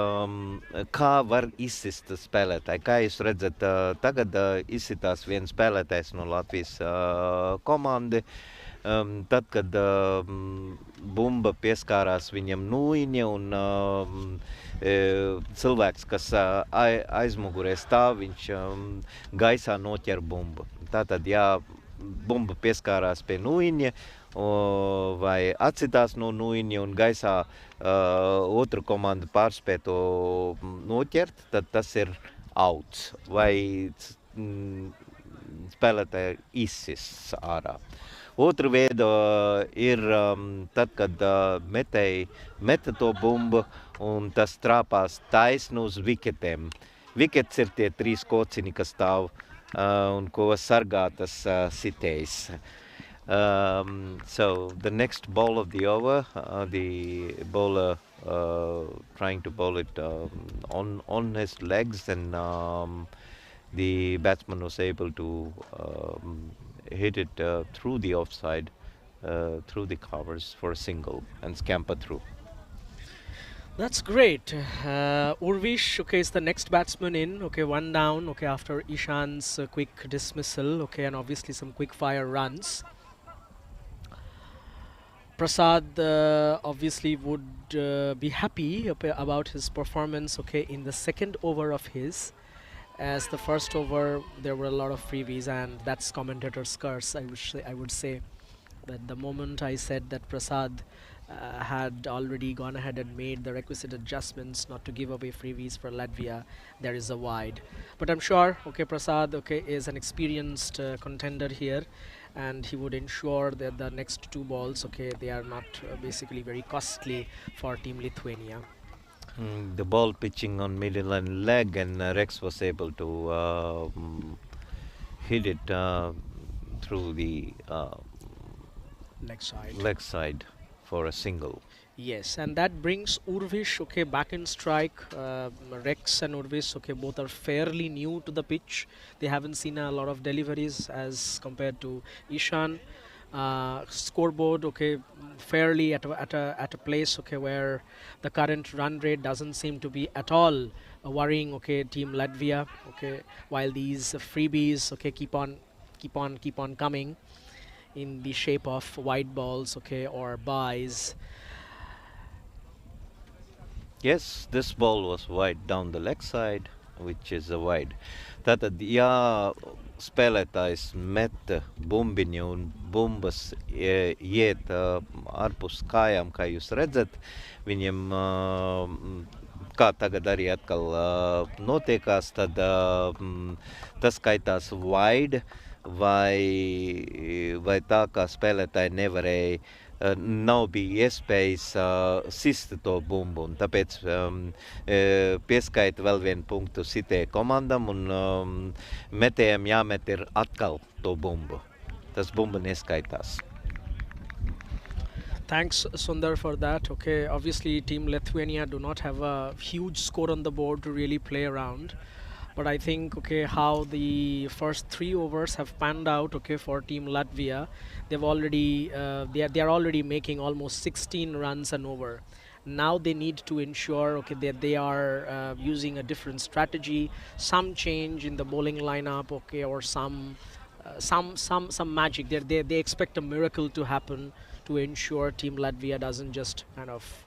kā var izsist spēlētāji. Kā jūs redzat, tagad izsitās viens spēlētājs no Latvijas komandi. Tad, kad bumba pieskārās viņam nūjiņa un cilvēks, kas aizmugurē stāv, viņš gaisā noķer bumbu. Tātad, ja bumba pieskārās pie nūjiņa vai atcitās no nūjiņa un gaisā otru komandu pārspēja to noķert, tad tas ir outs vai spēlētāji izsists ārā. Otra veida ir tad, kad metēji meta to bumbu un tas trāpās taisnu uz viketēm. Vikets ir tie 3 kociņi, kas stāv un ko sargā tas sitējs. So the next ball of the over, the bowler trying to bowl it on his legs, and the batsman was able to hit it through the offside, through the covers for a single and scamper through. That's great. Urvish, okay, is the next batsman in. Okay, 1 down. Okay, after Ishan's quick dismissal. Okay, and obviously some quick fire runs. Prasad obviously would be happy about his performance. Okay, in the second over of his. As the first over, there were a lot of freebies, and that's commentator's curse. I would say that the moment I said that Prasad had already gone ahead and made the requisite adjustments not to give away freebies for Latvia, there is a wide. But I'm sure, okay, Prasad, okay, is an experienced contender here, and he would ensure that the next 2 balls, okay, they are not basically very costly for Team Lithuania. The ball pitching on middle and leg, and Rex was able to hit it through the leg side for a single. Yes, and that brings Urvish, okay, back in strike. Rex and Urvish, okay, both are fairly new to the pitch. They haven't seen a lot of deliveries as compared to Ishan. Scoreboard, okay, fairly at a place, okay, where the current run rate doesn't seem to be at all worrying, okay, Team Latvia, okay, while these freebies, okay, keep on coming in the shape of wide balls, okay, or buys. Yes, this ball was wide down the leg side, which is a wide. Tātad, ja spēlētājs met bumbiņu un bumbas iet ārpus kājām, kā jūs redzat, viņiem, kā tagad arī atkal notiekās, tad tas skaitās wide, vai tā kā spēlētāji nevarēja, nav bija iespējas sist to bumbu, un tāpēc pieskaita vēl 1 punktu sitē komandam, un metējiem jāmet ir atkal to bumbu. Tas bumba neskaitās. Thanks, Sundar, for that. Okay, obviously Team Lithuania do not have a huge score on the board to really play around. But I think, okay, how the first 3 overs have panned out, okay, for Team Latvia, they've already they are already making almost 16 runs an over. Now they need to ensure, okay, that they are using a different strategy, some change in the bowling lineup, okay, or some magic. They expect a miracle to happen to ensure Team Latvia doesn't just kind of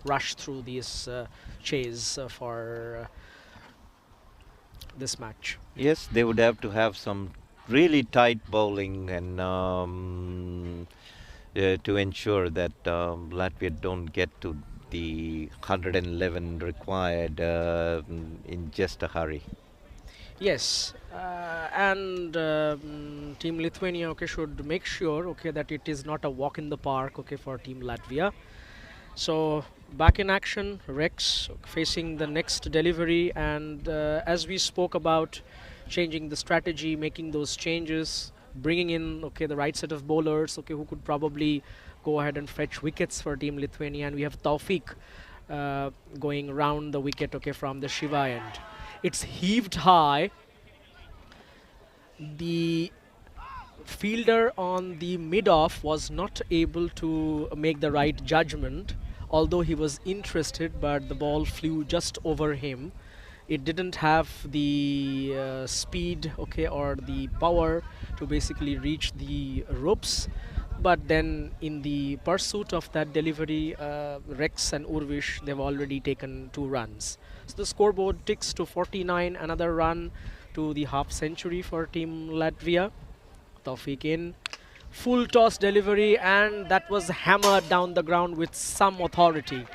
rush through this chase for this match. Yes, they would have to have some really tight bowling and to ensure that Latvia don't get to the 111 required in just a hurry. Yes, and Team Lithuania, okay, should make sure, okay, that it is not a walk in the park, okay, for Team Latvia. So back in action, Rex facing the next delivery, and as we spoke about changing the strategy, making those changes, bringing in, okay, the right set of bowlers, okay, who could probably go ahead and fetch wickets for Team Lithuania, and we have Taufik going round the wicket, okay, from the Shiva end. It's heaved high. The fielder on the mid-off was not able to make the right judgment, although he was interested, but the ball flew just over him. It didn't have the speed, okay, or the power to basically reach the ropes. But then in the pursuit of that delivery, Rex and Urvish, they've already taken 2 runs. So the scoreboard ticks to 49, another run to the half century for Team Latvia. Taufik in. Full toss delivery, and that was hammered down the ground with some authority.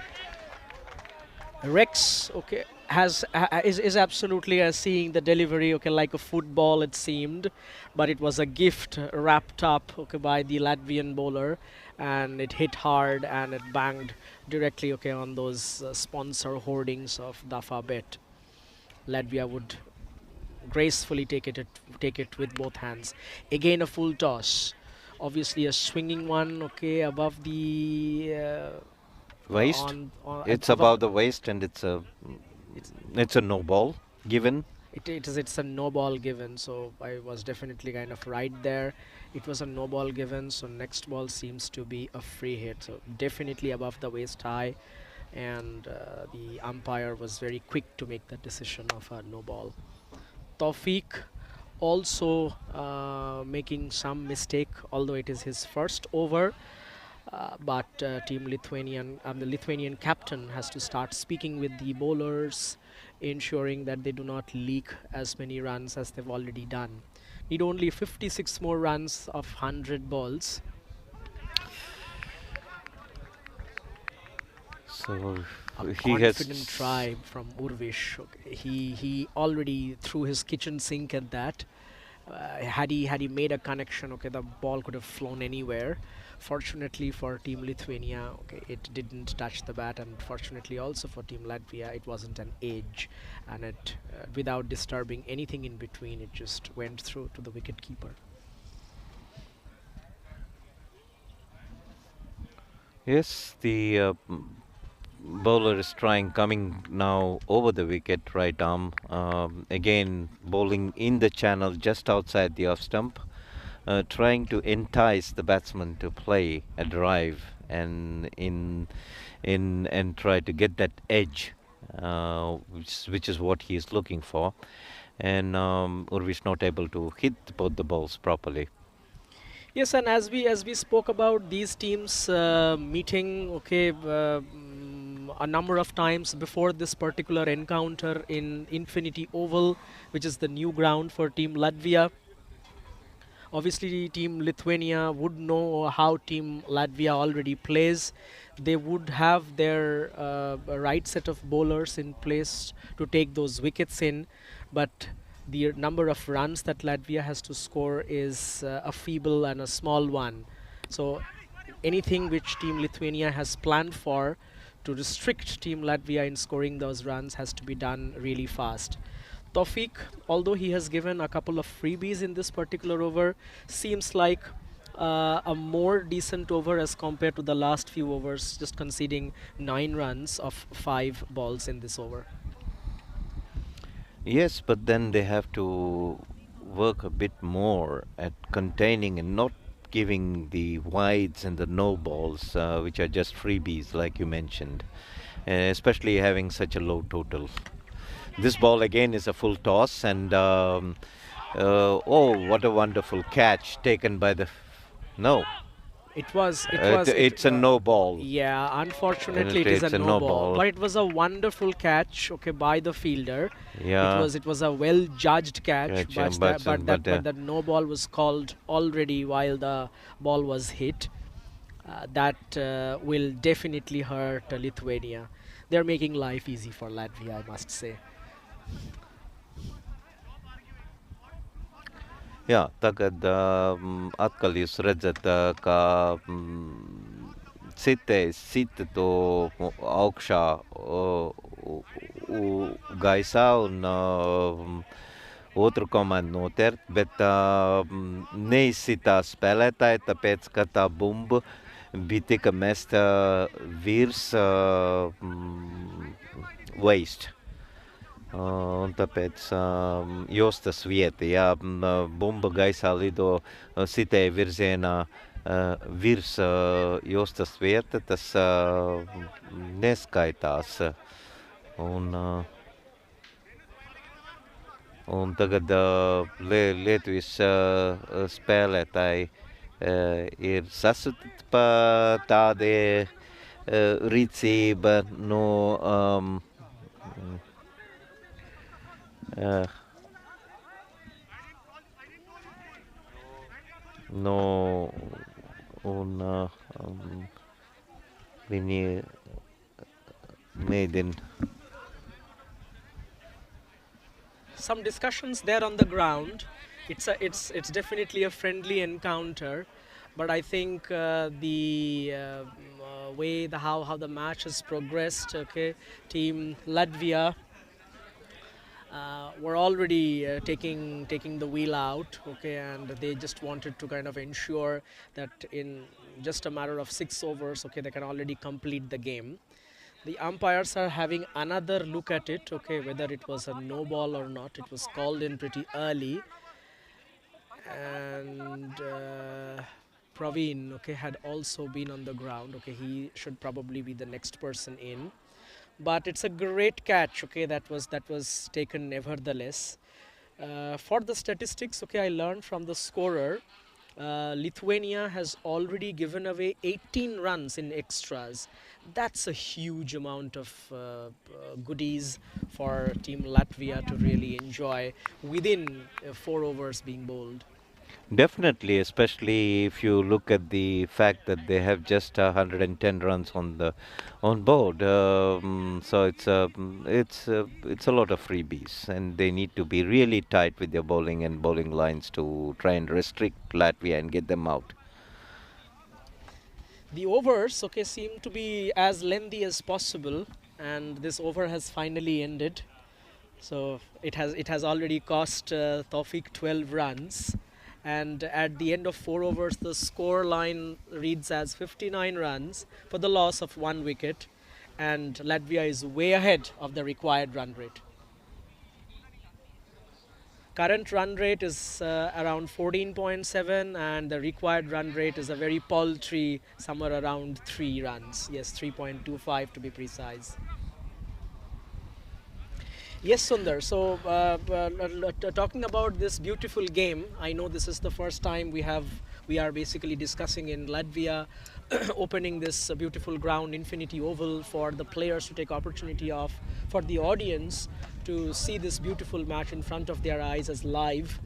Rex, okay, is absolutely seeing the delivery, okay, like a football it seemed, but it was a gift wrapped up, okay, by the Latvian bowler, and it hit hard and it banged directly, okay, on those sponsor hoardings of Dafa Bet. Latvia would gracefully take it with both hands. Again, a full toss. Obviously, a swinging one, okay, above the Waist. It's above. above the waist, and It's it's a no ball given. it's a no ball given. So I was definitely kind of right there. It was a no ball given. So next ball seems to be a free hit. So definitely above the waist high, and the umpire was very quick to make the decision of a no ball. Tawfiq also making some mistake, although it is his first over. But the Lithuanian captain has to start speaking with the bowlers, ensuring that they do not leak as many runs as they've already done. Need only 56 more runs of 100 balls. So A he confident has. try from Urvish. Okay. He already threw his kitchen sink at that. Had he made a connection, okay, the ball could have flown anywhere. Fortunately for Team Lithuania, okay, it didn't touch the bat, and fortunately also for Team Latvia, it wasn't an edge, and it without disturbing anything in between, it just went through to the wicket keeper. Yes, the bowler is trying coming now over the wicket, right arm. Again, bowling in the channel just outside the off stump, trying to entice the batsman to play a drive and try to get that edge, which is what he is looking for. And Urvish not able to hit both the balls properly. Yes, and as we spoke about these teams meeting, okay, a number of times before this particular encounter in Infinity Oval, which is the new ground for Team Latvia. Obviously, Team Lithuania would know how Team Latvia already plays. They would have their right set of bowlers in place to take those wickets in, but the number of runs that Latvia has to score is a feeble and a small one. So anything which Team Lithuania has planned for to restrict Team Latvia in scoring those runs has to be done really fast. Tawfiq, although he has given a couple of freebies in this particular over, seems like a more decent over as compared to the last few overs, just conceding 9 runs of 5 balls in this over. Yes, but then they have to work a bit more at containing and not giving the wides and the no balls, which are just freebies, like you mentioned, especially having such a low total. This ball again is a full toss, and oh, what a wonderful catch taken by the. No, It was, it was, it. it's a no ball. Yeah, unfortunately, it Penalty, is a it's a no no ball, ball. but it was a wonderful catch, okay, by the fielder. It Yeah, was, it was a well judged catch, catch, but but that no ball was called already while the ball was hit. That will definitely hurt Lithuania. They're making life easy for Latvia, I must say. jā, tagad atkal jūs redzat, kā citējs sita to augšā gaisā un otru komandu notert, bet neizsitā spēlētāji, tāpēc, ka tā bumba bija tika mesta virs waist. Un tāpēc jostas vieta, ja bumba gaisā lido sitēja virzienā virs jostas vieta, tas neskaitās. Un tagad Lietuvijas spēlētāji ir sasūtīti pa tādie rīcība no no, un viņi mēģina some discussions there on the ground. It's definitely a friendly encounter, but I think the way the how the match has progressed. Okay, Team Latvia were already taking the wheel out, okay, and they just wanted to kind of ensure that in just a matter of 6 overs, okay, they can already complete the game. The umpires are having another look at it, okay, whether it was a no ball or not. It was called in pretty early, and Praveen, okay, had also been on the ground. Okay, he should probably be the next person in, but it's a great catch, okay, that was taken nevertheless. For the statistics, okay, I learned from the scorer. Lithuania has already given away 18 runs in extras. That's a huge amount of goodies for Team Latvia to really enjoy within 4 overs being bowled. Definitely, especially if you look at the fact that they have just 110 runs on board. So it's a lot of freebies, and they need to be really tight with their bowling and bowling lines to try and restrict Latvia and get them out. The overs, okay, seem to be as lengthy as possible, and this over has finally ended. So it has already cost Tawfiq 12 runs, and at the end of 4 overs, the score line reads as 59 runs for the loss of 1 wicket, and Latvia is way ahead of the required run rate. Current run rate is around 14.7, and the required run rate is a very paltry, somewhere around 3 runs. Yes, 3.25 to be precise. Yes, Sundar. So, talking about this beautiful game, I know this is the first time we are basically discussing in Latvia, opening this beautiful ground, Infinity Oval, for the players to take opportunity of, for the audience to see this beautiful match in front of their eyes as live.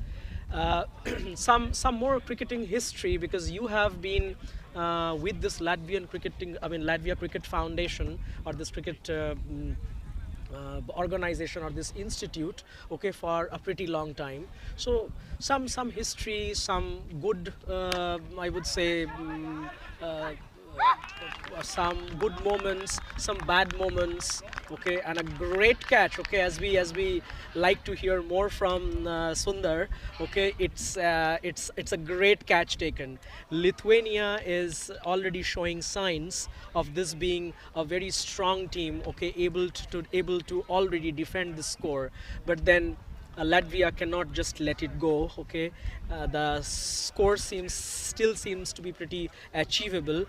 Uh, some more cricketing history, because you have been with this Latvia Cricket Foundation, or this cricket organization, or this institute, okay, for a pretty long time. So some history, some good, I would say, some good moments, some bad moments, okay, and a great catch, okay, as we like to hear more from Sundar, okay. It's a great catch taken. Lithuania is already showing signs of this being a very strong team, okay, able to already defend the score, but then Latvia cannot just let it go. Okay, the score still seems to be pretty achievable,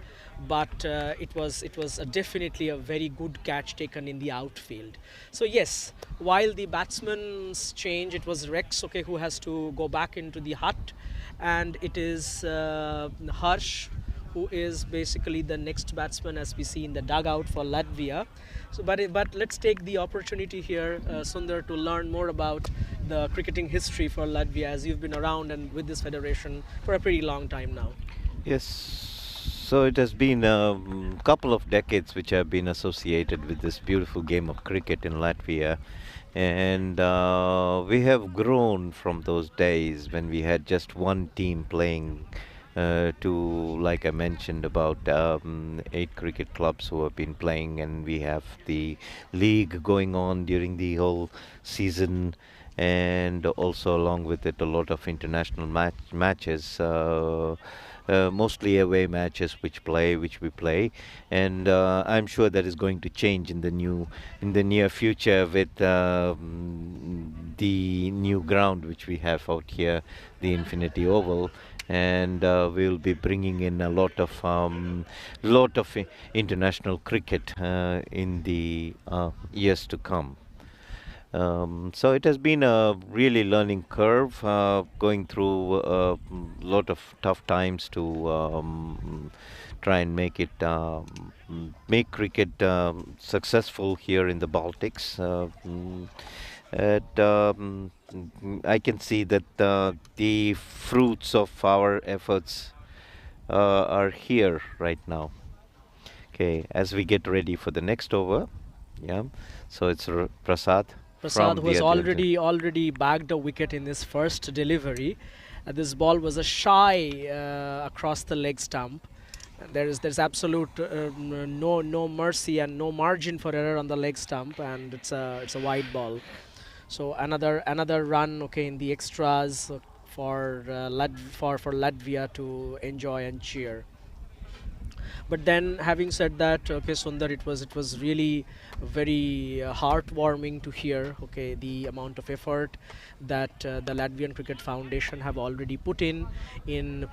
but it was definitely a very good catch taken in the outfield. So yes, while the batsman's change, it was Rex, okay, who has to go back into the hut, and it is Harsh, who is basically the next batsman, as we see in the dugout for Latvia. So, but let's take the opportunity here, Sundar, to learn more about the cricketing history for Latvia, as you've been around and with this federation for a pretty long time now. Yes. So it has been a couple of decades which have been associated with this beautiful game of cricket in Latvia. And we have grown from those days when we had just one team playing to, like I mentioned, about 8 cricket clubs who have been playing, and we have the league going on during the whole season, and also along with it a lot of international matches. Mostly away matches which we play, and I'm sure that is going to change in the near future with the new ground which we have out here, the Infinity Oval, and we'll be bringing in a lot of international cricket in the years to come. So it has been a really learning curve, going through a lot of tough times to try and make cricket successful here in the Baltics. I can see that the fruits of our efforts are here right now. Okay, as we get ready for the next over, yeah. So it's Prasad Prasad, who the has other end. already bagged a wicket in his first delivery. This ball was a shy across the leg stump. And there's absolute no mercy and no margin for error on the leg stump, and it's a wide ball. So another run, okay, in the extras for for Latvia to enjoy and cheer. But then, having said that, okay, Sundar, it was really very heartwarming to hear, okay, the amount of effort that the Latvian Cricket Foundation have already put in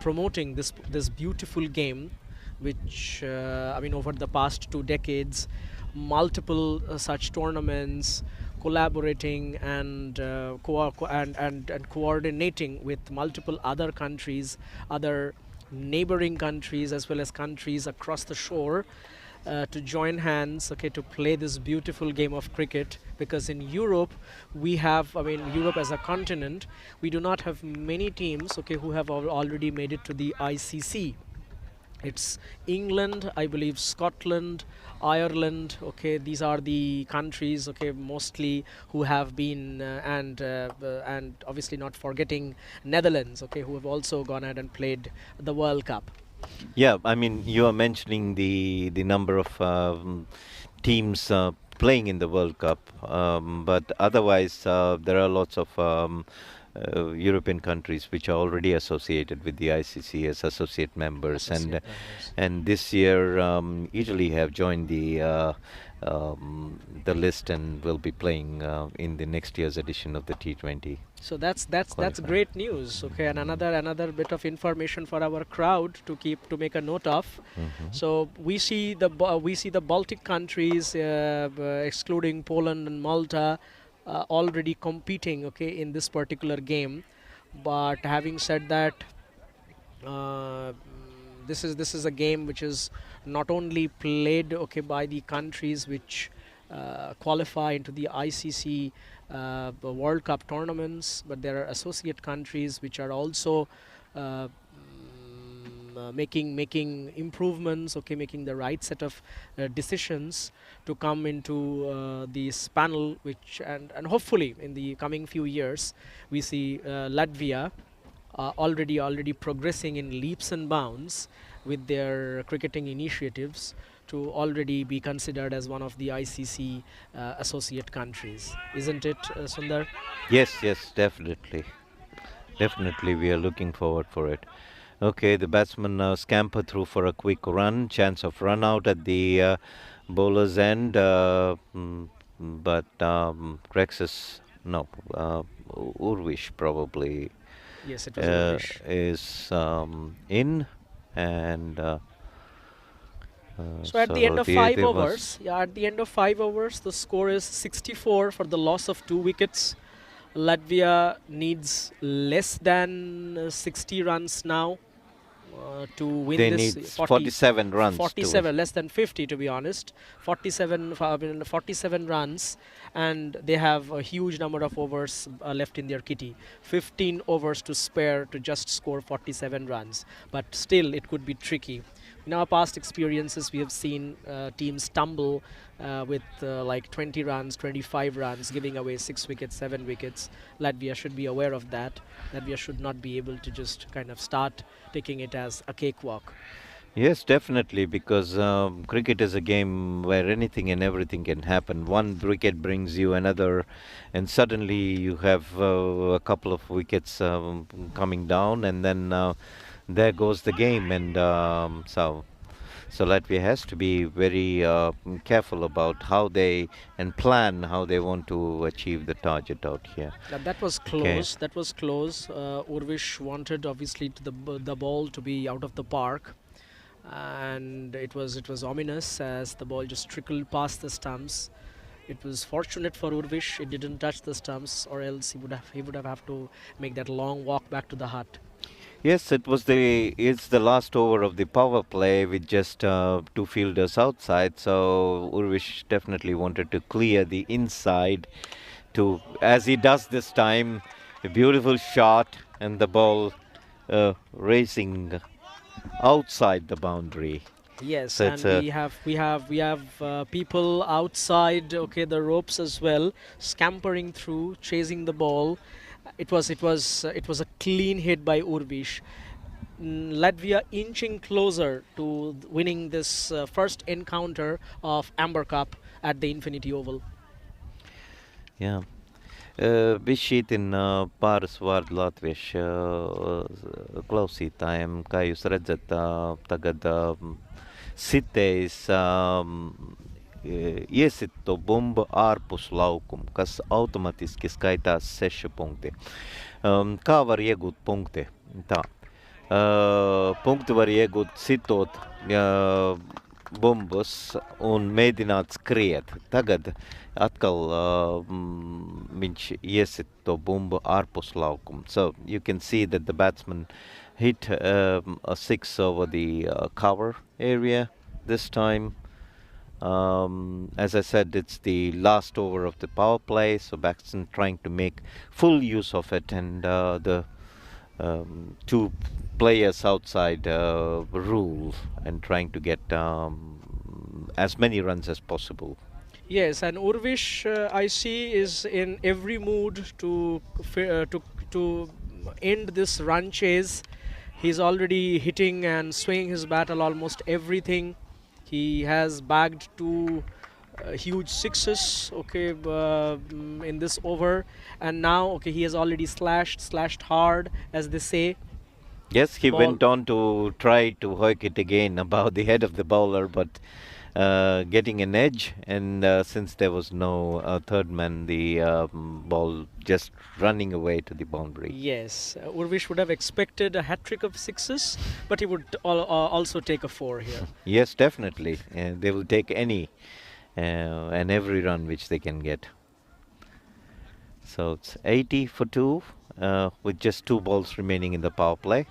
promoting this beautiful game, which I mean, over the past 2 decades, multiple such tournaments, collaborating and, and coordinating with multiple other countries, other neighboring countries, as well as countries across the shore, to join hands, okay, to play this beautiful game of cricket. Because in Europe, we have, I mean, Europe as a continent, we do not have many teams, okay, who have already made it to the ICC. It's England, I believe, Scotland, Ireland. Okay, these are the countries, okay, mostly who have been, and obviously not forgetting Netherlands, okay, who have also gone ahead and played the World Cup. Yeah, I mean, you are mentioning the number of teams playing in the World Cup, but otherwise there are lots of European countries which are already associated with the ICC as associate members, Associate members. and this year Italy have joined the list and will be playing in the next year's edition of the T20. So that's Qualifier. great news. Okay, and another bit of information for our crowd to make a note of. So we see the Baltic countries, excluding Poland and Malta, already competing, okay, in this particular game. But having said that, uh, this is a game which is not only played, okay, by the countries which qualify into the ICC World Cup tournaments, but there are associate countries which are also making improvements, okay, making the right set of decisions to come into this panel, which and hopefully in the coming few years we see Latvia already progressing in leaps and bounds with their cricketing initiatives to already be considered as one of the ICC associate countries, isn't it, Sundar? Yes, yes, definitely. Definitely, we are looking forward for it. Okay, the batsman now scamper through for a quick run. Chance of run out at the bowler's end, but Rexus, no, Urvish probably Yes, it was Urvish. is in, and So at the end so of five there overs, was. yeah, at the end of 5 overs, the score is 64 for the loss of 2 wickets. Latvia needs less than 60 runs now to win They this. need 47 runs to 47, less than 50 to be honest. 47 runs, and they have a huge number of overs left in their kitty. 15 overs to spare to just score 47 runs, but still it could be tricky. In our past experiences, we have seen teams stumble with like 20 runs, 25 runs, giving away 6 wickets, 7 wickets. Latvia should be aware of that. Latvia should not be able to just kind of start taking it as a cakewalk. Yes, definitely, because cricket is a game where anything and everything can happen. One wicket brings you another, and suddenly you have a couple of wickets coming down, and then there goes the game. And so Latvia has to be very careful about how they and plan how they want to achieve the target out here. That was Okay. close. That was close. Urvish wanted obviously the ball to be out of the park, and it was ominous as the ball just trickled past the stumps. It was fortunate for Urvish; it didn't touch the stumps, or else he would have to make that long walk back to the hut. Yes, it's the last over of the power play with just two fielders outside. So Urvish definitely wanted to clear the inside to, as he does this time, a beautiful shot and the ball racing outside the boundary. Yes, So it's and a we have people outside. Okay, the ropes as well, scampering through, chasing the ball. It was a clean hit by Urvish. Latvia inching closer to winning this first encounter of Amber Cup at the Infinity Oval. yeah. Bija šītin pāris vārdu latviešu klausītājiem, kā jūs redzat, tagad sitējs iesit to bumbu ārpus laukuma, kas automatiski skaitās 6 punkti. Kā var iegūt punkti? Tā. Punkti var iegūt citot bumbas un mēģināt skriet. Tagad atkal viņš iesit to bumbu ārpus laukuma. So you can see that the batsman hit a 6 over the cover area this time. As I said, it's the last over of the power play, so batsman trying to make full use of it, and the two players outside rule and trying to get as many runs as possible. Yes, and Urvish, I see, is in every mood to end this run chase. He's already hitting and swinging his bat at almost everything. He has bagged two huge sixes, okay, in this over, and now, okay, he has already slashed hard, as they say. Yes, he Ball. went on to try to hook it again above the head of the bowler, but getting an edge, and since there was no third man, the ball just running away to the boundary. Yes, Urvish would have expected a hat trick of sixes, but he would also take a four here. Yes, definitely. They will take any and every run which they can get. So it's 80 for 2 with just 2 balls remaining in the power play.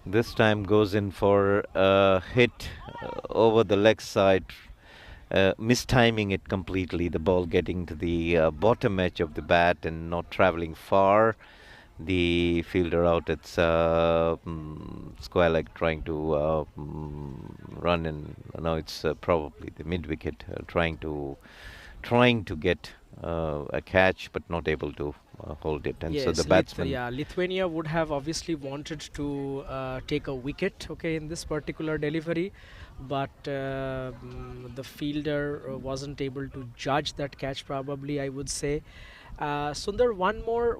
This time goes in for a hit over the leg side, mistiming it completely. The ball getting to the bottom edge of the bat and not traveling far. The fielder out at square leg trying to run, and now it's probably the mid wicket trying to get a catch but not able to hold it, and Yes, so the batsman Lithuania would have obviously wanted to take a wicket, okay, in this particular delivery, but the fielder wasn't able to judge that catch. Probably, I would say. Sundar, one more,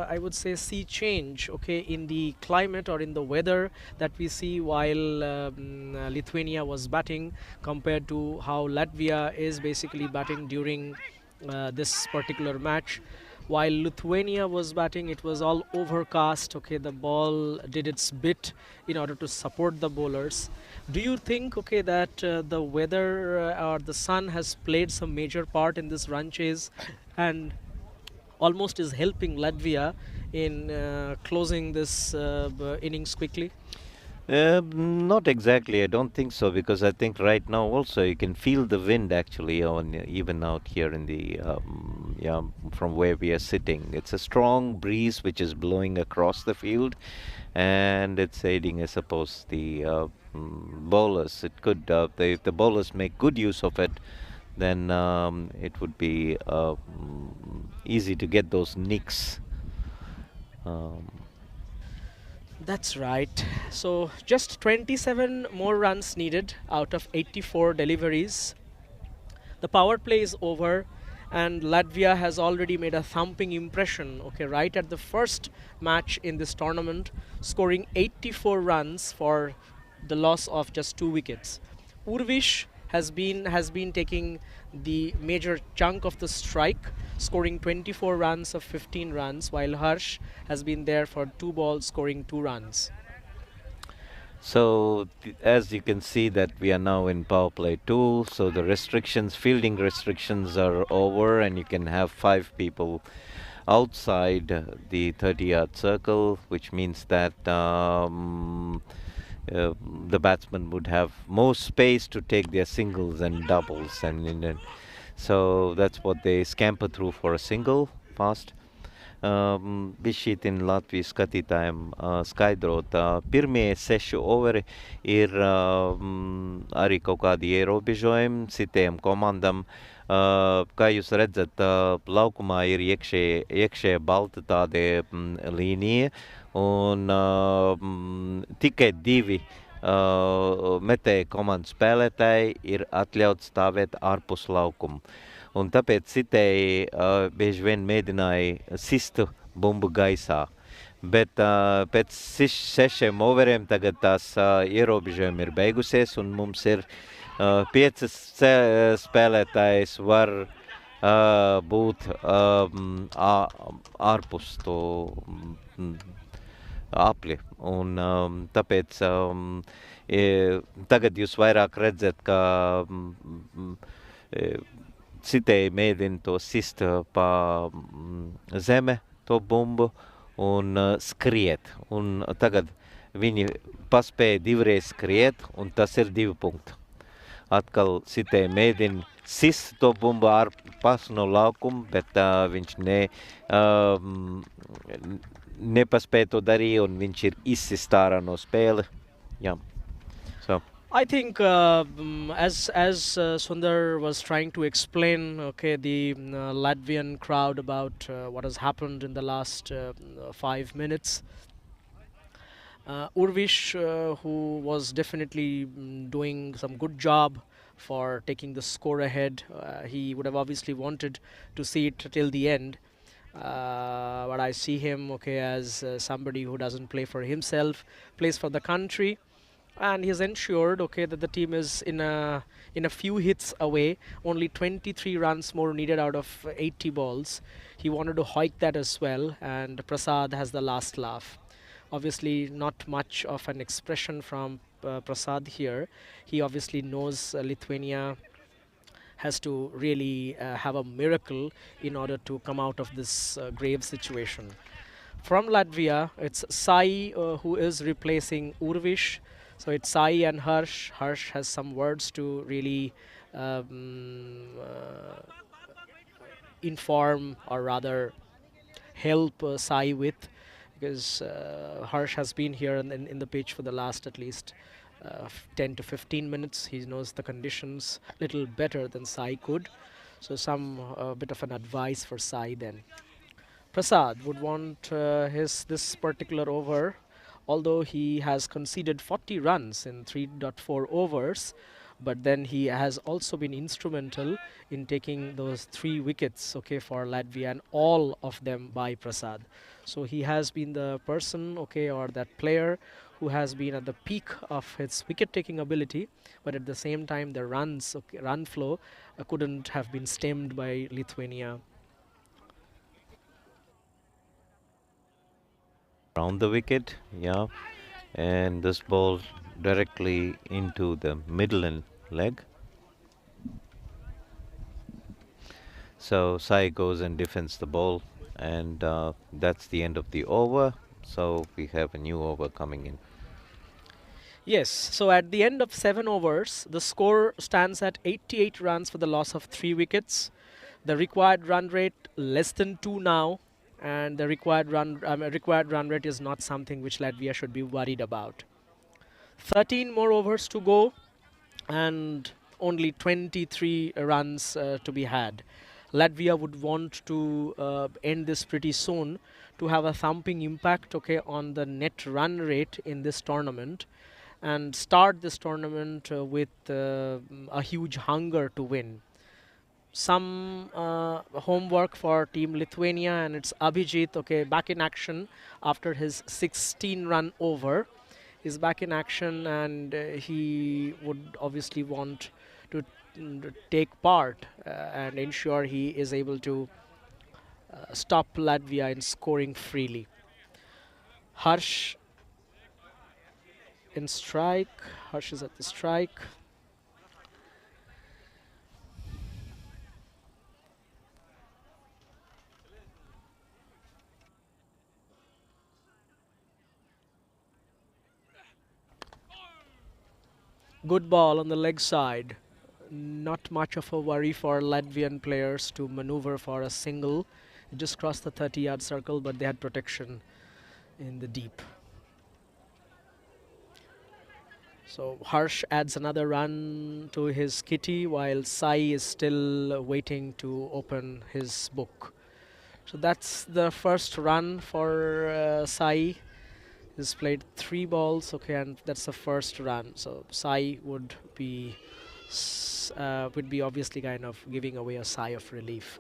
I would say, sea change, okay, in the climate or in the weather that we see while Lithuania was batting compared to how Latvia is basically batting during this particular match. While Lithuania was batting, it was all overcast. Okay, the ball did its bit in order to support the bowlers. Do you think, okay, that the weather or the sun has played some major part in this run chase, and almost is helping Latvia in closing this innings quickly? Not exactly. I don't think so, because I think right now also you can feel the wind actually on even out here in the from where we are sitting. It's a strong breeze which is blowing across the field, and it's aiding, I suppose, the bowlers. It could if the bowlers make good use of it, then it would be easy to get those nicks. Um, That's right. So just 27 more runs needed out of 84 deliveries. The power play is over, and Latvia has already made a thumping impression, okay, right at the first match in this tournament, scoring 84 runs for the loss of just 2 wickets. Urvish has been taking the major chunk of the strike, scoring 24 runs of 15 runs, while Harsh has been there for 2 balls, scoring 2 runs. So as you can see that we are now in power play 2, so the fielding restrictions are over, and you can have 5 people outside the 30-yard circle, which means that the batsman would have more space to take their singles and doubles, and So that's what they scamper through for a single fast. Bišķītin Latvijas skatītājiem skaidrot, pirmie 6 overi ir arī kaut kādi ierobežojumi citiem komandam. Kā jūs redzat, laukumā ir iekšē balta tāda līnija, un tikai 2 metēju komandu spēlētāji ir atļauts stāvēt ārpus laukuma. Un tāpēc citēji bieži vien mēģināja sist bumbu gaisā. Bet pēc 6 overiem tagad tās ierobežojumi ir beigusies, un mums ir 5 spēlētājs var būt ārpus to apli. Un tāpēc tagad jūs vairāk redzat, ka citēji mēģina to sist pa zeme, to bumbu, un skriet. Un tagad viņi paspēja 2 reizes skriet, un tas ir 2 punkti. Atkal citēji mēģina sist to bumbu ārpas no laukuma, bet viņš nepaspēja to darīt, un viņš ir izsist ārā no spēle. Yeah. So. I think as Sundar was trying to explain, okay, the Latvian crowd about what has happened in the last 5 minutes. Urvish, who was definitely doing some good job for taking the score ahead, he would have obviously wanted to see it till the end. But I see him, okay, as somebody who doesn't play for himself, plays for the country. And he has ensured, okay, that the team is in a few hits away. Only 23 runs more needed out of 80 balls. He wanted to hike that as well, and Prasad has the last laugh. Obviously, not much of an expression from Prasad here. He obviously knows Lithuania has to really have a miracle in order to come out of this grave situation. From Latvia, it's Sai who is replacing Urvish. So it's Sai and Harsh. Harsh has some words to really inform, or rather help Sai with, because Harsh has been here in the pitch for the last at least 10 to 15 minutes. He knows the conditions a little better than Sai could. So some bit of an advice for Sai then. Prasad would want this particular over, although he has conceded 40 runs in 3.4 overs, but then he has also been instrumental in taking those 3 wickets, okay, for Latvia, and all of them by Prasad. So he has been the person, okay, or that player who has been at the peak of his wicket-taking ability, but at the same time the runs, okay, run flow couldn't have been stemmed by Lithuania. Around the wicket, yeah, and this ball directly into the middle leg. So Sai goes and defends the ball, and that's the end of the over. So we have a new over coming in. Yes, so at the end of 7 overs, the score stands at 88 runs for the loss of 3 wickets. The required run rate less than 2 now, and the required run rate is not something which Latvia should be worried about. 13 more overs to go, and only 23 runs to be had. Latvia would want to end this pretty soon to have a thumping impact, okay, on the net run rate in this tournament, and start this tournament with a huge hunger to win. Some homework for Team Lithuania, and it's Abhijit, okay, back in action after his 16-run over. He's back in action, and he would obviously want to take part and ensure he is able to stop Latvia in scoring freely. Harsh in strike. Harsh is at the strike. Good ball on the leg side. not much of a worry for Latvian players to maneuver for a single. It just crossed the 30-yard circle, but they had protection in the deep. So Harsh adds another run to his kitty while Sai is still waiting to open his book. So that's the first run for Sai. He's played 3 balls, okay, and that's the first run. So Sai would be obviously kind of giving away a sigh of relief.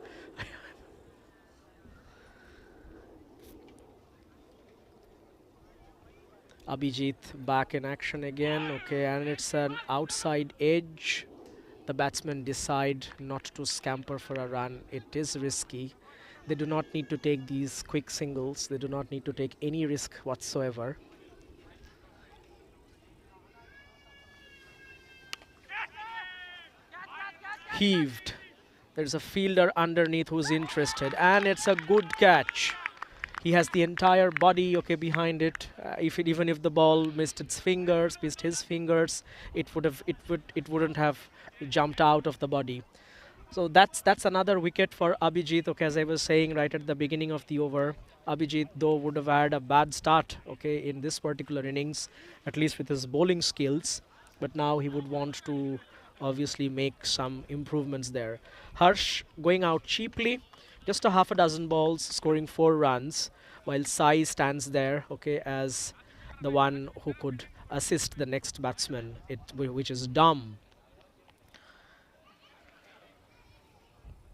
Abhijit back in action again, okay, and it's an outside edge. The batsmen decide not to scamper for a run. It is risky. They do not need to take these quick singles. They do not need to take any risk whatsoever. Heaved. There's a fielder underneath who's interested, and it's a good catch. He has the entire body, okay, behind it. Even if the ball missed his fingers, it wouldn't have jumped out of the body. So that's another wicket for Abhijit. Okay, as I was saying right at the beginning of the over, Abhijit though would have had a bad start, okay, in this particular innings, at least with his bowling skills. But now he would want to obviously make some improvements there. Harsh going out cheaply, just a half a dozen balls, scoring 4 runs, while Sai stands there, okay, as the one who could assist the next batsman, which is Dom.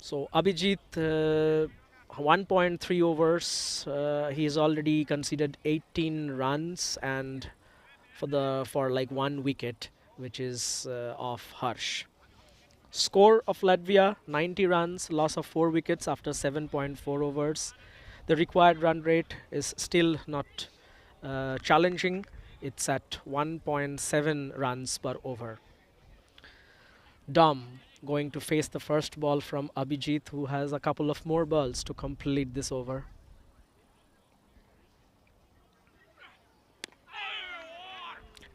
So Abhijit, 1.3 overs, he has already conceded 18 runs and for like 1 wicket, which is off Harsh. Score of Latvia 90 runs, loss of 4 wickets after 7.4 overs. The required run rate is still not challenging. It's at 1.7 runs per over. Dom going to face the first ball from Abhijit, who has a couple of more balls to complete this over.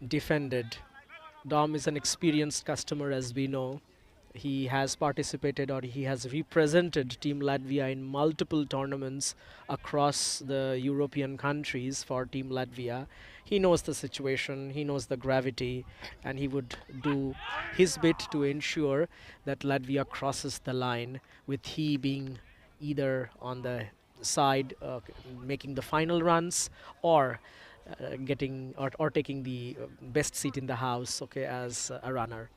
Defended. Dom is an experienced customer, as we know. He has participated or he has represented Team Latvia in multiple tournaments across the European countries for Team Latvia. He knows the situation, he knows the gravity, and he would do his bit to ensure that Latvia crosses the line, with he being either on the side making the final runs, or getting or taking the best seat in the house, okay, as a runner.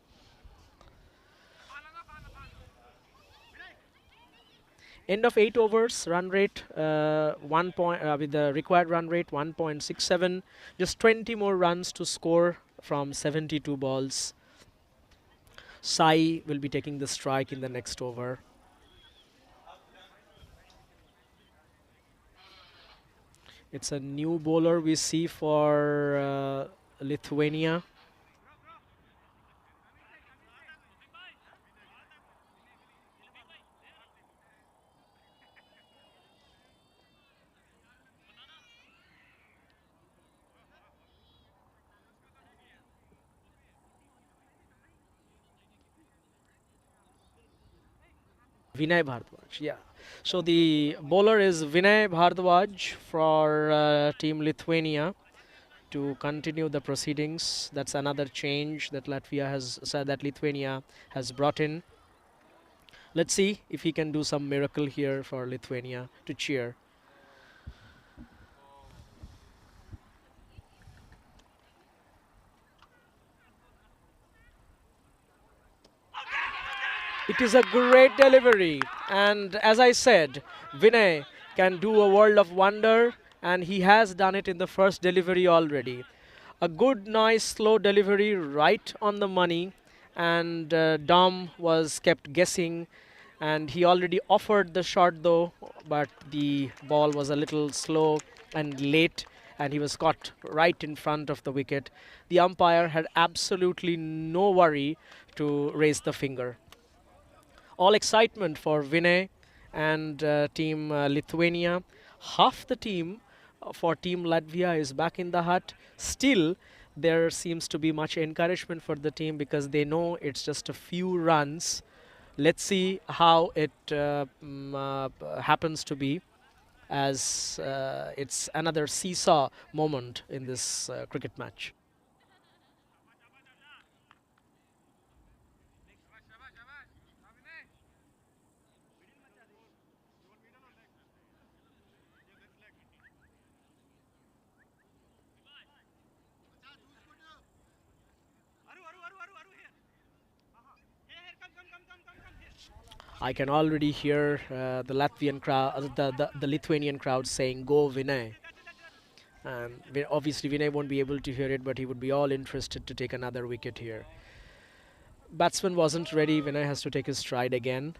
End of 8 overs, run rate with the required run rate 1.67. Just 20 more runs to score from 72 balls. Sai will be taking the strike in the next over. It's a new bowler we see for Lithuania. Vinay Bhardwaj, yeah. So the bowler is Vinay Bhardwaj for Team Lithuania to continue the proceedings. That's another change that Lithuania has brought in. Let's see if he can do some miracle here for Lithuania to cheer. It is a great delivery, and as I said, Vinay can do a world of wonder, and he has done it in the first delivery already. A good, nice, slow delivery right on the money, and Dom was kept guessing, and he already offered the shot though, but the ball was a little slow and late, and he was caught right in front of the wicket. The umpire had absolutely no worry to raise the finger. All excitement for Vinay and Team Lithuania. Half the team for Team Latvia is back in the hut. Still, there seems to be much encouragement for the team because they know it's just a few runs. Let's see how it happens to be, as it's another seesaw moment in this cricket match. I can already hear the Latvian crowd, the Lithuanian crowd saying "Go Vinay," and obviously Vinay won't be able to hear it, but he would be all interested to take another wicket here. Batsman wasn't ready. Vinay has to take his stride again.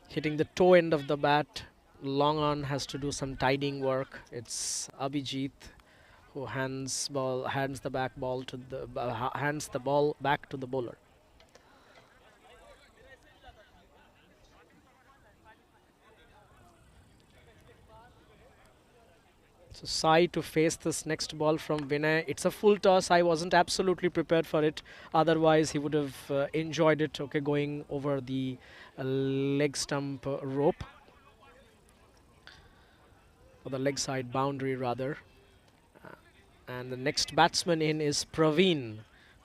Hitting the toe end of the bat. Long on has to do some tidying work. It's Abhijit who hands the back ball to the hands the ball back to the bowler. So Sai to face this next ball from Vinay. It's a full toss. I wasn't absolutely prepared for it. Otherwise, he would have enjoyed it. Okay, going over the leg stump rope, or the leg side boundary rather. And the next batsman in is Praveen,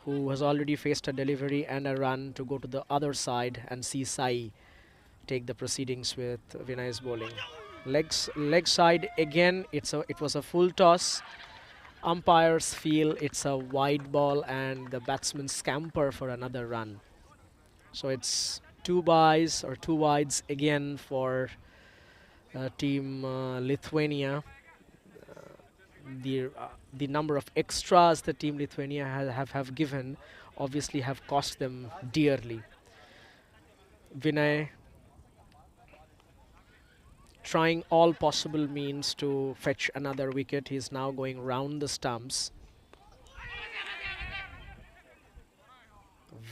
who has already faced a delivery and a run to go to the other side and see Sai take the proceedings with Vinay's bowling. Leg side again. It was a full toss. Umpires feel it's a wide ball and the batsmen scamper for another run. So it's two byes or two wides again for team Lithuania. The number of extras the team Lithuania have given obviously have cost them dearly. Vinay trying all possible means to fetch another wicket. He's now going round the stumps.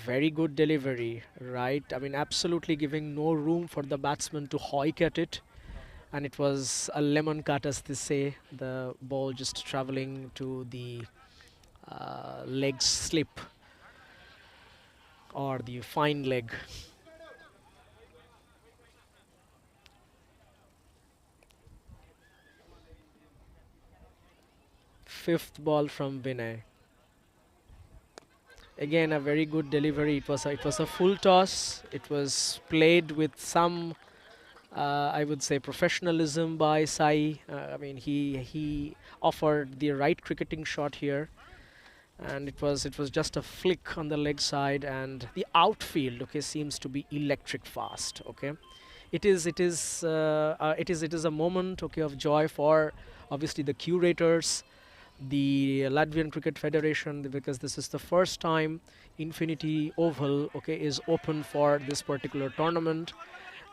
Very good delivery, right? I mean, absolutely giving no room for the batsman to hoik at it. And it was a lemon cut, as they say. The ball just traveling to the leg slip or the fine leg. Fifth ball from Vinay. Again, a very good delivery. It was a full toss. It was played with some, I would say, professionalism by Sai. I mean, he offered the right cricketing shot here, and it was just a flick on the leg side, and the outfield, okay, seems to be electric fast. Okay, it is a moment, okay, of joy for obviously the curators, the Latvian Cricket Federation, because this is the first time Infinity Oval, okay, is open for this particular tournament,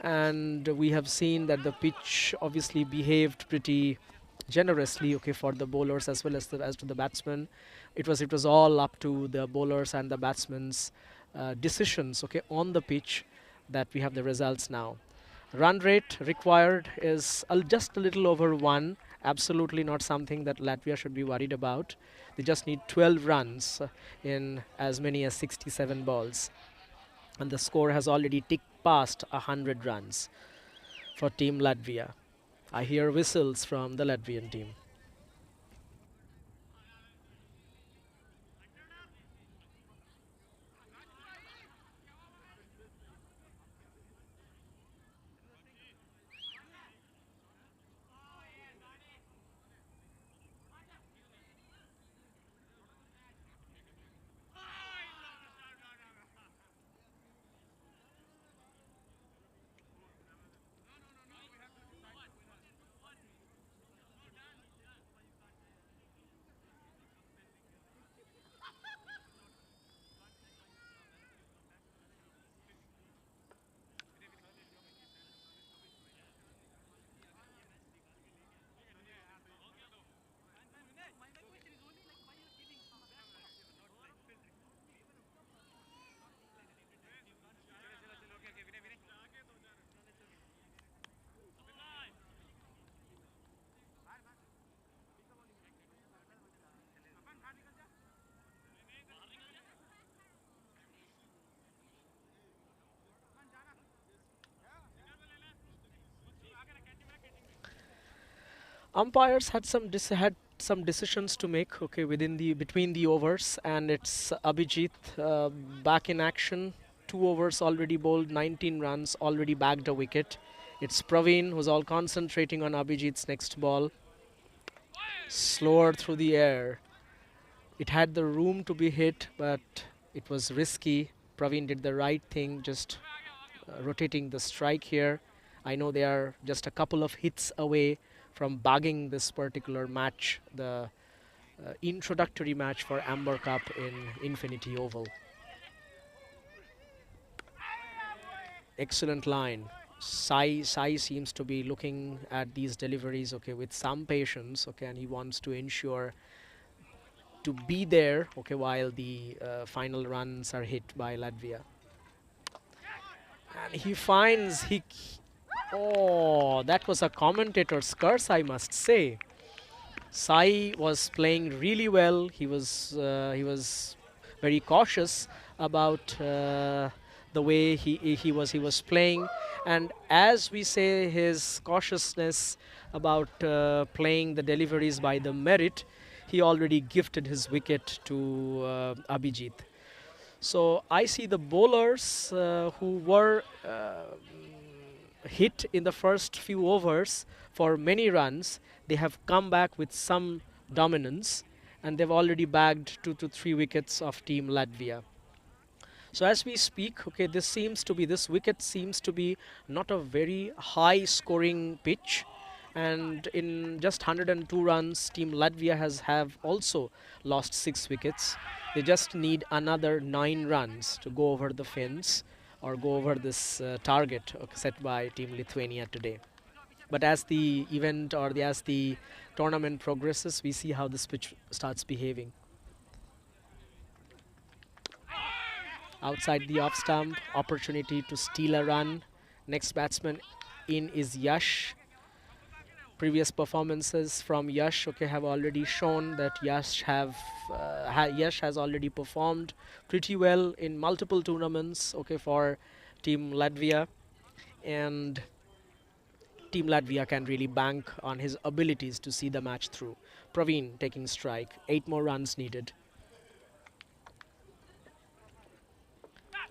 and we have seen that the pitch obviously behaved pretty generously, okay, for the bowlers as well as to the batsmen. It was all up to the bowlers and the batsmen's decisions, okay, on the pitch, that we have the results now. Run rate required is just a little over one. Absolutely not something that Latvia should be worried about. They just need 12 runs in as many as 67 balls. And the score has already ticked past 100 runs for Team Latvia. I hear whistles from the Latvian team. Umpires had some decisions to make, okay, within the between the overs, and it's Abhijit back in action. 2 overs already bowled, 19 runs, already bagged a wicket. It's Praveen who's all concentrating on Abhijit's next ball. Slower through the air. It had the room to be hit, but it was risky. Praveen did the right thing, just rotating the strike here. I know they are just a couple of hits away from bagging this particular match, the introductory match for Amber Cup in Infinity Oval. Excellent line. Sai seems to be looking at these deliveries, okay, with some patience, okay, and he wants to ensure to be there, okay, while the final runs are hit by Latvia. And he finds he. Oh, that was a commentator's curse, I must say. Sai was playing really well. He was very cautious about the way he was playing, and as we say, his cautiousness about playing the deliveries by the merit, he already gifted his wicket to Abhijit. So I see the bowlers who were hit in the first few overs for many runs. They have come back with some dominance, and they've already bagged 2 to 3 wickets of Team Latvia. So as we speak, okay, this wicket seems to be not a very high scoring pitch, and in just 102 runs, Team Latvia have also lost 6 wickets. They just need another 9 runs to go over the fence or go over this target set by Team Lithuania today. But as the event or as the tournament progresses, we see how this pitch starts behaving. Outside the off stump, opportunity to steal a run. Next batsman in is Yash. Previous performances from Yash, okay, have already shown that Yash has already performed pretty well in multiple tournaments, okay, for Team Latvia, and Team Latvia can really bank on his abilities to see the match through. Praveen taking strike, 8 more runs needed.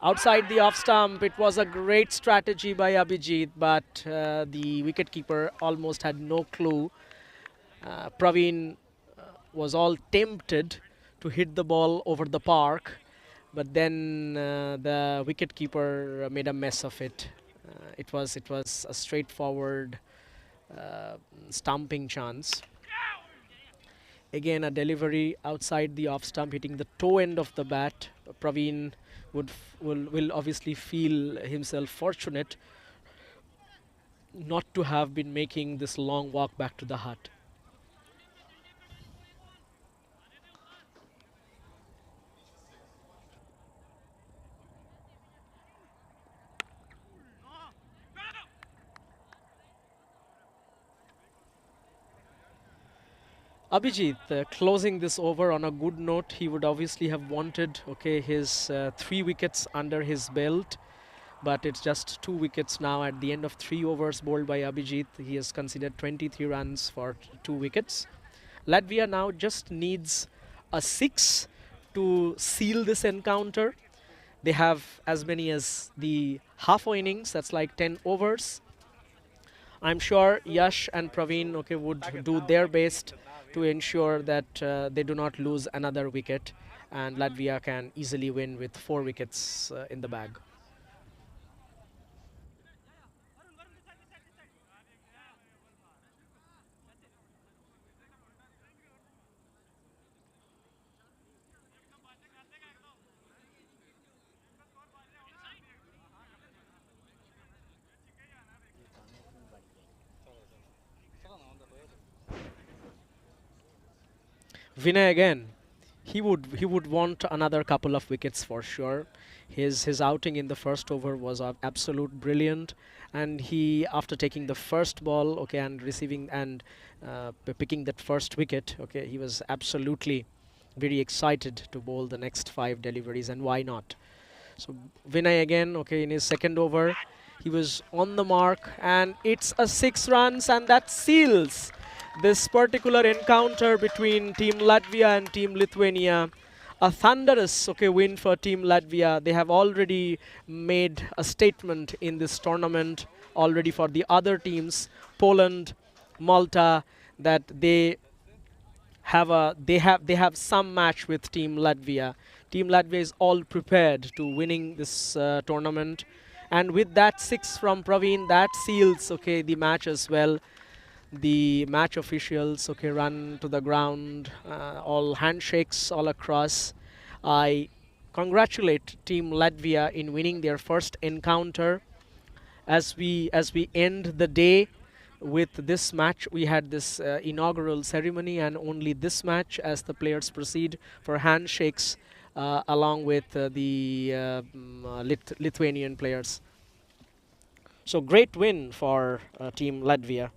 Outside the off stump, it was a great strategy by Abhijit, but the wicketkeeper almost had no clue. Praveen was all tempted to hit the ball over the park, but then the wicketkeeper made a mess of it. It was a straightforward stumping chance. Again, a delivery outside the off stump, hitting the toe end of the bat. Praveen will obviously feel himself fortunate not to have been making this long walk back to the hut. Abhijit closing this over on a good note. He would obviously have wanted, okay, his 3 wickets under his belt, but it's just 2 wickets now at the end of 3 overs bowled by Abhijit. He has considered 23 runs for 2 wickets. Latvia now just needs a 6 to seal this encounter. They have as many as the half innings, that's like 10 overs. I'm sure Yash and Praveen, okay, would do their best to ensure that they do not lose another wicket, and Latvia can easily win with 4 wickets in the bag. Vinay again. He would want another couple of wickets for sure. His outing in the first over was absolute brilliant, and he, after taking the first ball, okay, and receiving and picking that first wicket, okay, he was absolutely very excited to bowl the next 5 deliveries, and why not? So Vinay again, okay, in his second over, he was on the mark, and it's a 6 runs, and that seals This particular encounter between Team Latvia and Team Lithuania, a thunderous win for Team Latvia. They have already made a statement in this tournament already for the other teams, Poland, Malta, that they have some match with Team Latvia. Team Latvia is all prepared to winning this tournament, and with that six from Praveen, that seals the match as well. The match officials run to the ground, all handshakes all across. I congratulate Team Latvia in winning their first encounter. As we end the day with this match, we had this inaugural ceremony and only this match as the players proceed for handshakes along with the Lithuanian players. So great win for Team Latvia.